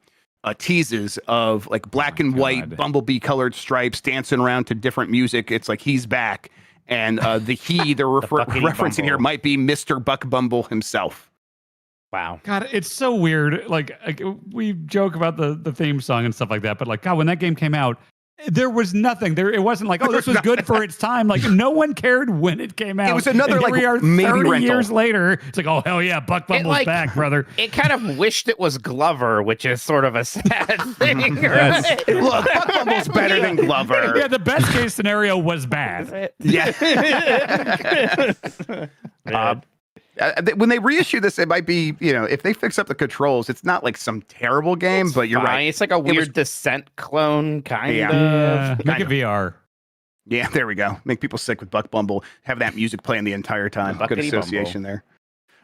teases of like black and white bumblebee colored stripes dancing around to different music. It's like he's back. And they're referencing here might be Mr. Buck Bumble himself. Wow. God, it's so weird. Like we joke about the theme song and stuff like that, but like, God, when that game came out, there was nothing there. It wasn't like, oh, this was good for its time. Like no one cared when it came out. It was another and here like we are maybe 30 rental. years later. It's like, oh hell yeah, Buck Bumble's back, brother. It kind of wished it was Glover, which is sort of a sad thing. Right? Look, Buck Bumble's better than Glover. Yeah, the best case scenario was bad. Yeah. When they reissue this, it might be, if they fix up the controls, it's not like some terrible game, but you're right. It's like a weird Descent clone, kind Yeah. of. Yeah, make Kind it of. VR. Yeah, there we go. Make people sick with Buck Bumble. Have that music playing the entire time. Good Buckety association there.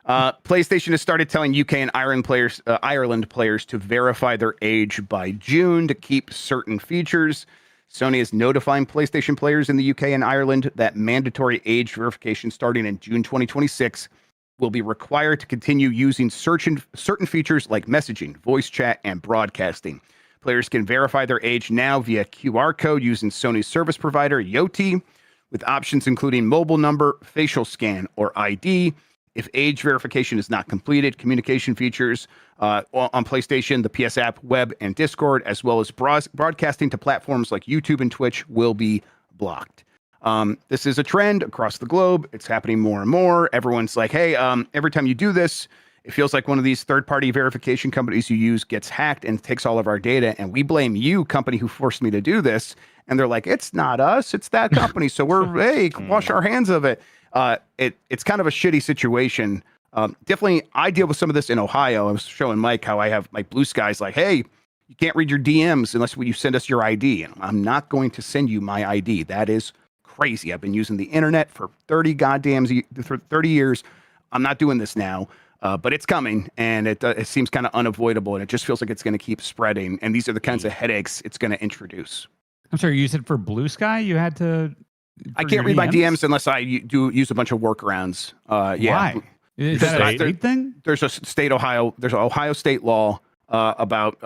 PlayStation has started telling UK and Ireland players to verify their age by June to keep certain features. Sony is notifying PlayStation players in the UK and Ireland that mandatory age verification starting in June 2026 will be required to continue using certain features like messaging, voice chat, and broadcasting. Players can verify their age now via QR code using Sony's service provider, Yoti, with options including mobile number, facial scan, or ID. If age verification is not completed, communication features on PlayStation, the PS app, web, and Discord, as well as broadcasting to platforms like YouTube and Twitch will be blocked. This is a trend across the globe. It's happening more and more. Everyone's like, hey, every time you do this, it feels like one of these third-party verification companies you use gets hacked and takes all of our data, and we blame you, company who forced me to do this. And they're like, it's not us, it's that company. So wash our hands of it. It's kind of a shitty situation. Definitely, I deal with some of this in Ohio. I was showing Mike how I have like Blue Sky's like, hey, you can't read your DMs unless you send us your ID. And I'm not going to send you my ID. That is crazy. I've been using the internet for 30 years. I'm not doing this now. But it's coming, and it seems kind of unavoidable, and it just feels like it's going to keep spreading. And these are the kinds of headaches it's going to introduce. I'm sorry, you said for Blue Sky you had to. I can't read my DMs unless I use a bunch of workarounds. Yeah. Why? Is that a state thing? There's a there's an Ohio state law about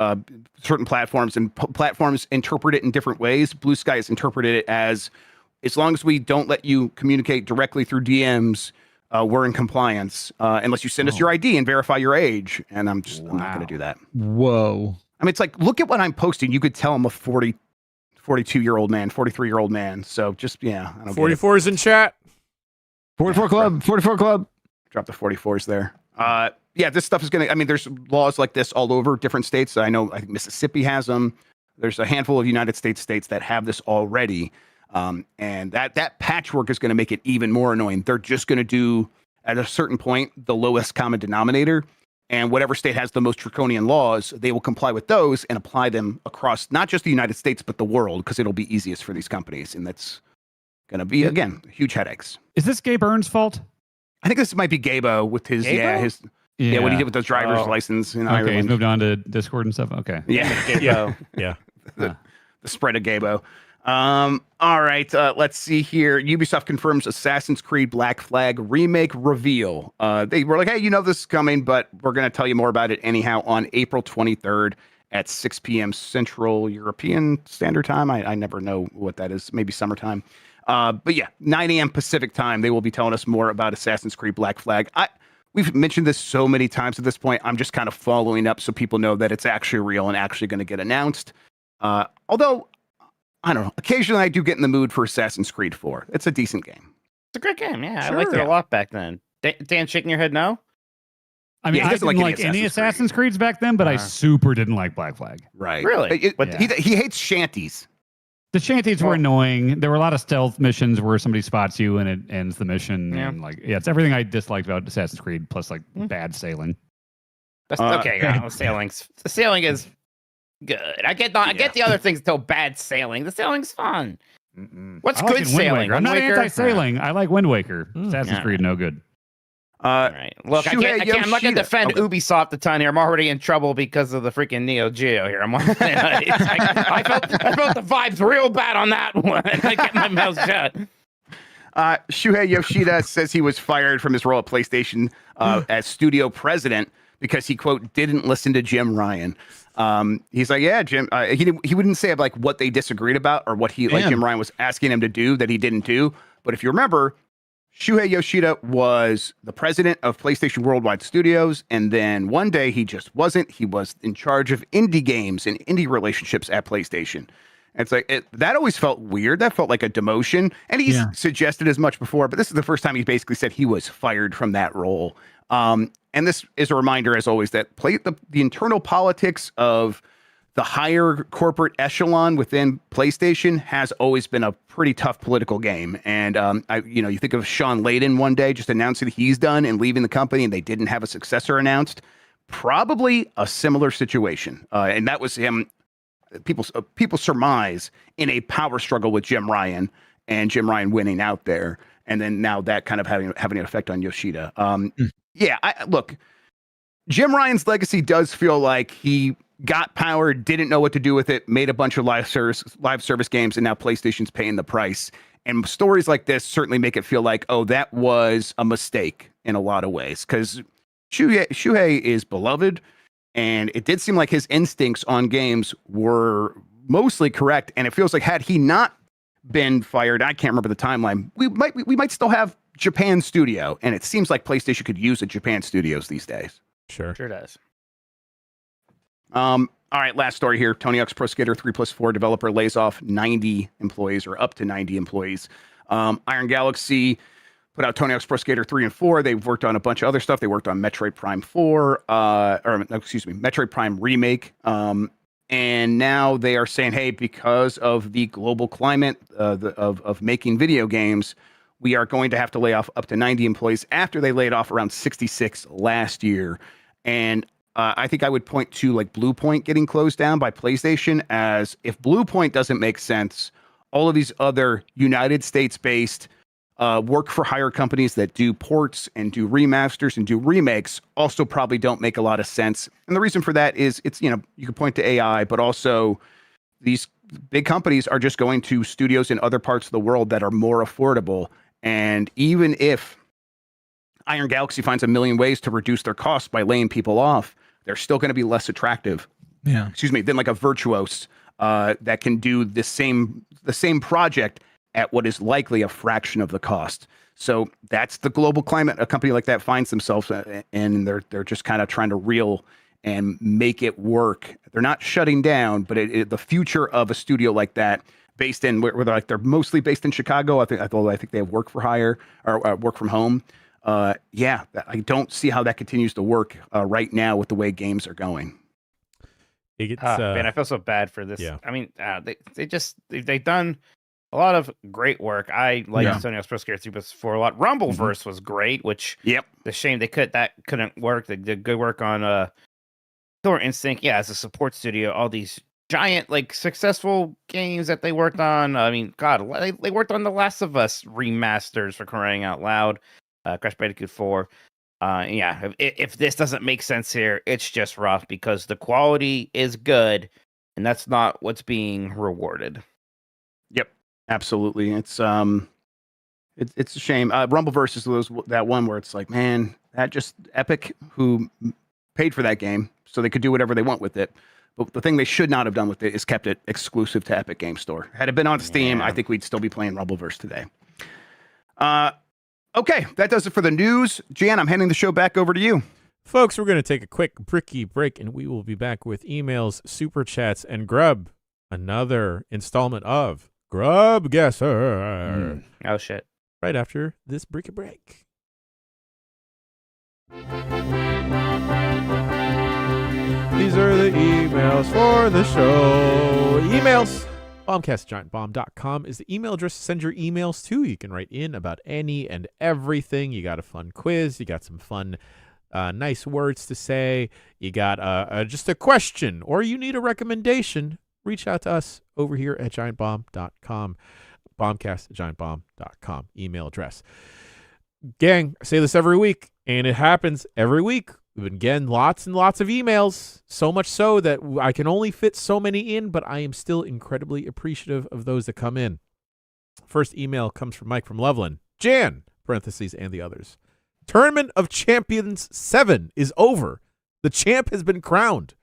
certain platforms, and platforms interpret it in different ways. Blue Sky has interpreted it as long as we don't let you communicate directly through DMs, we're in compliance unless you send us your ID and verify your age. And I'm not going to do that. Whoa. I mean, it's like, look at what I'm posting. You could tell I'm a 42-year-old man, 43-year-old man. So just, I don't 44 is in chat. 44 Club. 44 Club. Drop the 44s there. Yeah, this stuff is going to, I mean, there's laws like this all over different states. I think Mississippi has them. There's a handful of United States that have this already. And that patchwork is going to make it even more annoying. They're just going to do, at a certain point, the lowest common denominator. And whatever state has the most draconian laws, they will comply with those and apply them across not just the United States, but the world, because it'll be easiest for these companies. And that's going to be, again, huge headaches. Is this Gabe Burns' fault? I think this might be Gabo with his, what he did with those driver's license in Ireland. He's moved on to Discord and stuff. Okay. Yeah. Yeah. The spread of Gabo. All right. Let's see here. Ubisoft confirms Assassin's Creed Black Flag remake reveal. They were like, hey, this is coming, but we're going to tell you more about it anyhow on April 23rd at 6 p.m. Central European Standard Time. I never know what that is. Maybe summertime. But yeah, 9 a.m. Pacific time. They will be telling us more about Assassin's Creed Black Flag. We've mentioned this so many times at this point. I'm just kind of following up so people know that it's actually real and actually going to get announced. Although, I don't know. Occasionally, I do get in the mood for Assassin's Creed 4. It's a decent game. It's a great game. Yeah, Sure. I liked it a lot back then. Dan, shaking your head no? I mean, Yeah, he I doesn't didn't like like any any Assassin's Assassin's Creeds back then, but I super didn't like Black Flag. Right. Really? But he hates shanties. The shanties were annoying. There were a lot of stealth missions where somebody spots you and it ends the mission. Yeah. And it's everything I disliked about Assassin's Creed, plus bad sailing. That's okay. The sailing is good. I get the other things until bad sailing. The sailing's fun. What's I like good it in Wind sailing? Waker. I'm not Wind Waker? anti-sailing. I like Wind Waker. Assassin's Yeah. Creed, no good. All right. Look, I'm not going to defend Ubisoft a ton here. I'm already in trouble because of the freaking NeoGeo here. I felt the vibes real bad on that one. I kept my mouth shut. Shuhei Yoshida says he was fired from his role at PlayStation as studio president because he, quote, didn't listen to Jim Ryan. He's like, yeah, Jim. He wouldn't say like what they disagreed about or what Jim Ryan was asking him to do that he didn't do. But if you remember, Shuhei Yoshida was the president of PlayStation Worldwide Studios, and then one day he just wasn't. He was in charge of indie games and indie relationships at PlayStation. And it's like that always felt weird. That felt like a demotion, and he's suggested as much before. But this is the first time he basically said he was fired from that role. And this is a reminder, as always, that the internal politics of the higher corporate echelon within PlayStation has always been a pretty tough political game. And you think of Sean Layden one day just announcing he's done and leaving the company, and they didn't have a successor announced. Probably a similar situation, and that was him. People surmise in a power struggle with Jim Ryan and Jim Ryan winning out there, and then now that kind of having an effect on Yoshida. Look, Jim Ryan's legacy does feel like he got power, didn't know what to do with it, made a bunch of live service games, and now PlayStation's paying the price. And stories like this certainly make it feel like, oh, that was a mistake in a lot of ways, because Shuhei is beloved, and it did seem like his instincts on games were mostly correct. And it feels like had he not been fired, I can't remember the timeline, we might still have Japan Studio, and it seems like PlayStation could use a Japan Studios these days. Sure does. All right, last story here. Tony Hawk's Pro Skater 3+4 developer lays off 90 employees, or up to 90 employees. Iron Galaxy put out Tony Hawk's Pro Skater 3 and 4. They've worked on a bunch of other stuff. They worked on Metroid Prime 4, Metroid Prime Remake. And now they are saying, hey, because of the global climate of making video games, we are going to have to lay off up to 90 employees after they laid off around 66 last year. And I think I would point to like Blue Point getting closed down by PlayStation, as if Blue Point doesn't make sense, all of these other United States-based work for hire companies that do ports and do remasters and do remakes also probably don't make a lot of sense. And the reason for that is you can point to AI, but also these big companies are just going to studios in other parts of the world that are more affordable. And even if Iron Galaxy finds a million ways to reduce their costs by laying people off, they're still going to be less attractive. Than like a Virtuos that can do the same project at what is likely a fraction of the cost. So that's the global climate a company like that finds themselves in, and they're just kind of trying to reel and make it work. They're not shutting down, but the future of a studio like that, based in where they're mostly based in Chicago. I think they have work for hire or work from home. Yeah, I don't see how that continues to work right now with the way games are going. It gets, Man, I feel so bad for this. yeah. I mean, they've done a lot of great work. I like Yeah. Sony Express Gear 3 4 a lot. Rumbleverse was great, which Yep. the shame that couldn't work. They did good work on Killer Instinct. Yeah, as a support studio, all these giant like successful games that they worked on. I mean, God, they worked on The Last of Us remasters for crying out loud. Crash Bandicoot 4. Yeah, if this doesn't make sense here, it's just rough because the quality is good, and that's not what's being rewarded. Yep. Absolutely. It's a shame. Rumbleverse is that one where it's like, man, that just Epic, who paid for that game, so they could do whatever they want with it. But the thing they should not have done with it is kept it exclusive to Epic Game Store. Had it been on Steam, I think we'd still be playing Rumbleverse today. Okay, that does it for the news. Jan, I'm handing the show back over to you. Folks, we're going to take a quick bricky break, and we will be back with emails, super chats, and Grubb. Another installment of Grubb Guesser. Oh, shit. Right after this bricky break. These are the emails for the show. Emails. Bombcast@giantbomb.com is the email address to send your emails to. You can write in about any and everything. You got a fun quiz. You got some fun, nice words to say. You got just a question, or you need a recommendation. Reach out to us over here at giantbomb.com. Bombcast@giantbomb.com email address. Gang, I say this every week, and it happens every week. We've been getting lots and lots of emails, so much so that I can only fit so many in, but I am still incredibly appreciative of those that come in. First email comes from Mike from Loveland. Jan, parentheses, and the others. Tournament of Champions 7 is over. The champ has been crowned.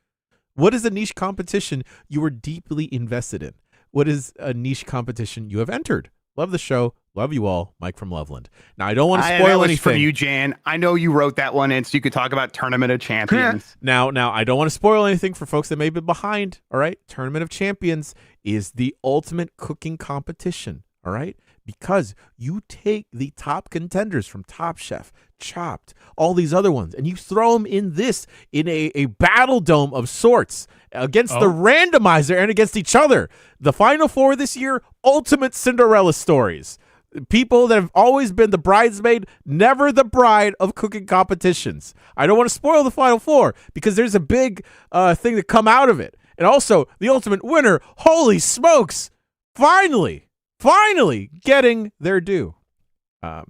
What is a niche competition you are deeply invested in? What is a niche competition you have entered? Love the show. Love you all. Mike from Loveland. Now, I don't want to spoil anything. For you, Jan. I know you wrote that one in so you could talk about Tournament of Champions. Now, I don't want to spoil anything for folks that may be behind. All right. Tournament of Champions is the ultimate cooking competition. All right. Because you take the top contenders from Top Chef, Chopped, all these other ones, and you throw them in a battle dome of sorts against the randomizer and against each other. The Final Four this year, ultimate Cinderella stories. People that have always been the bridesmaid, never the bride of cooking competitions. I don't want to spoil the Final Four because there's a big thing to come out of it. And also, the ultimate winner, holy smokes, finally getting their due. I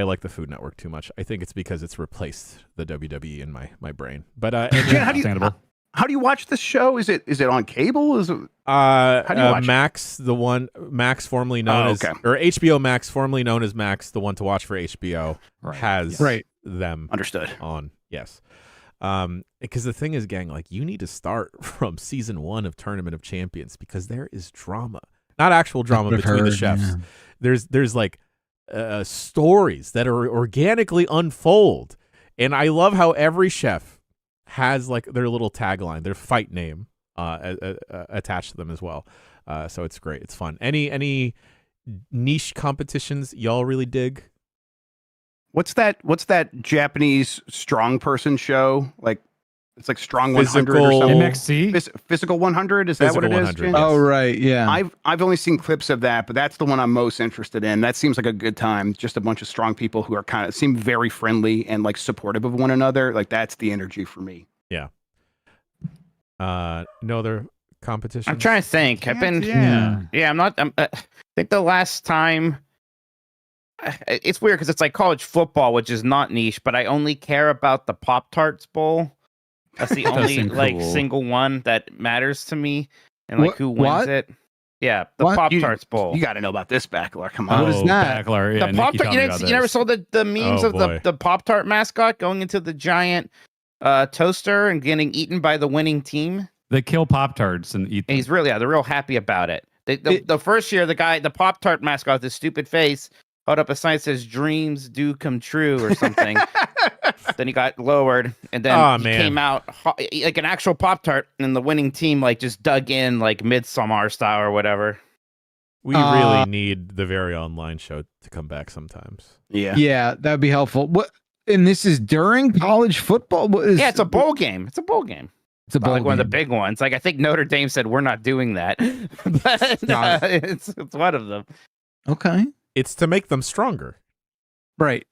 like the Food Network too much. I think it's because it's replaced the WWE in my brain. But Understandable. How do you watch this show? Is it on cable? Is it how do you watch Max, Max formerly known as, or HBO Max, formerly known as Max, the one to watch for HBO, has them understood on. Yes. Because the thing is, gang, like you need to start from season 1 of Tournament of Champions because there is drama, not actual drama between the chefs. Yeah. There's like stories that are organically unfold, and I love how every chef has like their little tagline, their fight name attached to them as well. So it's great. It's fun. Any niche competitions y'all really dig? What's that Japanese strong person show? Like it's like Strong 100 or something. MXC? Physical 100? Is that what it is? Yes. Oh, right. Yeah. I've only seen clips of that, but that's the one I'm most interested in. That seems like a good time. Just a bunch of strong people who are seem very friendly and like supportive of one another. Like that's the energy for me. Yeah. No other competitions? I'm trying to think. I've been, I think the last time, it's weird because it's like college football, which is not niche, but I only care about the Pop-Tarts Bowl. That's the only like single one that matters to me, and like who wins it. Yeah, the Pop-Tarts Bowl. You got to know about this, Backler. Come on. What is that? Backler, yeah, the Pop-Tart. You never saw the memes of the Pop-Tart mascot going into the giant toaster and getting eaten by the winning team? They kill Pop-Tarts and eat them. And he's really, they're real happy about it. The first year, the Pop-Tart mascot with his stupid face held up a sign that says "Dreams do come true" or something. Then he got lowered, and then he came out like an actual Pop-Tart, and the winning team like just dug in like Midsommar style or whatever. We really need the very online show to come back sometimes. Yeah, that'd be helpful. What? And this is during college football? Yeah, it's a bowl game. It's a bowl game. It's a bowl like game. one of the big ones. Like I think Notre Dame said we're not doing that, but it's one of them. Okay. It's to make them stronger. Right.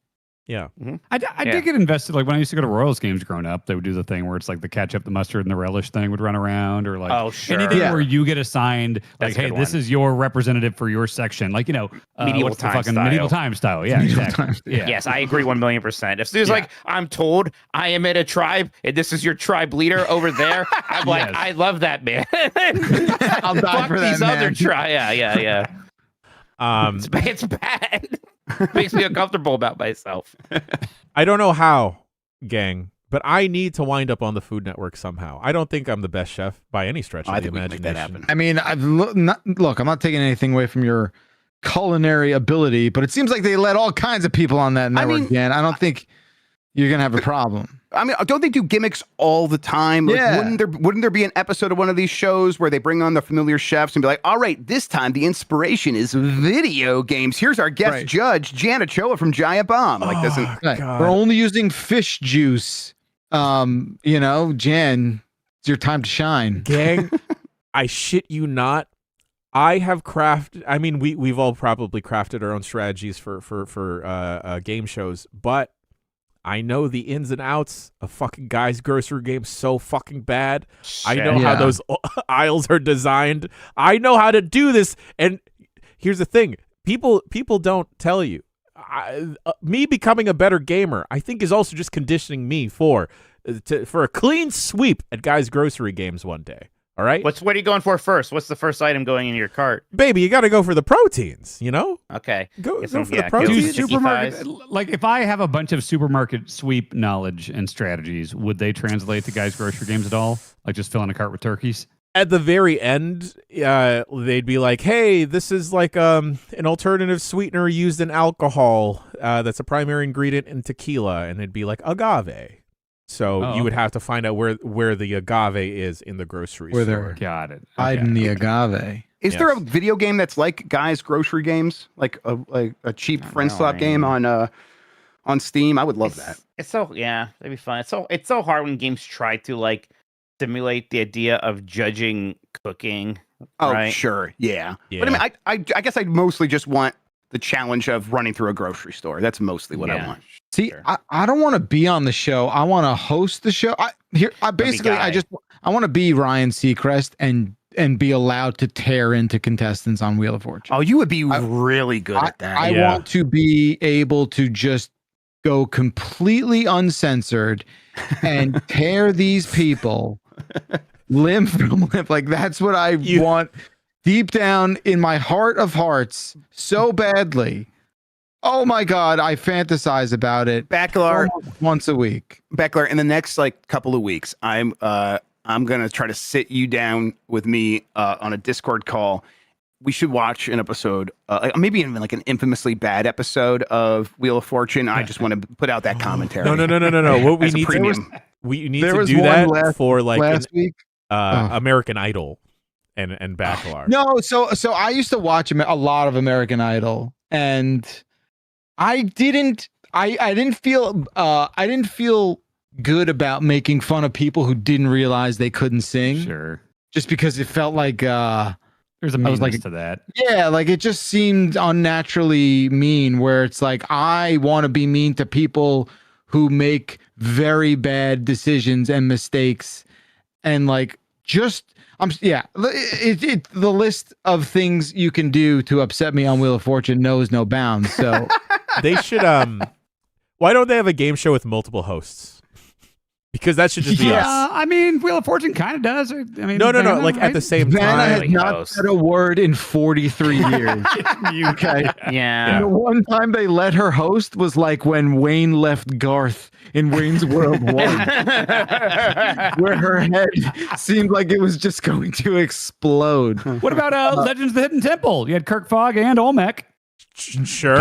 Yeah. I did get invested. Like when I used to go to Royals games growing up, they would do the thing where it's like the ketchup, the mustard, and the relish thing would run around, or like anything where you get assigned, like, hey, this is your representative for your section. Like, medieval time style. Medieval time style. Yeah, exactly. Yeah. Yes, I agree 1,000,000%. If there's like, I'm told I am in a tribe and this is your tribe leader over there, I'm like, I love that, man. I'll die Fuck for that, these man. other tribes. Yeah. It's bad. Makes me uncomfortable about myself. I don't know how, gang, but I need to wind up on the Food Network somehow. I don't think I'm the best chef by any stretch of the think we can imagination. make that happen. I mean, look, I'm not taking anything away from your culinary ability, but it seems like they let all kinds of people on that network, Dan. I don't think you're going to have a problem. I mean, don't they do gimmicks all the time? Like, Yeah. Wouldn't there be an episode of one of these shows where they bring on the familiar chefs and be like, all right, this time the inspiration is video games. Here's our guest judge, Jan Ochoa from Giant Bomb. Like, doesn't Right. We're only using fish juice. Jan, it's your time to shine. Gang, I shit you not. I have crafted. I mean, we've all probably crafted our own strategies for game shows, but I know the ins and outs of fucking Guys Grocery Games so fucking bad. I know how those aisles are designed. I know how to do this. And here's the thing: people don't tell you. Me becoming a better gamer, I think, is also just conditioning me for a clean sweep at Guys Grocery Games one day. All right. What are you going for first? What's the first item going in your cart? Baby, you got to go for the proteins, Okay. Go Get for some- the yeah, proteins. get some Supermarket, like if I have a bunch of supermarket sweep knowledge and strategies, would they translate to Guys Grocery Games at all? Like just filling a cart with turkeys? At the very end, they'd be like, hey, this is like an alternative sweetener used in alcohol that's a primary ingredient in tequila, and it'd be like agave. So you would have to find out where the agave is in the grocery store. Got it. Hiding the agave. Is there a video game that's like Guys Grocery Games, like a cheap friend slot game on Steam? I would love that. It's so that'd be fun. It's so hard when games try to like simulate the idea of judging cooking. Oh, right? sure, yeah. But I mean, I guess I mostly just want the challenge of running through a grocery store. That's mostly what I want. See, I don't want to be on the show. I want to host the show. I want to be Ryan Seacrest and be allowed to tear into contestants on Wheel of Fortune. Oh, you would be really good at that. I want to be able to just go completely uncensored and tear these people limb from limb. Like that's what I want deep down in my heart of hearts so badly. Oh my God, I fantasize about it. Backlar, once a week. Backlar, in the next couple of weeks, I'm gonna try to sit you down with me on a Discord call. We should watch an episode, maybe even like an infamously bad episode of Wheel of Fortune. I just want to put out that commentary. No. What we As a need premium. we need to do that for like last week. American Idol and Backlar. No, so I used to watch a lot of American Idol, and I didn't feel good about making fun of people who didn't realize they couldn't sing. Sure. Just because it felt like there's a meanness to that. Yeah, like it just seemed unnaturally mean, where it's like I want to be mean to people who make very bad decisions and mistakes, and like the list of things you can do to upset me on Wheel of Fortune knows no bounds. So they should why don't they have a game show with multiple hosts? Because that should just be us. I mean, Wheel of Fortune kind of does. I mean, no. Like at the same Vanna time. has not said a word in 43 years. Okay. Yeah. The one time they let her host was like when Wayne left Garth in Wayne's World 1, where her head seemed like it was just going to explode. What about Legends of the Hidden Temple? You had Kirk Fogg and Olmec. Sure.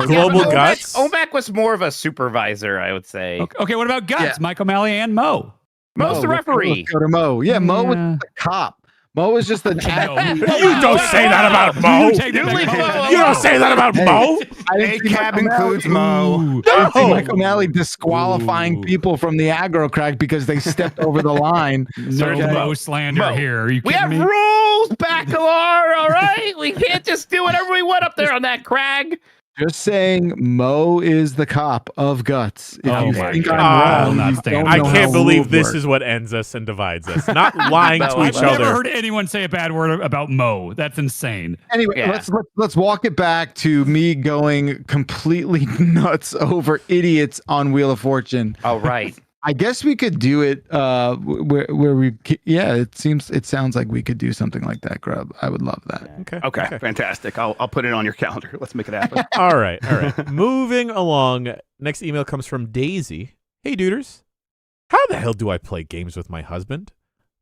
Global Guts. Olmec was more of a supervisor, I would say. Okay, what about Guts? Mike O'Malley and Mo. Mo's the referee. Let's go to Mo. Yeah, Mo was the cop. Mo is just an No. You don't say that about Mo. You take that back. You don't say that about Mo. I didn't see ACAB Michael includes Malley- Mo. I didn't see No. Michael Malley disqualifying Ooh. people from the aggro crack because they stepped over the line. No Okay. Mo slander Mo. here. Are you We kidding have me? rules, Bacalar, all right? We can't just do whatever we want up there on that crag. Just saying, Mo is the cop of guts. If Oh you my think God. I'm I wrong, will not you stand don't for I know that. how can't believe rules this work. is what ends us and divides us. Not lying No, to I've each I've never other. heard anyone say a bad word about Mo. That's insane. Anyway, Yeah. let's walk it back to me going completely nuts over idiots on Wheel of Fortune. All right. I guess we could do it where we it sounds like we could do something like that, Grubb. I would love that. Okay, fantastic. I'll put it on your calendar. Let's make it happen. All right. Moving along. Next email comes from Daisy. Hey, duders. How the hell do I play games with my husband?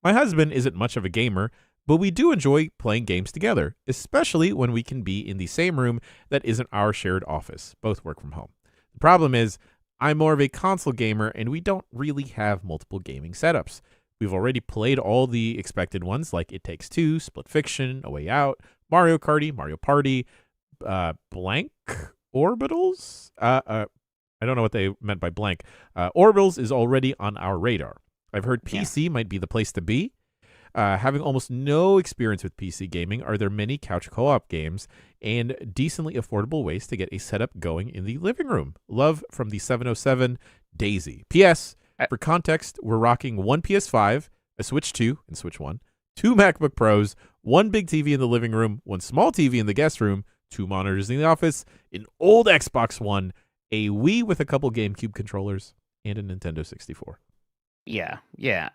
My husband isn't much of a gamer, but we do enjoy playing games together, especially when we can be in the same room that isn't our shared office. Both work from home. The problem is, I'm more of a console gamer, and we don't really have multiple gaming setups. We've already played all the expected ones, like It Takes Two, Split Fiction, A Way Out, Mario Kart, Mario Party, blank Orbitals? I don't know what they meant by blank. Orbitals is already on our radar. I've heard PC might be the place to be. Having almost no experience with PC gaming, are there many couch co-op games and decently affordable ways to get a setup going in the living room? Love from the 707, Daisy. P.S. For context, we're rocking one PS5, a Switch 2 and Switch 1, 2 MacBook Pros, one big TV in the living room, one small TV in the guest room, 2 monitors in the office, an old Xbox One, a Wii with a couple GameCube controllers, and a Nintendo 64. Yeah.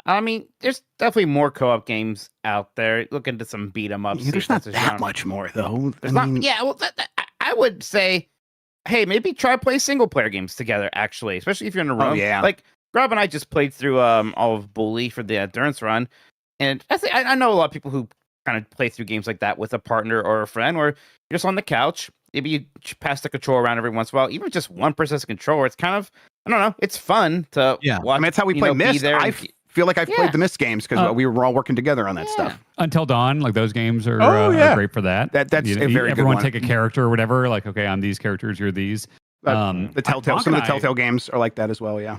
I mean, there's definitely more co-op games out there. Look into some beat 'em ups. There's not that much more, though. There's not. Yeah. Well, I would say, hey, maybe try play single player games together. Actually, especially if you're in a room. Oh, yeah. Like Grubb and I just played through all of Bully for the endurance run, and I know a lot of people who kind of play through games like that with a partner or a friend, where you're just on the couch. Maybe you pass the control around every once in a while. Even just one person's controller, it's kind of, I don't know, it's fun to watch. I mean, that's how we play Myst. I feel like I've played the Myst games because we were all working together on that stuff. Until Dawn, like those games are, are great for that. That's a very good everyone one. take a character or whatever. Like, okay, I'm these characters, you're these. The Telltale, some of the Telltale games are like that as well. Yeah.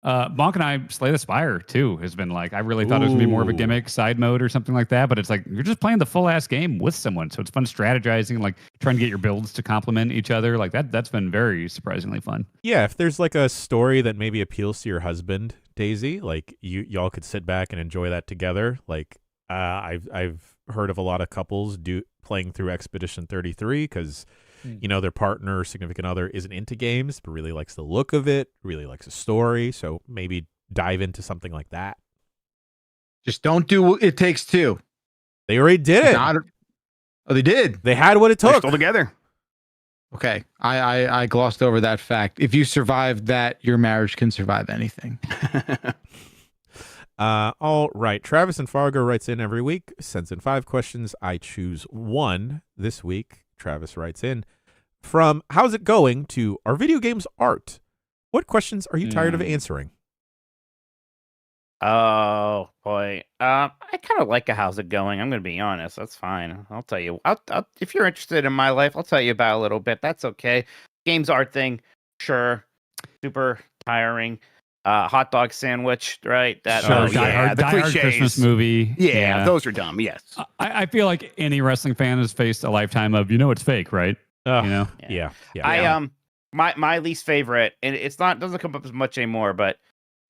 Bonk and I, Slay the Spire too has been like, I really thought it was gonna be more of a gimmick side mode or something like that, but it's like you're just playing the full ass game with someone, so it's fun strategizing, like trying to get your builds to complement each other. Like that's been very surprisingly fun. Yeah, if there's like a story that maybe appeals to your husband, Daisy, like y'all could sit back and enjoy that together. Like I've heard of a lot of couples playing through Expedition 33 because you know, their partner or significant other isn't into games, but really likes the look of it, really likes the story. So maybe dive into something like that. Just don't do It Takes Two. They already did it. Oh, they did. They had what it They're took. still together. Okay, I glossed over that fact. If you survived that, your marriage can survive anything. All right. Travis and Fargo writes in every week, sends in 5 questions. I choose one this week. Travis writes in from how's it going to are video games art? What questions are you tired of answering? Oh boy, I kind of like a how's it going. I'm gonna be honest. That's fine. I'll tell you. I'll if you're interested in my life, I'll tell you about it a little bit. That's okay. Games art thing, sure. Super tiring. Hot dog sandwich, right? That Sure, yeah, Die Hard, the Die Hard cliches. Christmas movie. Yeah, those are dumb. Yes. I feel like any wrestling fan has faced a lifetime of, it's fake, right? You know? Yeah. My least favorite, and doesn't come up as much anymore, but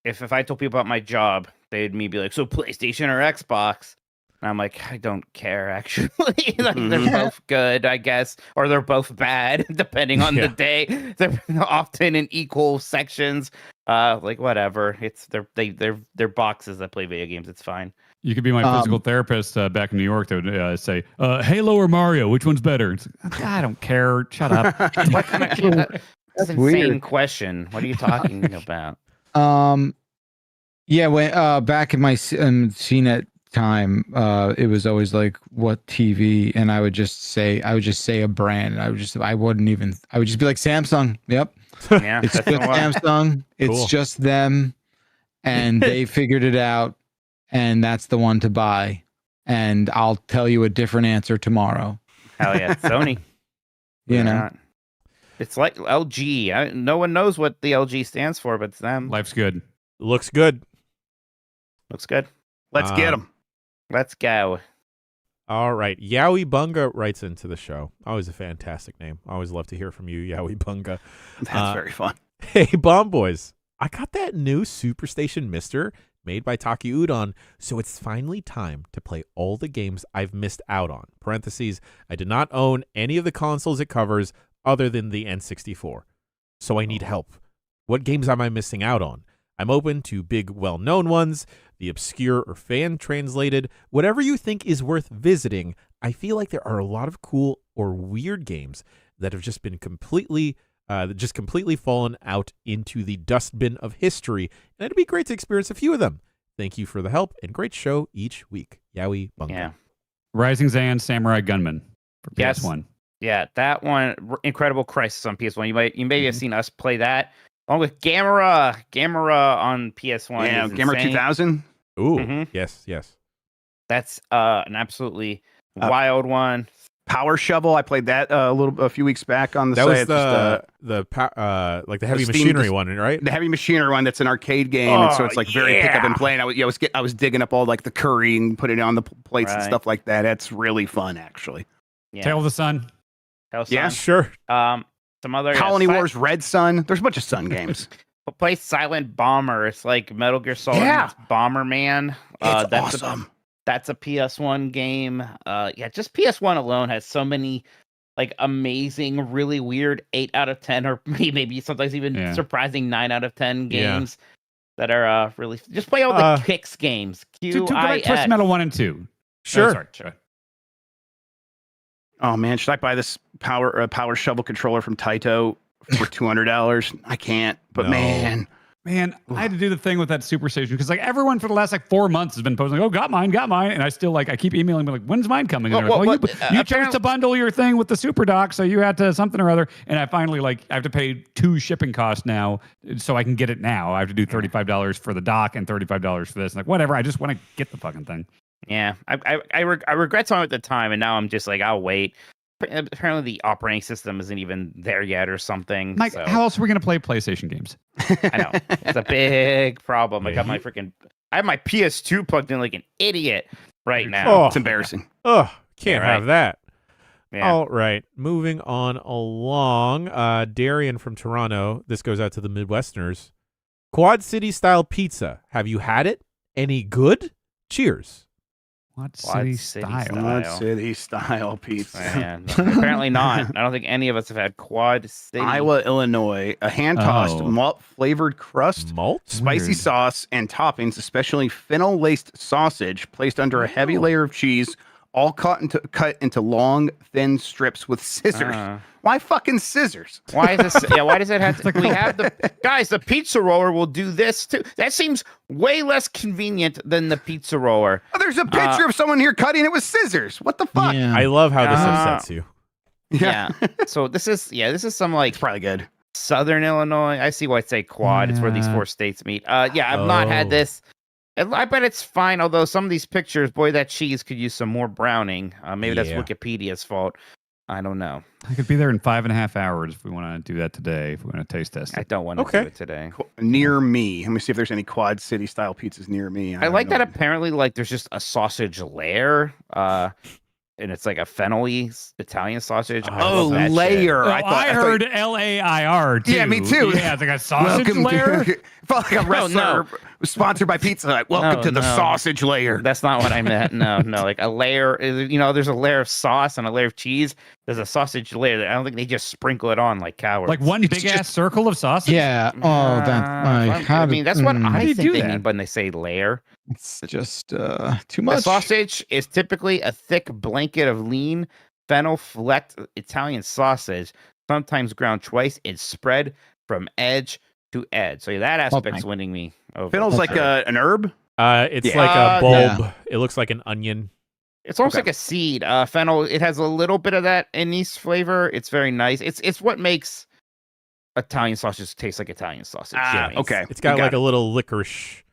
if I told people about my job, they'd be like, so PlayStation or Xbox? And I'm like, I don't care, actually. Like, they're both good, I guess, or they're both bad, depending on the day. They're often in equal sections. Like whatever. They're boxes that play video games. It's fine. You could be my physical therapist back in New York that would say, Halo or Mario, which one's better? It's like, I don't care. Shut up. That's an insane weird. question. What are you talking about? Yeah, when back in my CNET time, it was always like what TV, and I would just say a brand. I would just be like Samsung. Yep, Yeah, it's just that's the one. Samsung. It's Cool. just them, and they figured it out, and that's the one to buy. and I'll tell you a different answer tomorrow. Hell yeah, Sony. You know, Not. It's like LG. No one knows what the LG stands for, but it's them. Life's good. Looks good. Looks good. Let's get them. Let's go. All right. Yowie Bunga writes into the show. Always a fantastic name. Always love to hear from you, Yowie Bunga. That's very fun. Hey, Bomb Boys. I got that new Superstation Mister made by Taki Udon, so it's finally time to play all the games I've missed out on. Parentheses, I did not own any of the consoles it covers other than the N64. So I need help. What games am I missing out on? I'm open to big, well-known ones, the obscure or fan-translated, whatever you think is worth visiting. I feel like there are a lot of cool or weird games that have just been completely fallen out into the dustbin of history, and it'd be great to experience a few of them. Thank you for the help, and great show each week. Yowie Bunga. Yeah. Rising Zan Samurai Gunman for Yes. PS1. Yeah, that one, Incredible Crisis on PS1. You may have seen us play that along with Gamera on PS1. Yeah, is Gamer insane. 2000. Ooh, Mhm. yes. That's an absolutely wild one. Power Shovel. I played that a few weeks back on the That site. was Just, like the heavy Steam- machinery one, right? the heavy machinery one that's an arcade game, and so it's like very pick up and play. And I was digging up all like the curry and putting it on the plates and Right. stuff like that. That's really fun, actually. Yeah. Tale of the Sun. Hell, Yeah. Son. Sure. Some other Colony Wars, Red Sun. There's a bunch of Sun games. Play Silent Bomber. It's like Metal Gear Solid Yeah. meets Bomberman. It's That's awesome. That's a PS1 game. Just PS1 alone has so many like amazing, really weird 8 out of 10, or maybe sometimes even surprising 9 out of 10 games that are really just play all the Kicks games. To go back, Twisted Metal 1 and 2. Sure. Sorry. Oh man, should I buy this Power Shovel controller from Taito for $200? I can't. But No. man, I had to do the thing with that Superstation because like everyone for the last like 4 months has been posting, like, oh, got mine, and I still I keep emailing me like, when's mine coming? And they're like, you chose to bundle your thing with the Super Dock, so you had to something or other. And I finally I have to pay 2 shipping costs now, so I can get it now. I have to do $35 for the dock and $35 for this. Like whatever, I just want to get the fucking thing. Yeah, I regret some at the time, and now I'm just like, I'll wait. Apparently, the operating system isn't even there yet, or something. Mike, so. how else are we gonna play PlayStation games? I know it's a big problem. I got I have my PS2 plugged in like an idiot right now. Oh. it's embarrassing. Ugh, can't Yeah, have that. Yeah. All right, moving on along. Darian from Toronto. This goes out to the Midwesterners. Quad City style pizza. Have you had it? Any good? Cheers. What Quad city City style? style. Quad City style pizza. Yeah, no, apparently not. I don't think any of us have had Quad City. Iowa, Illinois. A hand-tossed Oh. malt-flavored crust, Malt? spicy Weird. sauce, and toppings, especially fennel-laced sausage, placed under a heavy layer of cheese, all cut into long, thin strips with scissors. Why fucking scissors? Why is this? Yeah, why does it have to? We have the guys. The pizza roller will do this too. That seems way less convenient than the pizza roller. Oh, there's a picture of someone here cutting it with scissors. What the fuck? Yeah. I love how this Uh, upsets you. Yeah. So this is some like It's probably good. Southern Illinois. I see why I say quad. It's where these Yeah. 4 states meet. Yeah, I've not had Oh. this. I bet it's fine. Although some of these pictures, boy, that cheese could use some more browning. Maybe that's Yeah. Wikipedia's fault. I don't know. I could be there in 5.5 hours if we want to do that today. If we want to taste test I it. don't want to Okay. do it today. Near me. Let me see if there's any Quad City style pizzas near me. I like that apparently like there's just a sausage layer, and it's like a fennel-y Italian sausage. I Oh, love that shit. layer. Oh, I heard LAIR too. Yeah, me too. Yeah, it's like a sausage layer. Felt like a wrestler sponsored by Pizza Hut. Welcome No, to the no. sausage layer. That's not what I meant. No, like a layer. There's a layer of sauce and a layer of cheese. There's a sausage layer. I don't think they just sprinkle it on like cowards. Like one It's big just- ass circle of sausage. Yeah. Oh, that. I mean, that's what How do I you think do they that? mean when they say layer. It's just too The much. sausage is typically a thick blanket of lean fennel-flecked Italian sausage, sometimes ground twice. It's spread from edge to edge. So that aspect's Okay. winning me over. Fennel's like an herb. It's Yeah. like a bulb. Yeah. It looks like an onion. It's almost Okay. like a seed. Fennel. It has a little bit of that anise flavor. It's very nice. It's what makes Italian sausage taste like Italian sausage. Ah, Yeah, okay. It's got You like it. a little licorice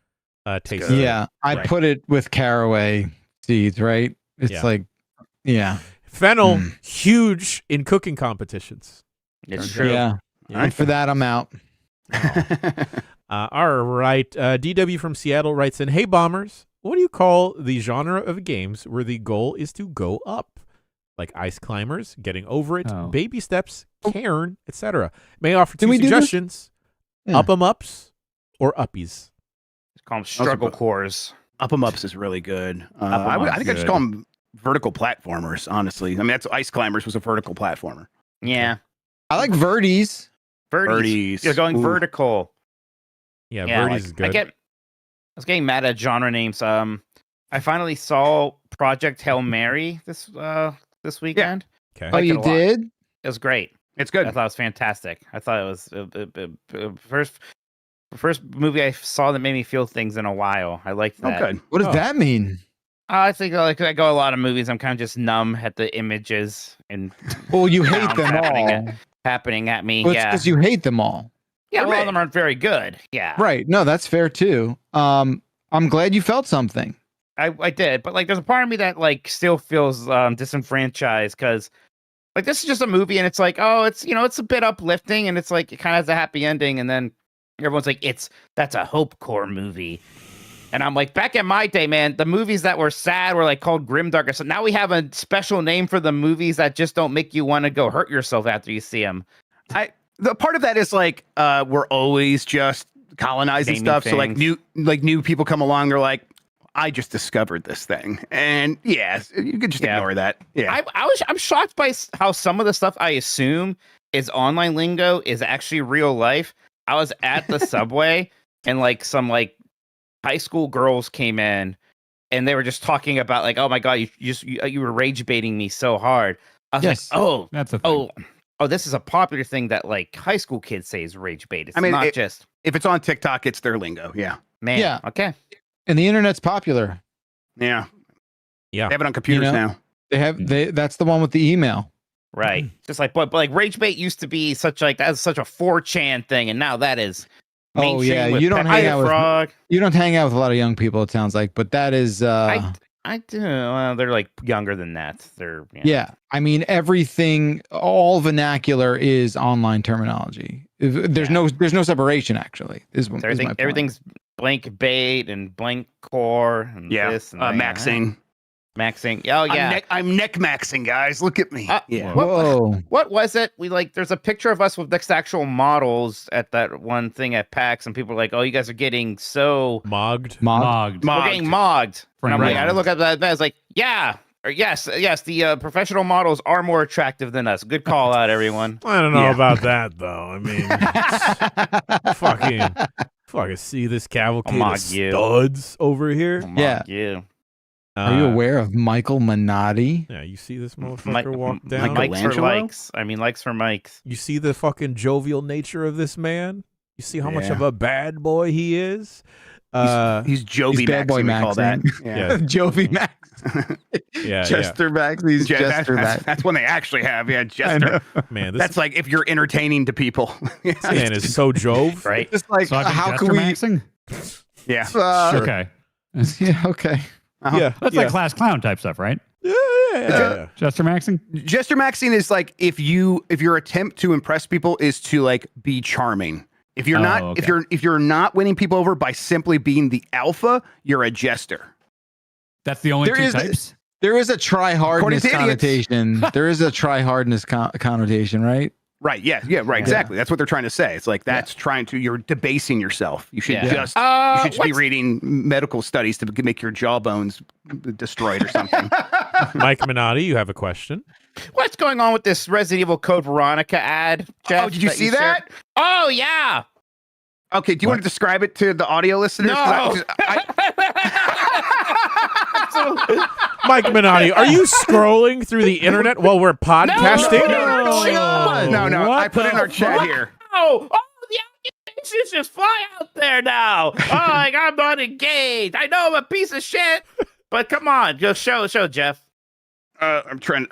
taste. good. to it. Yeah, I Right. put it with caraway seeds, right? It's Yeah. like, yeah. Fennel, huge in cooking competitions. It's true. Yeah. Yeah. And for that, I'm out. All right. DW from Seattle writes in, "Hey bombers, what do you call the genre of games where the goal is to go up? Like Ice Climbers, Getting Over It, Oh. Baby Steps, Cairn, etc. May I offer Did two we do this? suggestions. Yeah. Up 'em ups or uppies. Call them struggle cores. Up 'em ups is really good. Up 'em I up's think I just good. call them vertical platformers. Honestly, I mean that's Ice Climbers was a vertical platformer. Yeah. I like Verdes. Birdies. You're going Ooh. vertical. Yeah, Yeah, Birdies is good. I was getting mad at genre names. I finally saw Project Hail Mary this weekend. Okay. Oh, Like it you a lot. did? It was great. It's I good. thought it was fantastic. I thought it was first movie I saw that made me feel things in a while. I liked Oh, that. good. What does Oh. that mean? I think like I go a lot of movies. I'm kind of just numb at the images and Well, you hate Sounds them happening all. happening at me. Well, it's Yeah, because you hate them all. yeah. A lot Right. of them aren't very good. Yeah, Right. No, that's fair too. I'm glad you felt something. I did, but like, there's a part of me that like still feels disenfranchised because like this is just a movie and it's like, oh, it's it's a bit uplifting and it's like it kind of has a happy ending and then everyone's like, that's a hope core movie. And I'm like, back in my day, man, the movies that were sad were like called grimdark. So now we have a special name for the movies that just don't make you want to go hurt yourself after you see them. The part of that is like we're always just colonizing Gaming stuff. So like things. new people come along. They're like, I just discovered this thing, and yeah, you could just Yeah. ignore that. Yeah, I'm shocked by how some of the stuff I assume is online lingo is actually real life. I was at the subway and like some like high school girls came in and they were just talking about like, oh my god, you were rage baiting me so hard. I was Yes. like, oh, That's a thing. this is a popular thing that like high school kids say is rage bait. It's I mean, not it- just if it's on TikTok, it's their lingo. Yeah, man. Yeah. Okay. And the internet's popular. yeah, Yeah. They have it on computers You know? now. That's the one with the email. Right. Just like but like rage bait used to be such like that's such a 4chan thing, and now that is Oh, mainstream yeah, with you don't Pepe hang the out with- Frog. You don't hang out with a lot of young people, it sounds like, but that is I do. Well, they're like younger than that. They're yeah. I mean, everything, all vernacular is online terminology. There's no separation actually. Is my point. Everything's blank bait and blank core and Yeah, this and that. maxing. Maxing. Oh yeah. I'm neck maxing, guys. Look at me. Yeah. Whoa. What was it? We like there's a picture of us with next to actual models at that one thing at PAX, and people are like, "Oh, you guys are getting so Mogged. Mogged. we're getting mogged." And I'm like, I Right. look at that. I was like, "Yeah, or yes, the professional models are more attractive than us." Good call out, everyone. I don't know Yeah. about that though. I mean, fucking see this cavalcade Mog of you. studs over here. Come Yeah. on, you. Are you aware of Michael Minotti? Yeah, you see this motherfucker walk down. Likes for Michelangelo? likes. I mean, likes for Mikes. You see the fucking jovial nature of this man. You see how much Yeah. of a bad boy he is. He's Jovi He's bad boy Maxing, we call that. Maxing. Yeah. Jovi Max. Yeah, Chester Max. He's Chester Max. That's one they actually have. Yeah, I Jester. know. yeah. Man, this That's like if you're entertaining to people. man is so jove. Right? Just like, So I've been how Jester can we? maxing? Yeah. Sure. Okay. Yeah, okay. Uh-huh. Yeah, That's yeah. like class clown type stuff, right? Yeah. Jester maxing? Jester maxing is like if your attempt to impress people is to like be charming. If you're Oh, not okay. if you're not winning people over by simply being the alpha, you're a jester. That's the only There two is- types? There is a try hardness According to idiots. connotation. There is a try hardness connotation, right? Right. Yeah. Yeah. Right. Yeah. Exactly. That's what they're trying to say. It's like that's trying to you're debasing yourself. You should Yeah. just you should just be what's- reading medical studies to make your jawbones destroyed or something. Mike Minotti, you have a question. What's going on with this Resident Evil Code Veronica ad, Jeff? Oh, did you see shared? that? Oh yeah. Okay. Do you want to describe it to the audio listeners? 'Cause Mike Minotti, are you scrolling through the internet while we're podcasting? No. I put it in our chat here. Oh, the accusations just fly out there now. Oh, like I'm not engaged. I know I'm a piece of shit, but come on, just show Jeff. I'm trying.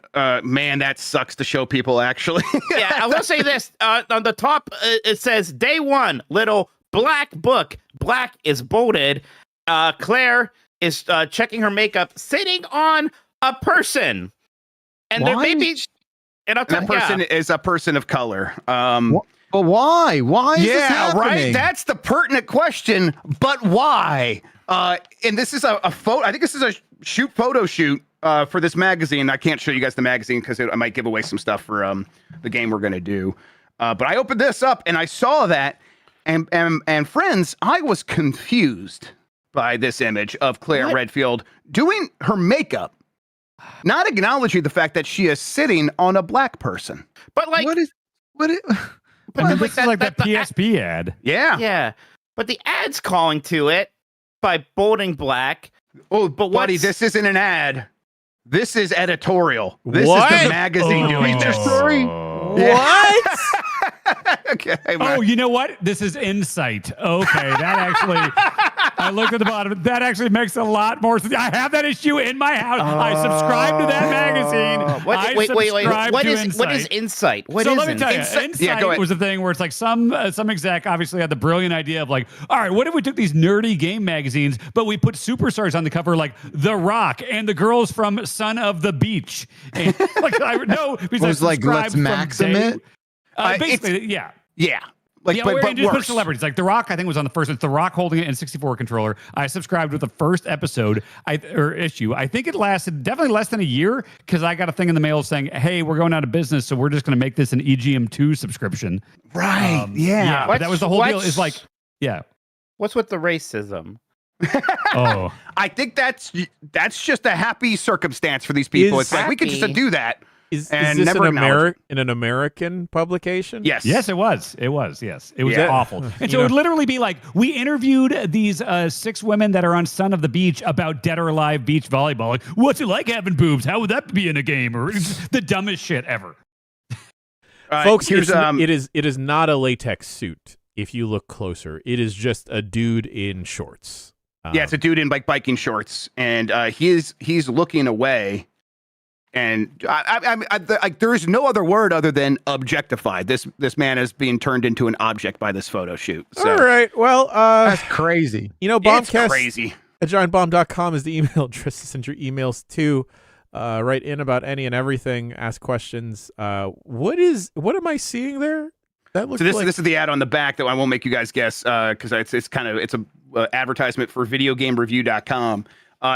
Man, that sucks to show people. Actually, Yeah, I will say this. On the top, it says day one, little black book. Black is bolded. Claire is checking her makeup sitting on a person. And there may be... And that person is a person of color. But why? Why is this happening? Right. That's the pertinent question. But why? And this is a photo. I think this is a photo shoot for this magazine. I can't show you guys the magazine because I might give away some stuff for the game we're gonna do. But I opened this up and I saw that, and friends, I was confused by this image of Claire Redfield doing her makeup, not acknowledging the fact that she is sitting on a black person. But like, what is? But this is like that PSP ad. Yeah. Yeah. But the ad's calling to it by bolding black. Oh, but buddy, this isn't an ad. This is editorial. This is the magazine doing their story. What? Okay. Oh, you know what? This is Insight. Okay, that actually, I looked at the bottom. That actually makes a lot more sense. I have that issue in my house. I subscribe to that magazine. Wait. What is Insight? So let me tell you, Insight was a thing where it's like some exec obviously had the brilliant idea of like, all right, what if we took these nerdy game magazines, but we put superstars on the cover like The Rock and the girls from Son of the Beach. And, like I know because it was like, let's maxim it. Basically, yeah. Like, but but just put worse. celebrities. Like The Rock, I think was on the first. It's The Rock holding it in 64 controller. I subscribed with the first episode or issue. I think it lasted definitely less than a year because I got a thing in the mail saying, "Hey, we're going out of business, so we're just going to make this an EGM2 subscription." Right? Yeah. But that was the whole deal. Is like, yeah. What's with the racism? Oh, I think that's just a happy circumstance for these people. It's like we could just do that. Is this an American publication? Yes. Yes, it was. Yes. It was awful. And so it would literally be like, we interviewed these 6 women that are on Son of the Beach about dead or alive beach volleyball. Like, what's it like having boobs? How would that be in a game? Or it's the dumbest shit ever. Folks, it is not a latex suit. If you look closer, it is just a dude in shorts. Yeah, it's a dude in biking shorts, and he's looking away. And there is no other word other than objectified. This man is being turned into an object by this photo shoot. So. All right. Well, that's crazy. You know, Bombcast it's crazy. at giantbomb.com is the email address to send your emails to. Write in about any and everything. Ask questions. What am I seeing there? That looks this is the ad on the back that I won't make you guys guess because it's a advertisement for videogamereview.com.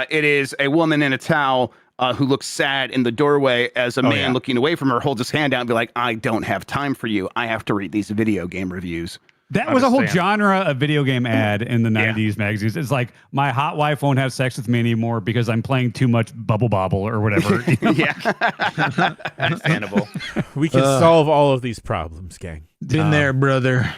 It is a woman in a towel who looks sad in the doorway as a man looking away from her holds his hand out and be like, I don't have time for you. I have to read these video game reviews. That was a whole genre of video game ad in the 90s magazines. It's like, my hot wife won't have sex with me anymore because I'm playing too much Bubble Bobble or whatever. You know? Yeah. Understandable. We can solve all of these problems, gang. Been there, brother.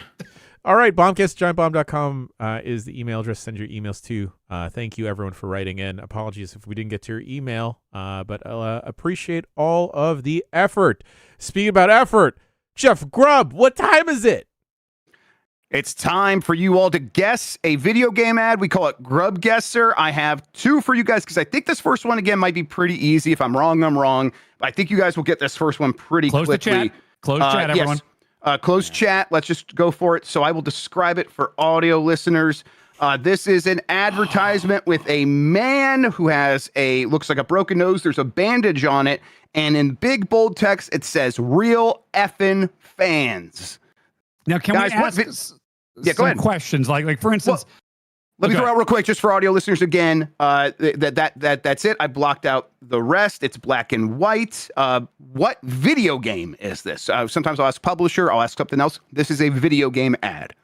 All right, bombcast@giantbomb.com is the email address. Send your emails to. Thank you, everyone, for writing in. Apologies if we didn't get to your email, but appreciate all of the effort. Speaking about effort, Jeff Grubb, what time is it? It's time for you all to guess a video game ad. We call it Grubb Guesser. I have 2 for you guys because I think this first one, again, might be pretty easy. If I'm wrong, I'm wrong. But I think you guys will get this first one pretty quickly. Close chat, everyone. Yes. Close chat. Let's just go for it. So I will describe it for audio listeners. This is an advertisement with a man who has looks like a broken nose. There's a bandage on it. And in big, bold text, it says, real effing fans. Now, can guys, we ask go ahead. questions? Like for instance... Let me throw out real quick, just for audio listeners again. That's it. I blocked out the rest. It's black and white. What video game is this? Sometimes I'll ask publisher. I'll ask something else. This is a video game ad.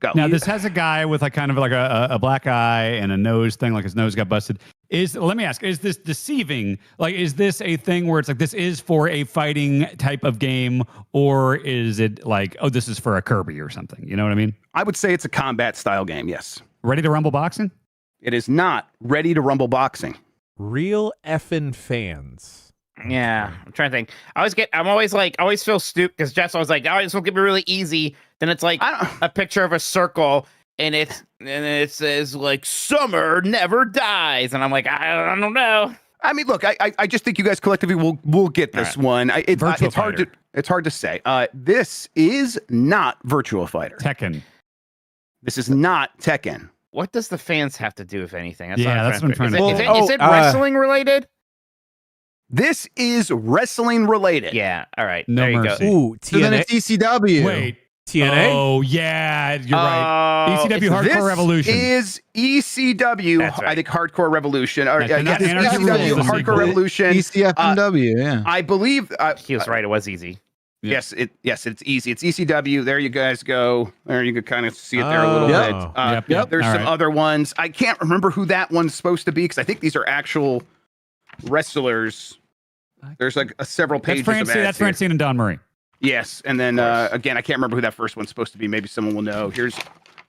Go. Now this has a guy with kind of a black eye and a nose thing, like his nose got busted. Let me ask: is this deceiving? Like, is this a thing where it's like this is for a fighting type of game, or is it like, oh, this is for a Kirby or something? You know what I mean? I would say it's a combat style game. Yes. Ready to rumble boxing? It is not Ready to Rumble boxing. Real effing fans. Yeah, I'm trying to think. I always feel stupid because Jeff's always like, oh, this will be really easy. Then it's like a picture of a circle and it says like summer never dies. And I'm like, I don't know. I mean, look, I just think you guys collectively will get this one. It's hard to say. This is not Virtua Fighter. Tekken. This is not Tekken. what does the fans have to do, if anything? That's what I'm trying to Is think. it wrestling related? This is wrestling related. Yeah. All right. No there you mercy. go. Ooh, So then TNA. it's ECW. Wait. TNA. Oh, yeah. You're right. ECW it's- Hardcore This Revolution. is ECW, That's right. I think Hardcore Revolution. Or, That's not this is Anarchy ECW Rules, the Hardcore sequel. Revolution. ECFMW, yeah. I believe He was right. It was easy. Yeah. Yes, it's easy. It's ECW. There you guys go. There you can kind of see it there a little Oh. bit. Yep. There's All some right. other ones. I can't remember who that one's supposed to be because I think these are actual wrestlers. There's like several That's pages of Francine, ads that's here. Francine and Don Murray. Yes, and then again, I can't remember who that first one's supposed to be. Maybe someone will know. Here's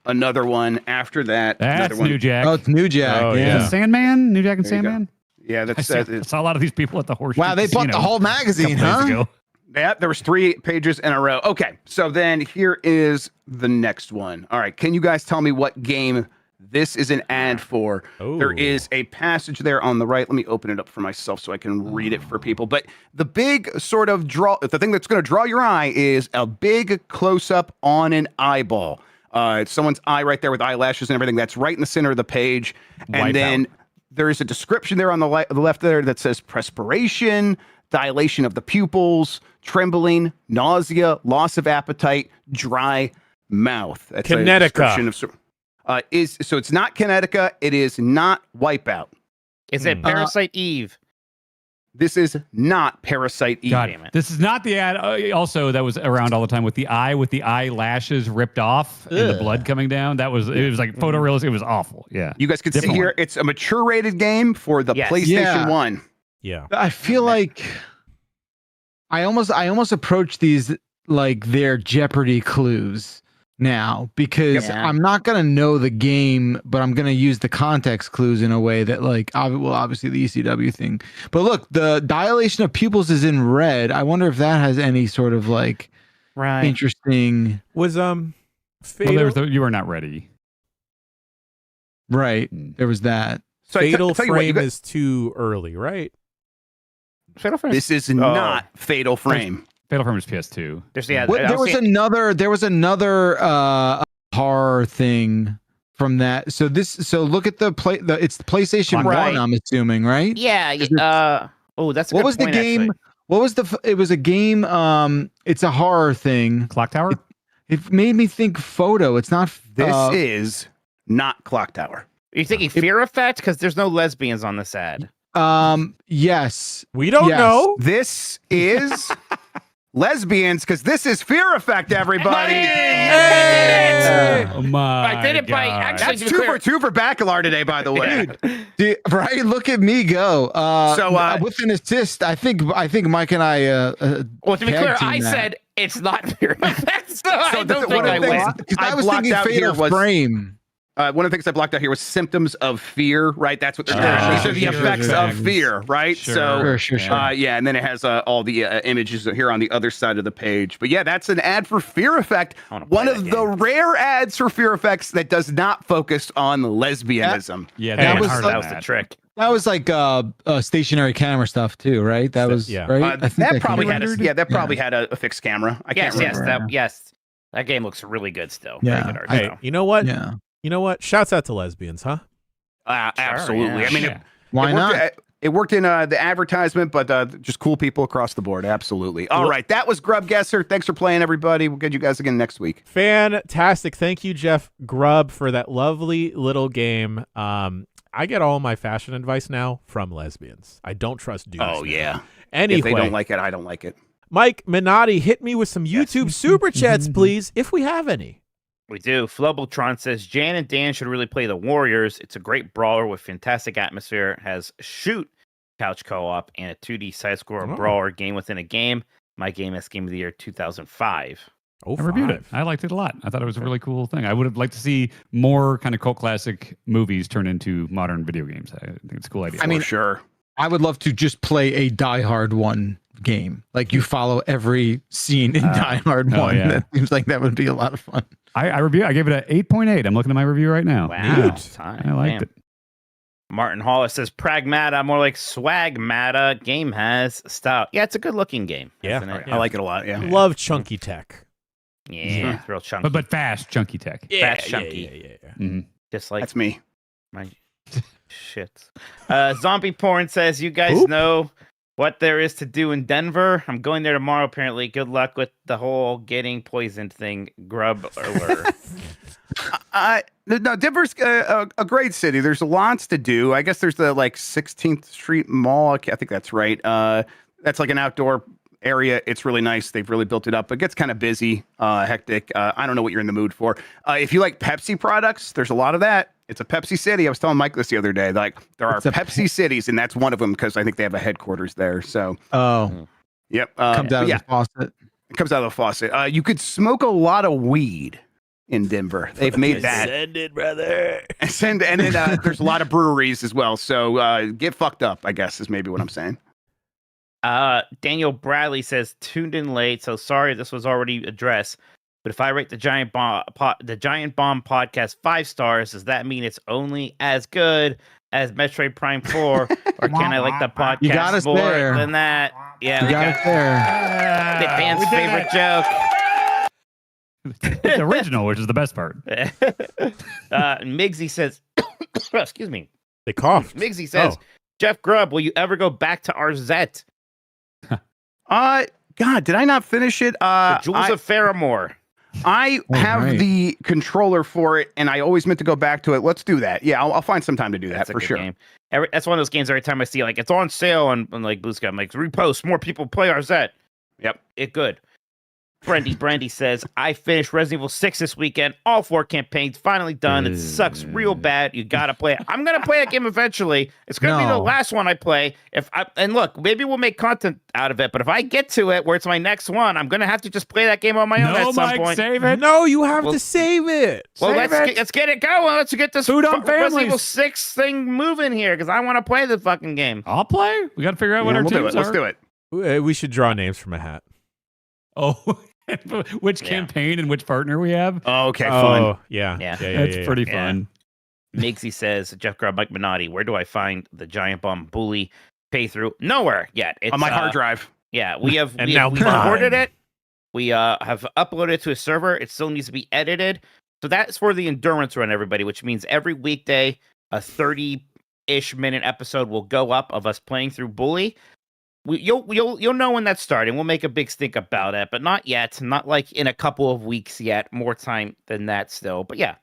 another one after that. That's another one. New Jack. Oh, it's New Jack. Oh, yeah. yeah. Sandman? New Jack and There you go. Sandman? Yeah, I that's saw, I saw a lot of these people at the horse. Wow, they bought the whole magazine, huh? Ago. yeah. There was 3 pages in a row. Okay, so then here is the next one. All right, can you guys tell me what game this is an ad for? Oh. There is a passage there on the right. Let me open it up for myself so I can read it for people. But the big sort of the thing that's going to draw your eye is a big close up on an eyeball. It's someone's eye right there with eyelashes and everything. That's right in the center of the page. And Wipeout. then there is a description there on the left there that says perspiration, dilation of the pupils, trembling, nausea, loss of appetite, dry mouth. That's Kinetica. a description of so it's not Kinetica. It is not Wipeout. Is it Parasite Eve? This is not Parasite Eve. God, Damn it. this is not the ad. Also, that was around all the time with the eyelashes ripped off and the Ugh. blood coming down. It was like photorealistic. It was awful. Yeah. You guys can see Different here, one. it's a mature rated game for the Yes. PlayStation Yeah. 1. Yeah. I feel like I almost approach these like they're Jeopardy clues now because Yeah. I'm not gonna know the game, but I'm gonna use the context clues in a way that like obviously the ECW thing. But look, the dilation of pupils is in red. I wonder if that has any sort of like Right. interesting. Was Well, Fatal, you were not ready. Right, there was that. So I Fatal tell you what, you Frame guys- is too early, right? Fatal Frame. this is not Fatal Frame. Fatal Frame was PS2. There's yeah. What, there was another horror thing from that. So look at the it's the PlayStation Right. 1, I'm assuming, right? Yeah. That's a What good was the point, game? actually. What was it was a game it's a horror thing. Clock Tower? It made me think photo. It's not This is not Clock Tower. Are you thinking Fear Effect? Because there's no lesbians on this ad. yes. We don't Yes. know. This is lesbians because this is Fear Effect, everybody. Hey! Oh my I did it by God. actually- That's 2 for 2 for Bacalar today, by the way. Right, look at me go. So, with an assist, I think Mike and I Well, to be tag clear, team I that. said it's not Fear Effect, so I the- don't one think of I the things- win. because I I was blocked thinking out here Fatal was- Frame. One of the things I blocked out here was symptoms of fear, right? That's what they're doing. These are the sure, effects sure. of fear, right? Sure. So, Sure. yeah, and then it has all the images here on the other side of the page. But yeah, that's an ad for Fear Effect. I wanna play One that of game. the rare ads for Fear Effects that does not focus on lesbianism. Yeah, That they went was- hard That on was the trick. That was like stationary camera stuff too, right? That was yeah. right. I think That probably came had out. that probably had a fixed camera. I can't Yes, remember. that game looks really good still. Yeah. Very good art Hey, style. you know what? Yeah. You know what? Shouts out to lesbians, huh? Absolutely. yeah. I mean, Yeah. Why not? It worked in the advertisement, but just cool people across the board. Absolutely. All right. That was Grubb Guesser. Thanks for playing, everybody. We'll get you guys again next week. Fantastic. Thank you, Jeff Grubb, for that lovely little game. I get all my fashion advice now from lesbians. I don't trust dudes. Oh, now. yeah. Anyway, If they don't like it, I don't like it. Mike Minotti, hit me with some YouTube super chats, please, if we have any. We do. Flubeltron says Jan and Dan should really play the Warriors. It's a great brawler with fantastic atmosphere. It has shoot couch co-op and a 2D side-scroller brawler game within a game. My game is Game of the Year 2005. Oh, I reviewed it. I liked it a lot. I thought it was a really cool thing. I would have liked to see more kind of cult classic movies turn into modern video games. I think it's a cool idea. I mean, For sure. I would love to just play a Die Hard 1 game. Like you follow every scene in Die Hard 1. yeah. That seems like that would be a lot of fun. I gave it an 8.8. I'm looking at my review right now. Wow. Good. Time. I liked Damn. it. Martin Haller says Pragmata, more like Swagmata. Game has style. Yeah, it's a good looking game. Yeah. Isn't it? I like it a lot. Yeah. Love chunky tech. Yeah, it's real chunky. But fast, chunky tech. Fast chunky. Yeah. Mhm. Just like That's me. my shit. Zombie Porn says, you guys Oop. know what there is to do in Denver. I'm going there tomorrow, apparently. Good luck with the whole getting poisoned thing. Grubb alert. No, Denver's a great city. There's lots to do. I guess there's the 16th Street Mall. I think that's right. That's like an outdoor area. It's really nice. They've really built it up. It gets kind of busy, hectic. I don't know what you're in the mood for. If you like Pepsi products, there's a lot of that. It's a Pepsi city. I was telling Mike this the other day. Like there are Pepsi cities, and that's one of them because I think they have a headquarters there. So, yep, comes out of the faucet. It comes out of the faucet. You could smoke a lot of weed in Denver. They've made that. Send it, brother. And then there's a lot of breweries as well. So get fucked up, I guess, is maybe what I'm saying. Daniel Bradley says, tuned in late, so sorry this was already addressed. But if I rate the Giant Bomb podcast 5 stars, does that mean it's only as good as Metroid Prime 4, or can I like the You got podcast us more there. than that? Yeah, You got it there. the band's favorite joke. It's original, which is the best part. Miggsy says, excuse me. They coughed. Miggsy says, Jeff Grubb, will you ever go back to RZ? God, did I not finish it? The Jewels of Faramore. I have the controller for it, and I always meant to go back to it. Let's do that. Yeah, I'll find some time to do that That's a for good sure. game. That's one of those games every time I see it's on sale on like Blue Sky, I'm like, repost, more people play RZ. Yep, it good. Brandy says, I finished Resident Evil 6 this weekend. All 4 campaigns finally done. It sucks real bad. You gotta play it. I'm gonna play that game eventually. It's gonna be the last one I play. And look, maybe we'll make content out of it. But if I get to it where it's my next one, I'm gonna have to just play that game on my own at some point. Save it. No, you have to save it. Well, Save let's get it going. Let's get this Food on Resident Evil families. 6 thing moving here because I want to play the fucking game. I'll play. We got to figure out what our We'll do teams it. Let's are. do it. We should draw names from a hat. Oh, which campaign and which partner we have? Oh, okay, fun. Oh, yeah. That's pretty fun. Miggsy says, Jeff Grubb, Mike Minotti, where do I find the Giant Bomb Bully playthrough? Nowhere yet. It's On my hard drive. Yeah, we have And we now recorded mine. it. We have uploaded it to a server. It still needs to be edited. So that's for the endurance run, everybody, which means every weekday, a 30-ish minute episode will go up of us playing through Bully. You'll know when that's starting. We'll make a big stink about it, but not yet. Not like in a couple of weeks yet. More time than that still. But yeah,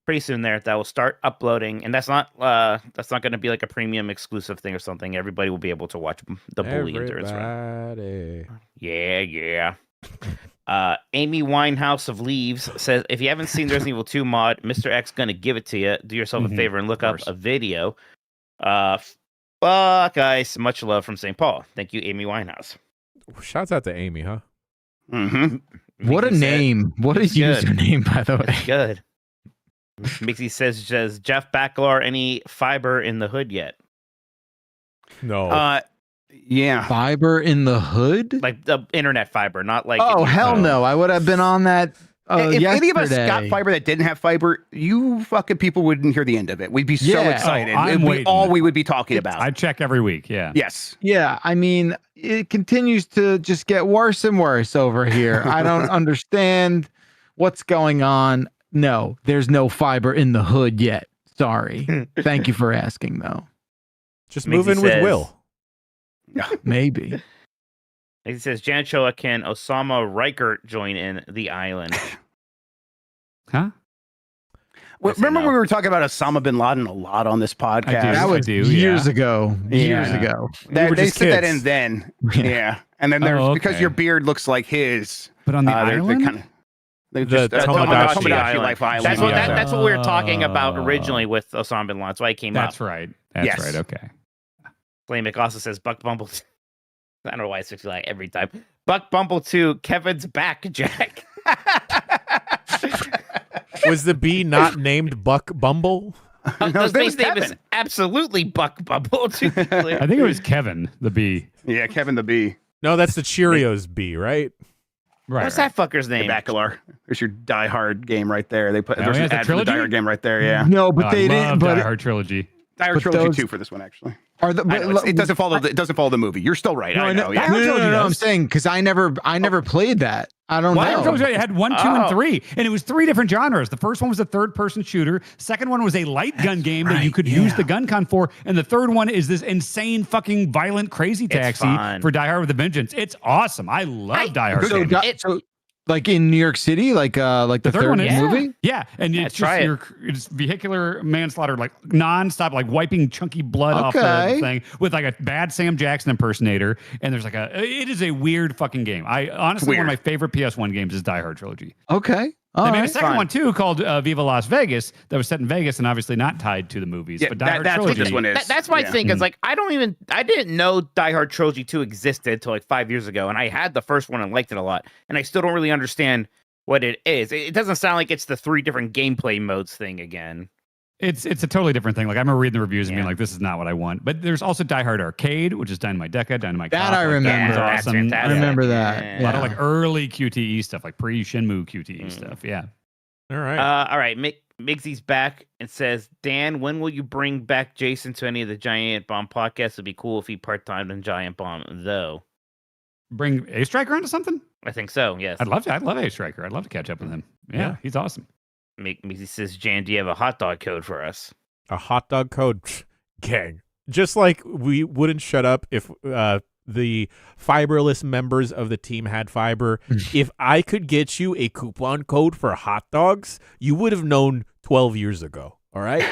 pretty soon there that will start uploading, and that's not going to be like a premium exclusive thing or something. Everybody will be able to watch the Bully endurance run. Yeah. Amy Winehouse of Leaves says, if you haven't seen Resident Evil 2 mod, Mr. X gonna give it to you. Do yourself a favor and look up a video. Fuck, guys. Much love from St. Paul. Thank you, Amy Winehouse. Shouts out to Amy, huh? Mm-hmm. What a name. What a username, by the way. That's good. Mixie says, does Jeff Baclar any fiber in the hood yet? No. Yeah. Fiber in the hood? Like the internet fiber, not like... Oh, hell no. I would have been on that if any of us yesterday. got fiber that didn't have fiber, you fucking people wouldn't hear the end of it. We'd be so Yeah. excited. Oh, I'm It'd be waiting. all we would be talking about. I check every week. Yeah. Yes. Yeah, I mean, it continues to just get worse and worse over here. I don't understand what's going on. No, there's no fiber in the hood yet. Sorry. Thank you for asking, though. Just move in with Will. Maybe. It says, Janchoa, can Osama Reichert join in the island? Huh? Well, remember when we were talking about Osama bin Laden a lot on this podcast? That was years ago. Years Yeah. ago. They said that in then. Yeah. And then there's because okay. your beard looks like his. But on the they're island? kind of The Tomodachi Life Island. That's what Yeah. that's what we were talking about originally with Osama bin Laden. That's why it came That's up. right. That's Yes. right. Okay. Flamic also says Buck Bumble. I don't know why it's like every time. Buck Bumble 2, Kevin's back, Jack. Was the bee not named Buck Bumble? No, his name was His name is Kevin. absolutely Buck Bumble. To be clear. I think it was Kevin the bee. Yeah, Kevin the Bee. No, that's the Cheerios bee, right? Right. What's that fucker's name? Bacalar. There's your Die Hard game right there. They put Oh, there's he an has a ad for the Die trilogy? Hard game right there. Yeah, No, but I they love didn't. But Die Hard trilogy. Die Hard But Trilogy those- 2 for this one actually. are the? I know, it doesn't follow. It doesn't follow the movie. You're still right. I know. No, Yeah. no, I'm saying because I never played that. I don't Diehard know. Trilogy had 1, 2, and 3, and it was 3 different genres. The first one was a third-person shooter. Second one was a light gun game that you could use the gun con for, and the third one is this insane, fucking violent, crazy taxi for Die Hard with a Vengeance. It's awesome. I love Die Hard. So, like in New York City, like the third one is movie. Yeah, and it's just it's vehicular manslaughter, like nonstop, like wiping chunky blood off the thing with like a bad Sam Jackson impersonator. And there's like it is a weird fucking game. I honestly, one of my favorite PS1 games is Die Hard Trilogy. Okay. They made a second one too called Viva Las Vegas that was set in Vegas and obviously not tied to the movies. Yeah, but Die Hard that's Trilogy, what this one is. That's my thing. Is like I didn't know Die Hard Trilogy 2 existed until like 5 years ago, and I had the first one and liked it a lot, and I still don't really understand what it is. It doesn't sound like it's the 3 different gameplay modes thing again. It's a totally different thing. Like I remember reading the reviews and being like, "This is not what I want." But there's also Die Hard Arcade, which is Dynamite Deca, Dynamite. That Cop, I remember. That was awesome. I remember that. A lot of like early QTE stuff, like pre-Shenmue QTE stuff. Yeah. All right. All right. Migsy's back and says, Dan, when will you bring back Jason to any of the Giant Bomb podcasts? It'd be cool if he part-timed in Giant Bomb, though. Bring A Striker onto something? I think so, yes. I'd love to. I'd love A Striker. I'd love to catch up with him. Yeah. He's awesome. Migsy says, Jan, do you have a hot dog code for us? A hot dog code? Gang. Just like we wouldn't shut up if the fiberless members of the team had fiber. If I could get you a coupon code for hot dogs, you would have known 12 years ago. All right?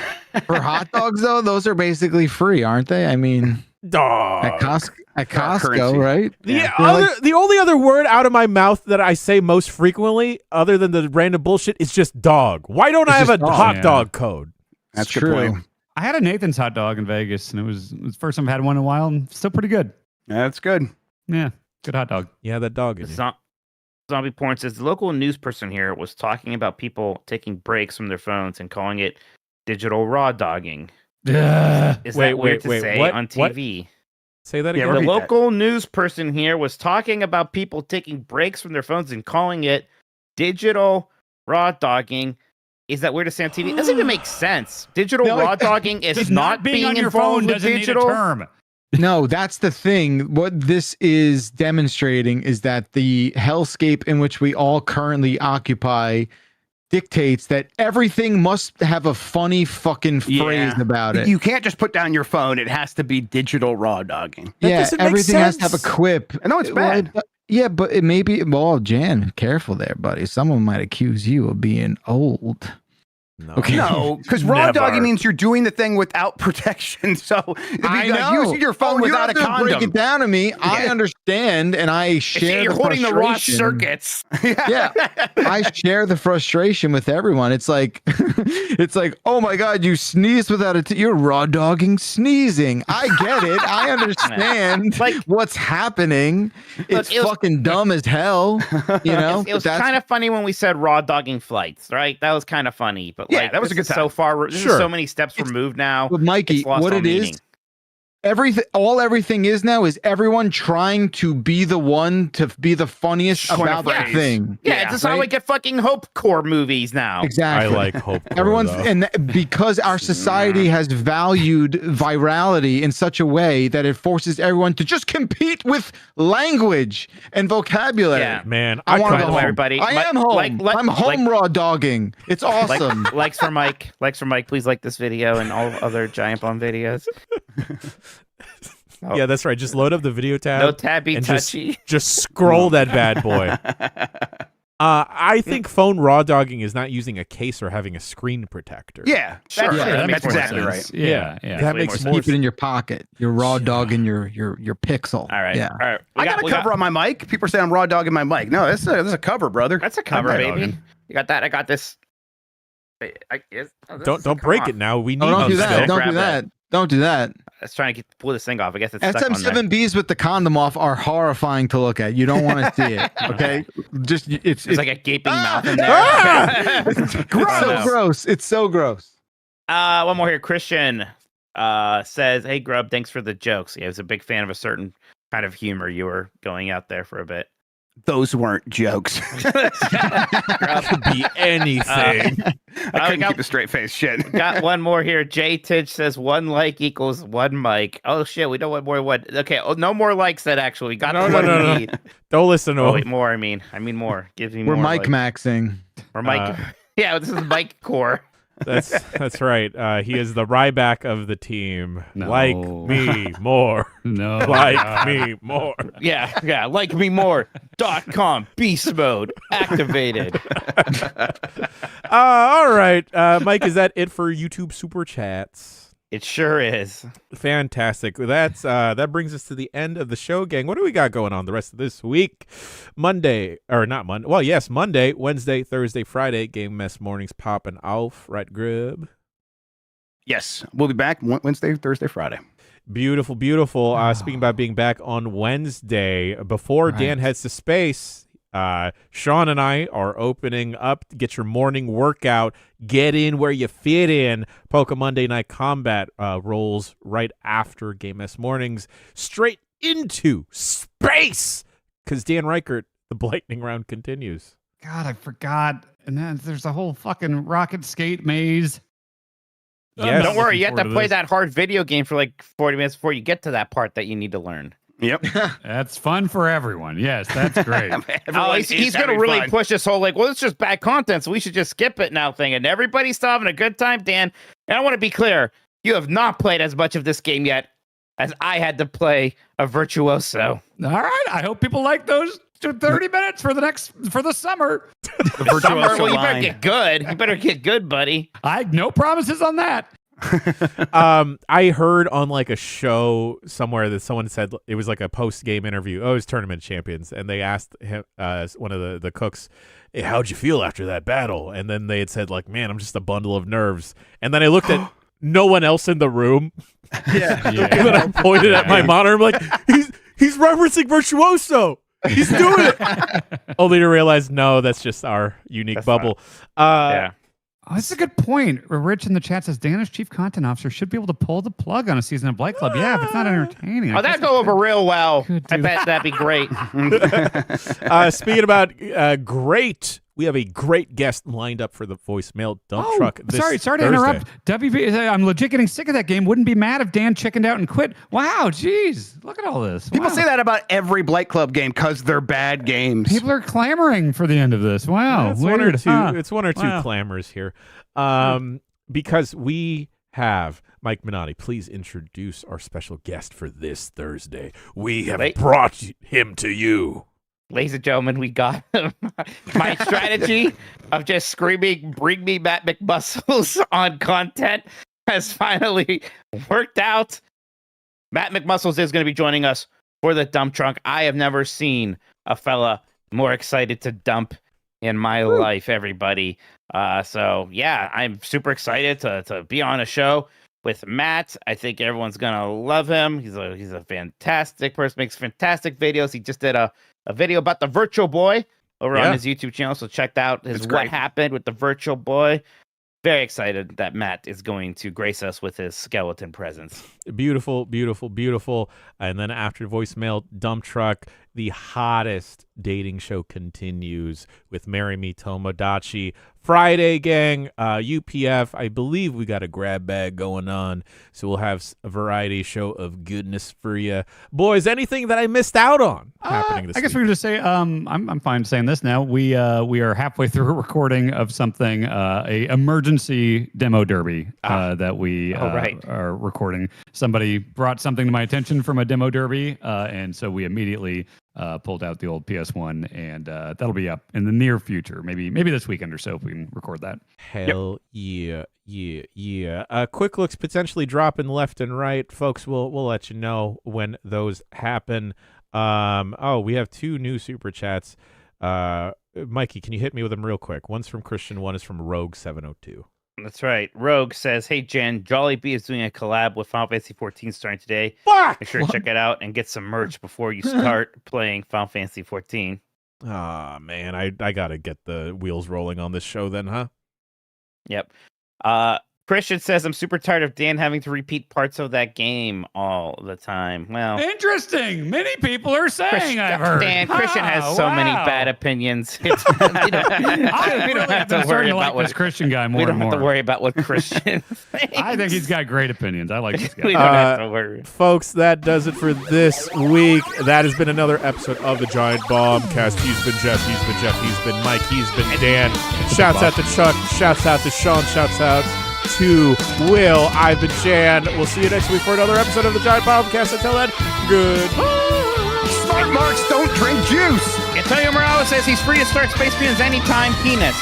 For hot dogs, though, those are basically free, aren't they? I mean, at Costco, right? The only other word out of my mouth that I say most frequently, other than the random bullshit, is just dog. Why don't I have a hot dog code? That's true. I had a Nathan's hot dog in Vegas, and it was the first time I've had one in a while, and still pretty good. That's good. Yeah, good hot dog. Yeah, that dog is. Zombie Porn says, the local news person here was talking about people taking breaks from their phones and calling it digital raw dogging. Is that weird to say on TV? What? Say that again. The local news person here was talking about people taking breaks from their phones and calling it digital raw dogging. Is that weird to say on TV? It doesn't even make sense. Digital raw dogging is not being on your involved phone with doesn't digital. need a term. No, that's the thing. What this is demonstrating is that the hellscape in which we all currently occupy dictates that everything must have a funny fucking phrase about it. You can't just put down your phone. It has to be digital raw dogging. Everything has to have a quip. I know it's bad. Yeah, but it may be. Well, Jan, careful there, buddy. Someone might accuse you of being old. No. Okay. No, because raw dogging means you're doing the thing without protection. So I know. using your phone without a condom. Break it down to me. I understand, and I share. You're the holding the raw frustration. circuits. Yeah, I share the frustration with everyone. It's like, oh my god, you sneezed without you're raw dogging sneezing. I get it. I understand what's happening. It's fucking dumb as hell. You know, it was kind of funny when we said raw dogging flights, right? That was kind of funny, but that was a good time. So far, this is so many steps removed now. But Mikey, what it is, everything is now is everyone trying to be the one to be the funniest about that thing. Yeah, this is how we get fucking Hope Core movies now. Exactly. I like Hope Core, everyone's because our society has valued virality in such a way that it forces everyone to just compete with language and vocabulary. Yeah. Man, I want to go home. Everybody. I am home. I'm home raw dogging. It's awesome. Likes for Mike. Please like this video and all other Giant Bomb videos. Yeah, that's right. Just load up the video tab. No tabby and touchy. Just scroll that bad boy. I think phone raw dogging is not using a case or having a screen protector. Yeah, sure. That's makes more exactly sense. right. Yeah. That makes more Keep it in your pocket. You're raw dogging your pixel. All right. Yeah. All right. I got a cover on my mic. People say I'm raw dogging my mic. No, this is a cover, brother. That's a cover, I'm baby. dogging. You got that? I got this. Don't break it now. We need Don't do them that. still. Don't do that. Don't do that. I was trying to pull this thing off. I guess it's stuck on there. SM7Bs with the condom off are horrifying to look at. You don't want to see it. Okay, just it's like a gaping mouth in there. It's so gross. It's so gross. One more here. Christian says, "Hey Grubb, thanks for the jokes." Yeah, I was a big fan of a certain kind of humor you were going out there for a bit. Those weren't jokes. Could be anything. I couldn't keep a straight face. Shit. Got one more here. J Titch says 1 like equals 1 mic. Oh shit, we don't want more. What? Okay, no more likes. That actually we got the one we need. Don't listen to Oh him. wait, more. I mean more. Give me We're more. mic maxing. We're mic. Yeah, this is mic core. That's right. He is the Ryback of the team. No. Like me more. No. Like me more. Yeah. Like me more. .com beast mode activated. All right, Mike. Is that it for YouTube super chats? It sure is. Fantastic. That brings us to the end of the show, gang. What do we got going on the rest of this week? Monday, or not Monday. Well, yes, Monday, Wednesday, Thursday, Friday. Game Mess mornings popping off, right, Grubb? Yes, we'll be back Wednesday, Thursday, Friday. Beautiful. Speaking about being back on Wednesday, before Dan heads to space, Sean and I are opening up to get your morning workout. Get in where you fit in. Poke Monday Night Combat rolls right after Game S Mornings, straight into space, because Dan Reichert, the lightning round continues. God, I forgot. And then there's a whole fucking rocket skate maze. Yes. Don't worry, you have to Looking forward to play this. that hard video game for like 40 minutes before you get to that part that you need to learn. Yep. That's fun for everyone. Yes, that's great. He's going to really push this whole like, well, it's just bad content, so we should just skip it now thing. And everybody's still having a good time, Dan. And I want to be clear, you have not played as much of this game yet as I had to play a Virtuoso. All right. I hope people like those 30 minutes for the summer. The Virtuoso Well, you better line. get good. You better get good, buddy. No promises on that. I heard on like a show somewhere that someone said it was like a post-game interview. Oh, it was Tournament Champions, and they asked him, one of the cooks, hey, how'd you feel after that battle? And then they had said like, man, I'm just a bundle of nerves. And then I looked at no one else in the room. Yeah. And then I pointed at my monitor. I'm like, he's referencing Virtuoso. He's doing it. Only to realize, no, that's just our unique bubble. Yeah. Oh, that's a good point. Rich in the chat says Danish chief content officer should be able to pull the plug on a season of Blight Club. Yeah, if it's not entertaining. I Oh, guess that'd go over real well. Could I do bet that'd be great. Speaking about great, we have a great guest lined up for the voicemail dump truck. This sorry to Thursday. interrupt. WB, I'm legit getting sick of that game. Wouldn't be mad if Dan chickened out and quit. Wow, jeez, look at all this. People Wow. say that about every Blight Club game because they're bad games. People are clamoring for the end of this. Wow, It's one or weird. two. Huh. It's one or two Wow. clamors here, because we have Mike Minotti. Please introduce our special guest for this Thursday. We have brought him to you. Ladies and gentlemen, we got him. My strategy of just screaming, bring me Matt McMuscles on content has finally worked out. Matt McMuscles is going to be joining us for the dump trunk. I have never seen a fella more excited to dump in my life, everybody. So, yeah, I'm super excited to be on a show with Matt. I think everyone's going to love him. He's a fantastic person, makes fantastic videos. He just did a video about the Virtual Boy over on his YouTube channel. So check out his What Happened with the Virtual Boy. Very excited that Matt is going to grace us with his skeleton presence. Beautiful. And then after voicemail dump truck, the hottest dating show continues with Marry Me Tomodachi. Friday, gang, UPF. I believe we got a grab bag going on, so we'll have a variety show of goodness for you. Boys, anything that I missed out on happening this I guess week? we could just say I'm fine saying this now. We are halfway through a recording of something, a emergency demo derby that we are recording. Somebody brought something to my attention from a demo derby, and so we immediately pulled out the old PS1, and that'll be up in the near future, maybe this weekend or so if we can record that. Hell yeah. Quick looks potentially dropping left and right, folks. We'll let you know when those happen. We have two new super chats. Mikey, can you hit me with them real quick? One's from Christian, one is from Rogue 702. That's right. Rogue says, hey, Jen, Jollibee is doing a collab with Final Fantasy 14 starting today. Fuck! Make sure to check it out and get some merch before you start playing Final Fantasy 14. Ah, man, I gotta get the wheels rolling on this show then, huh? Yep. Christian says, I'm super tired of Dan having to repeat parts of that game all the time. Well, Interesting. Many people are saying, I've heard. Dan, Christian has so many bad opinions. We don't have to worry about this Christian guy more we don't and more. have to worry about what Christian thinks. I think he's got great opinions. I like this guy. We don't have to worry. Folks, that does it for this week. That has been another episode of the Giant Bombcast. He's been Jeff, he's been Jeff, he's been Mike, he's been Dan. Shouts out to Chuck, shouts out to Sean, shouts out to Will. I've been Jan. We'll see you next week for another episode of the Giant Bombcast. Until then, goodbye. Smart marks don't drink juice. Antonio Morales says he's free to start Space Marines anytime, penis.